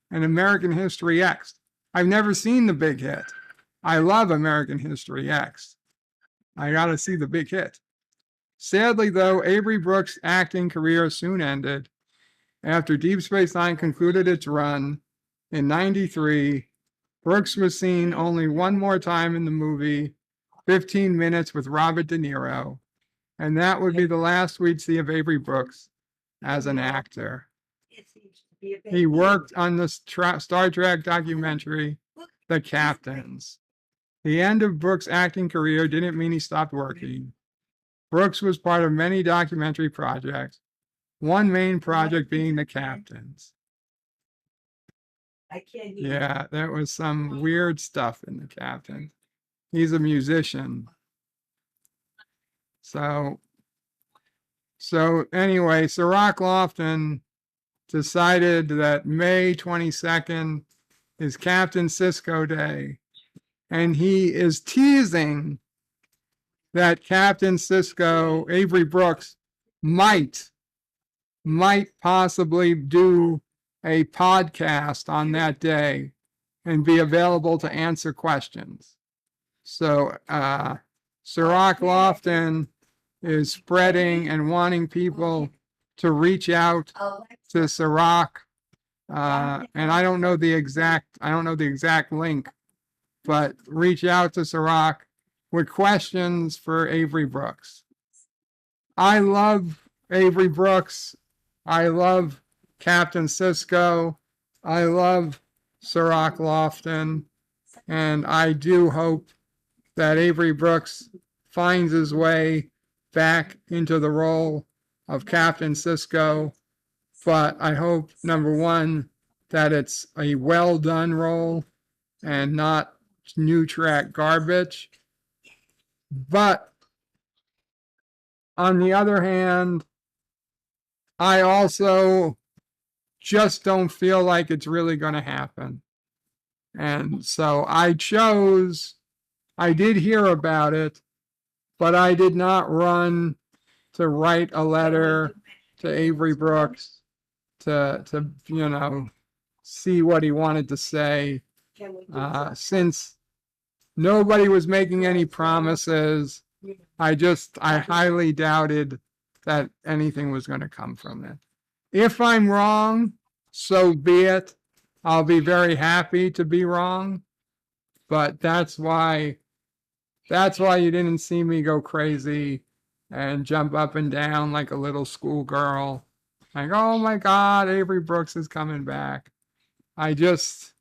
and American History X. I've never seen The Big Hit. I love American History X. I got to see The Big Hit. Sadly, though, Avery Brooks' acting career soon ended. After Deep Space Nine concluded its run in '93, Brooks was seen only one more time in the movie 15 Minutes with Robert De Niro. And that would be the last we'd see of Avery Brooks as an actor. He worked on the Star Trek documentary, The Captains. The end of Brooks' acting career didn't mean he stopped working. Brooks was part of many documentary projects, one main project being The Captains. Yeah, there was some weird stuff in The Captains. He's a musician. So anyway, Ciroc Lofton decided that May 22nd is Captain Sisko Day. And he is teasing that Captain Sisko, Avery Brooks, might possibly do a podcast on that day and be available to answer questions. So Ciroc Lofton is spreading and wanting people to reach out to Ciroc. And I don't know the exact link, but reach out to Ciroc with questions for Avery Brooks. I love Avery Brooks. I love Captain Sisko. I love Ciroc Lofton. And I do hope that Avery Brooks finds his way back into the role of Captain Sisko. But I hope, number one, that it's a well-done role and not new track garbage. But on the other hand, I also just don't feel like it's really going to happen. And so I did hear about it, but I did not run to write a letter to Avery Brooks to see what he wanted to say, since nobody was making any promises. I highly doubted that anything was going to come from it. If I'm wrong, so be it. I'll be very happy to be wrong. But that's why you didn't see me go crazy and jump up and down like a little schoolgirl. Like, oh my God, Avery Brooks is coming back. I just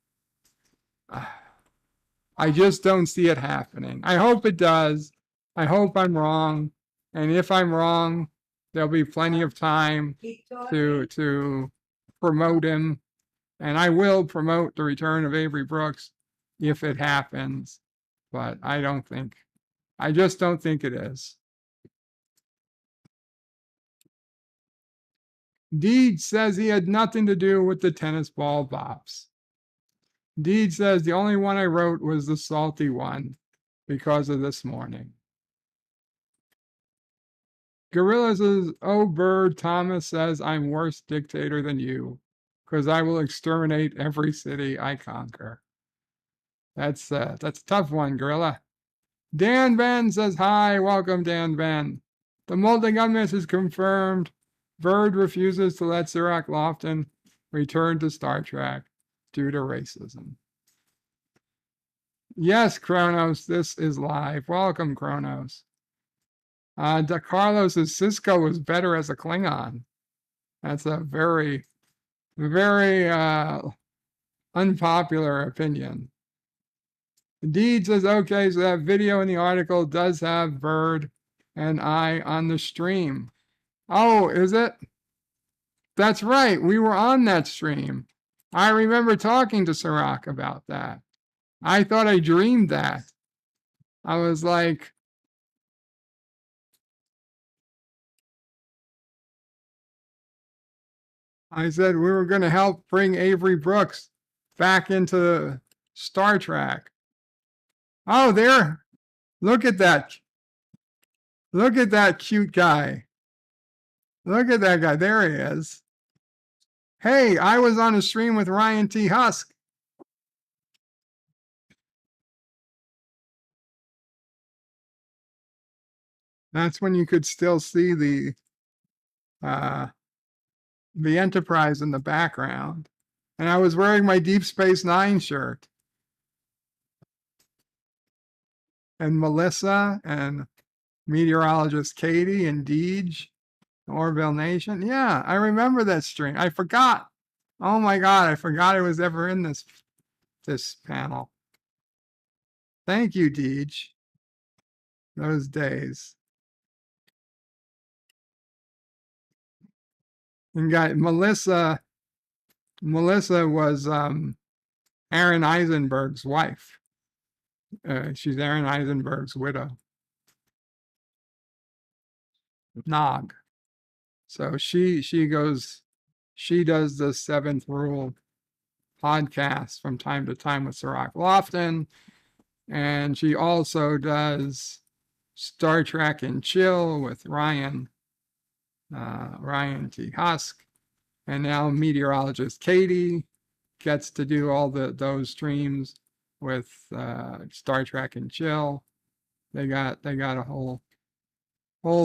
don't see it happening. I hope it does. I hope I'm wrong. And if I'm wrong, there'll be plenty of time to promote him. And I will promote the return of Avery Brooks if it happens. But I just don't think it is. Deed says he had nothing to do with the tennis ball bops. Deed says the only one I wrote was the salty one because of this morning. Gorilla says, oh, Bird, Thomas says, I'm worse dictator than you because I will exterminate every city I conquer. That's a tough one, Gorilla. Dan Ben says, hi, welcome, Dan Ben. The multi-gunman is confirmed. Bird refuses to let Ciroc Lofton return to Star Trek due to racism. Yes, Kronos, this is live. Welcome, Kronos. Carlos says Sisko was better as a Klingon. That's a very, very unpopular opinion. Deed says, okay, so that video in the article does have Bird and I on the stream. Oh, is it? That's right. We were on that stream. I remember talking to Ciroc about that. I thought I dreamed that. I was like, I said we were going to help bring Avery Brooks back into Star Trek. Oh, there. Look at that. Look at that cute guy. Look at that guy. There he is. Hey, I was on a stream with Ryan T. Husk. That's when you could still see the Enterprise in the background. And I was wearing my Deep Space Nine shirt. And Melissa and Meteorologist Katie and Deej, Orville Nation. Yeah, I remember that stream. I forgot. Oh my God, I forgot I was ever in this panel. Thank you, Deej. Those days. And got Melissa was Aaron Eisenberg's wife. She's Aaron Eisenberg's widow. Nog. So she does the Seventh Rule podcast from time to time with Sirach Lofton. And she also does Star Trek and Chill with Ryan T. Husk. And now meteorologist Katie gets to do all those streams with Star Trek and Chill. They got a whole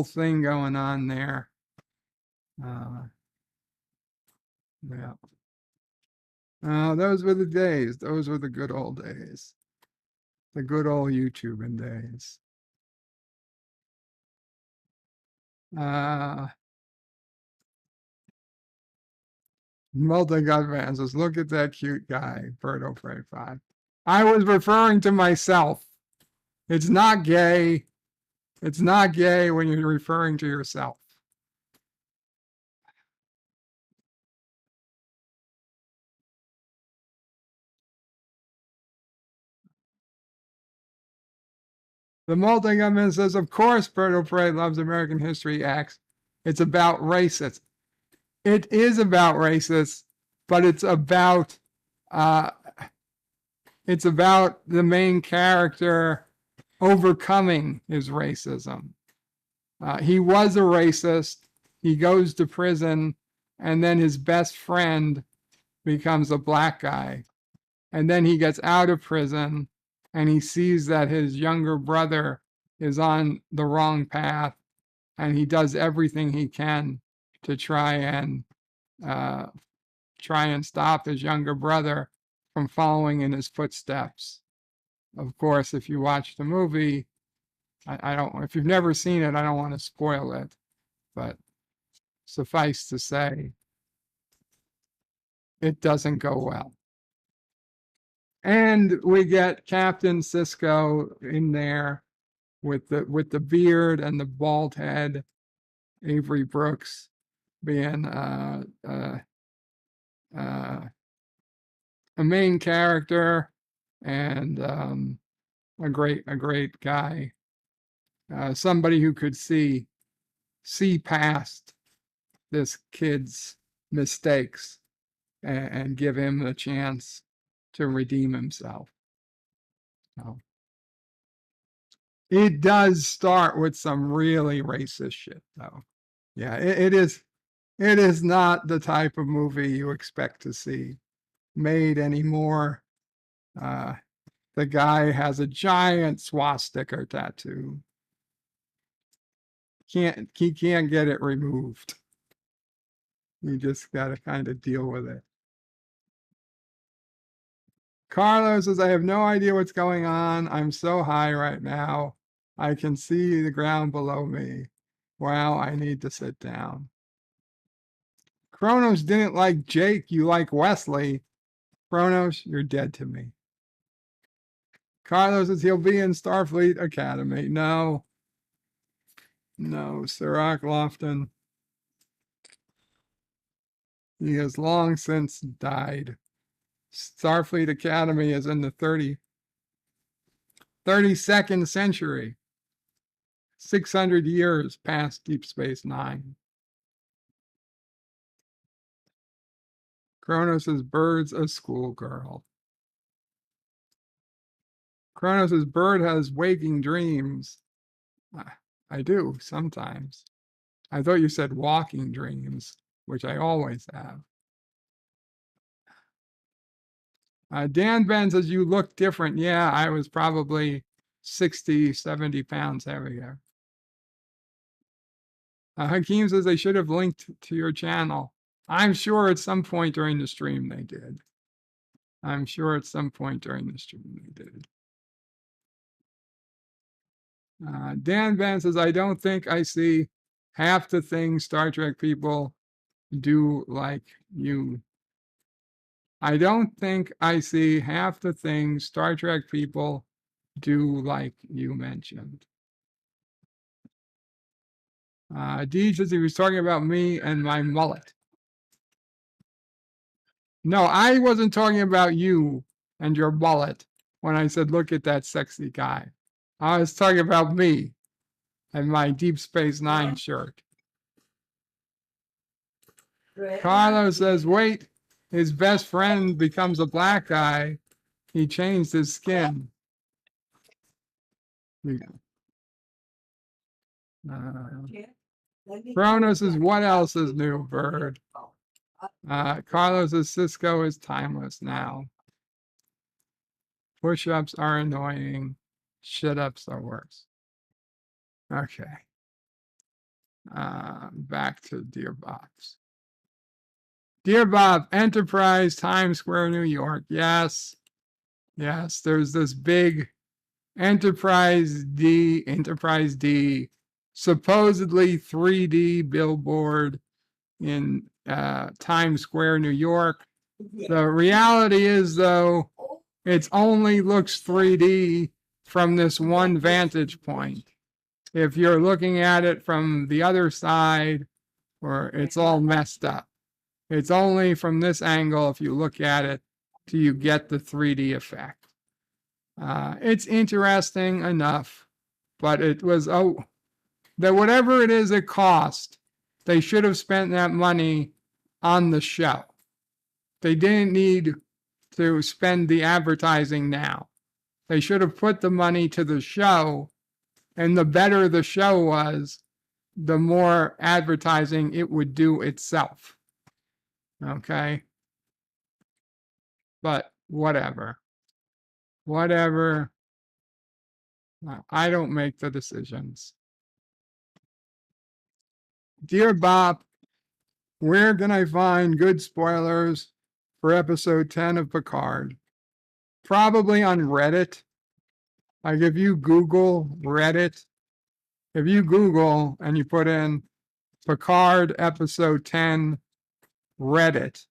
thing going on there. Yeah. Those were the days. Those were the good old days. The good old YouTubing days. Multi-gut fans says, look at that cute guy, Birdo Prey 5. I was referring to myself. It's not gay. It's not gay when you're referring to yourself. The multi-gunman says, of course, Birdo Prey loves American History X. It's about racists. It is about racists, but it's about the main character overcoming his racism. He was a racist. He goes to prison, and then his best friend becomes a black guy. And then he gets out of prison, and he sees that his younger brother is on the wrong path, and he does everything he can to try and stop his younger brother from following in his footsteps. Of course, if you watch the movie, I don't. If you've never seen it, I don't want to spoil it, but suffice to say, it doesn't go well. And we get Captain Sisko in there with the beard and the bald head, Avery Brooks being a main character and a great guy, somebody who could see past this kid's mistakes and give him the chance to redeem himself. So, it does start with some really racist shit, though. Yeah, it is not the type of movie you expect to see made anymore. The guy has a giant swastika tattoo. He can't get it removed. You just got to kind of deal with it. Carlos says, I have no idea what's going on. I'm so high right now. I can see the ground below me. Wow, I need to sit down. Kronos didn't like Jake. You like Wesley. Kronos, you're dead to me. Carlos says he'll be in Starfleet Academy. No, Sirach Lofton. He has long since died. Starfleet Academy is in the 32nd century. 600 years past Deep Space Nine. Kronos' bird's a schoolgirl. Kronos' bird has waking dreams. I do sometimes. I thought you said walking dreams, which I always have. Dan Ben says, you look different. Yeah, I was probably 60, 70 pounds heavier. Hakeem says they should have linked to your channel. I'm sure at some point during the stream they did. I'm sure at some point during the stream they did. Dan Van says, I don't think I see half the things Star Trek people do like you. I don't think I see half the things Star Trek people do like you mentioned. Deej says he was talking about me and my mullet. No, I wasn't talking about you and your mullet when I said, look at that sexy guy. I was talking about me and my Deep Space Nine shirt. Carlos says, wait, his best friend becomes a black guy. He changed his skin. Kronos says, what else is new, Bird? Carlos says, Cisco is timeless now. Push-ups are annoying. Shit-ups are worse. Okay. Back to Dear Bob's. Dear Bob, Enterprise, Times Square, New York. Yes. Yes, there's this big Enterprise D, supposedly 3D billboard in Times Square, New York. The reality is, though, it only looks 3D from this one vantage point. If you're looking at it from the other side, or it's all messed up. It's only from this angle, if you look at it, do you get the 3D effect. It's interesting enough, but it was, that whatever it is it cost, they should have spent that money on the show. They didn't need to spend the advertising now. They should have put the money to the show, and the better the show was, the more advertising it would do itself. Okay? But whatever. Whatever. I don't make the decisions. Dear Bob, where can I find good spoilers for episode 10 of Picard? Probably on Reddit. Like if you Google Reddit, if you Google and you put in Picard episode 10 Reddit,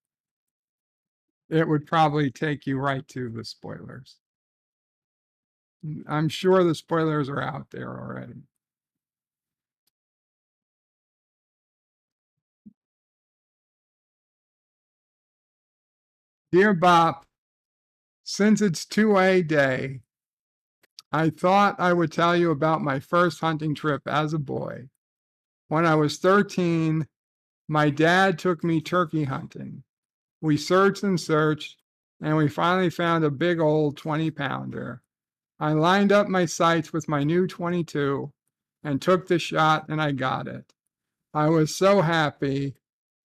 it would probably take you right to the spoilers. I'm sure the spoilers are out there already. Dear Bob, since it's 2A day, I thought I would tell you about my first hunting trip as a boy. When I was 13, my dad took me turkey hunting. We searched and searched, and we finally found a big old 20-pounder. I lined up my sights with my new 22 and took the shot, and I got it. I was so happy,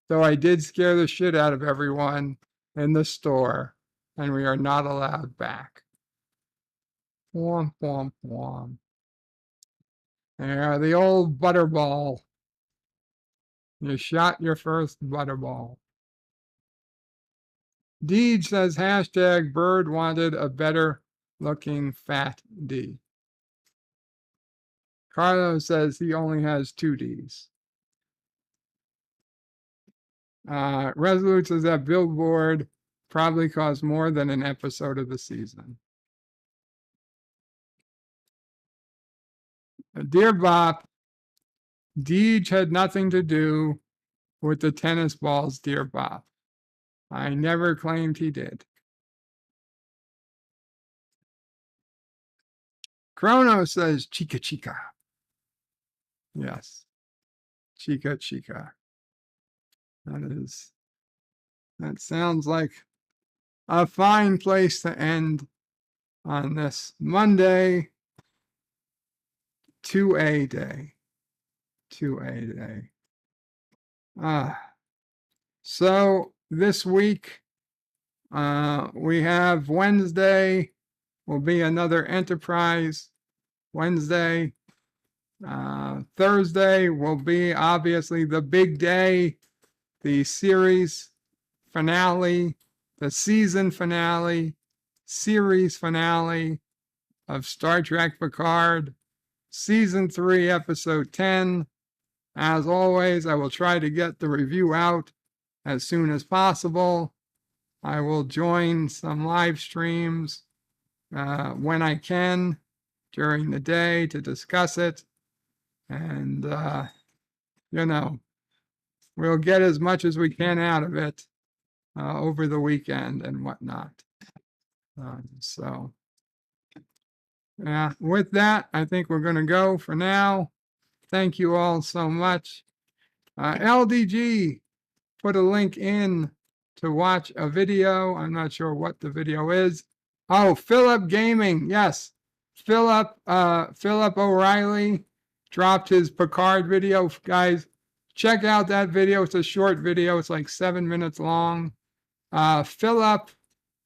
though I did scare the shit out of everyone in the store, and we are not allowed back. Womp, womp, womp. Yeah, the old butterball. You shot your first butterball. Deej says hashtag Bird wanted a better looking fat D. Carlos says he only has 2 Ds. Resolute says that billboard probably cost more than an episode of the season. Dear Bob, Deej had nothing to do with the tennis balls, dear Bob. I never claimed he did. Chrono says chica chica. Yes. Chica chica. That sounds like a fine place to end on this Monday, 2A day. 2A day. So this week, we have Wednesday will be another Enterprise Wednesday. Thursday will be obviously the big day, the series finale, the season finale, series finale of Star Trek Picard, Season 3, Episode 10. As always, I will try to get the review out as soon as possible. I will join some live streams when I can during the day to discuss it. And, we'll get as much as we can out of it over the weekend and whatnot. So, yeah, with that, I think we're going to go for now. Thank you all so much. LDG put a link in to watch a video. I'm not sure what the video is. Oh, Philip Gaming. Yes. Philip O'Reilly dropped his Picard video. Guys, check out that video. It's a short video. It's like 7 minutes long. Philip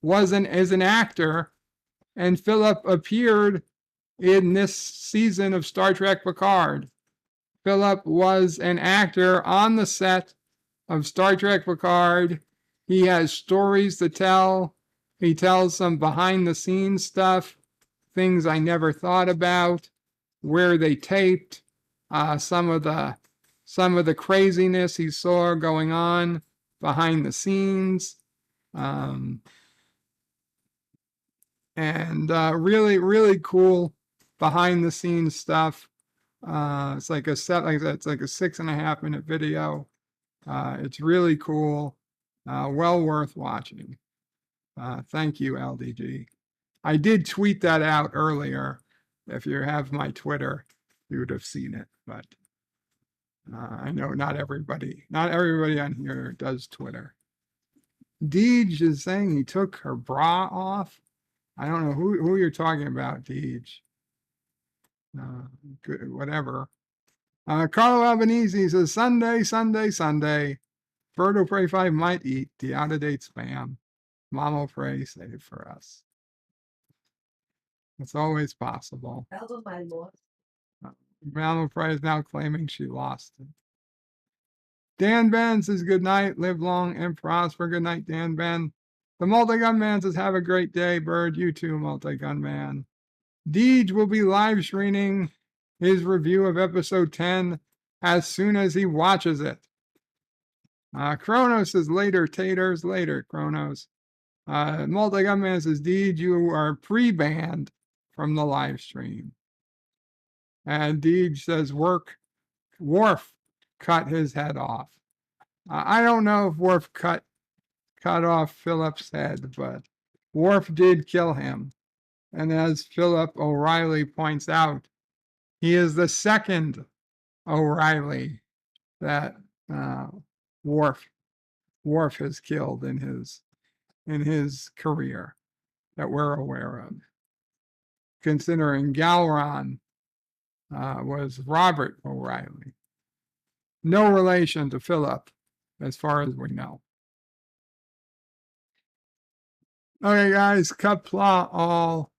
is an actor, and Philip appeared in this season of Star Trek Picard. Philip was an actor on the set of Star Trek Picard. He has stories to tell. He tells some behind the scenes stuff, things I never thought about, where they taped, some of the craziness he saw going on behind the scenes. And really, really cool behind the scenes stuff. It's like a 6.5 minute video. It's really cool. Well worth watching. Thank you, LDG. I did tweet that out earlier. If you have my Twitter, you would have seen it. But I know not everybody on here does Twitter. Deej is saying he took her bra off. I don't know who you're talking about, Deej. Whatever. Carlo Albanese says, Sunday. Birdo Pray 5 might eat the out-of-date spam. Mama Pray save for us. It's always possible. Mama Pray is now claiming she lost it. Dan Ben says, good night, live long and prosper. Good night, Dan Ben. The Multi-Gun Man says, have a great day, Bird. You too, Multi-Gun Man. Deej will be live streaming his review of episode 10 as soon as he watches it. Kronos says, later, taters, later, Kronos. Multi-Gun Man says, Deej, you are pre-banned from the live stream. And Deej says, Worf cut his head off. I don't know if Worf cut off Philip's head, but Worf did kill him. And as Philip O'Reilly points out, he is the second O'Reilly that Worf has killed in his career that we're aware of. Considering Galron was Robert O'Reilly. No relation to Philip, as far as we know. Okay, guys, Kapla all.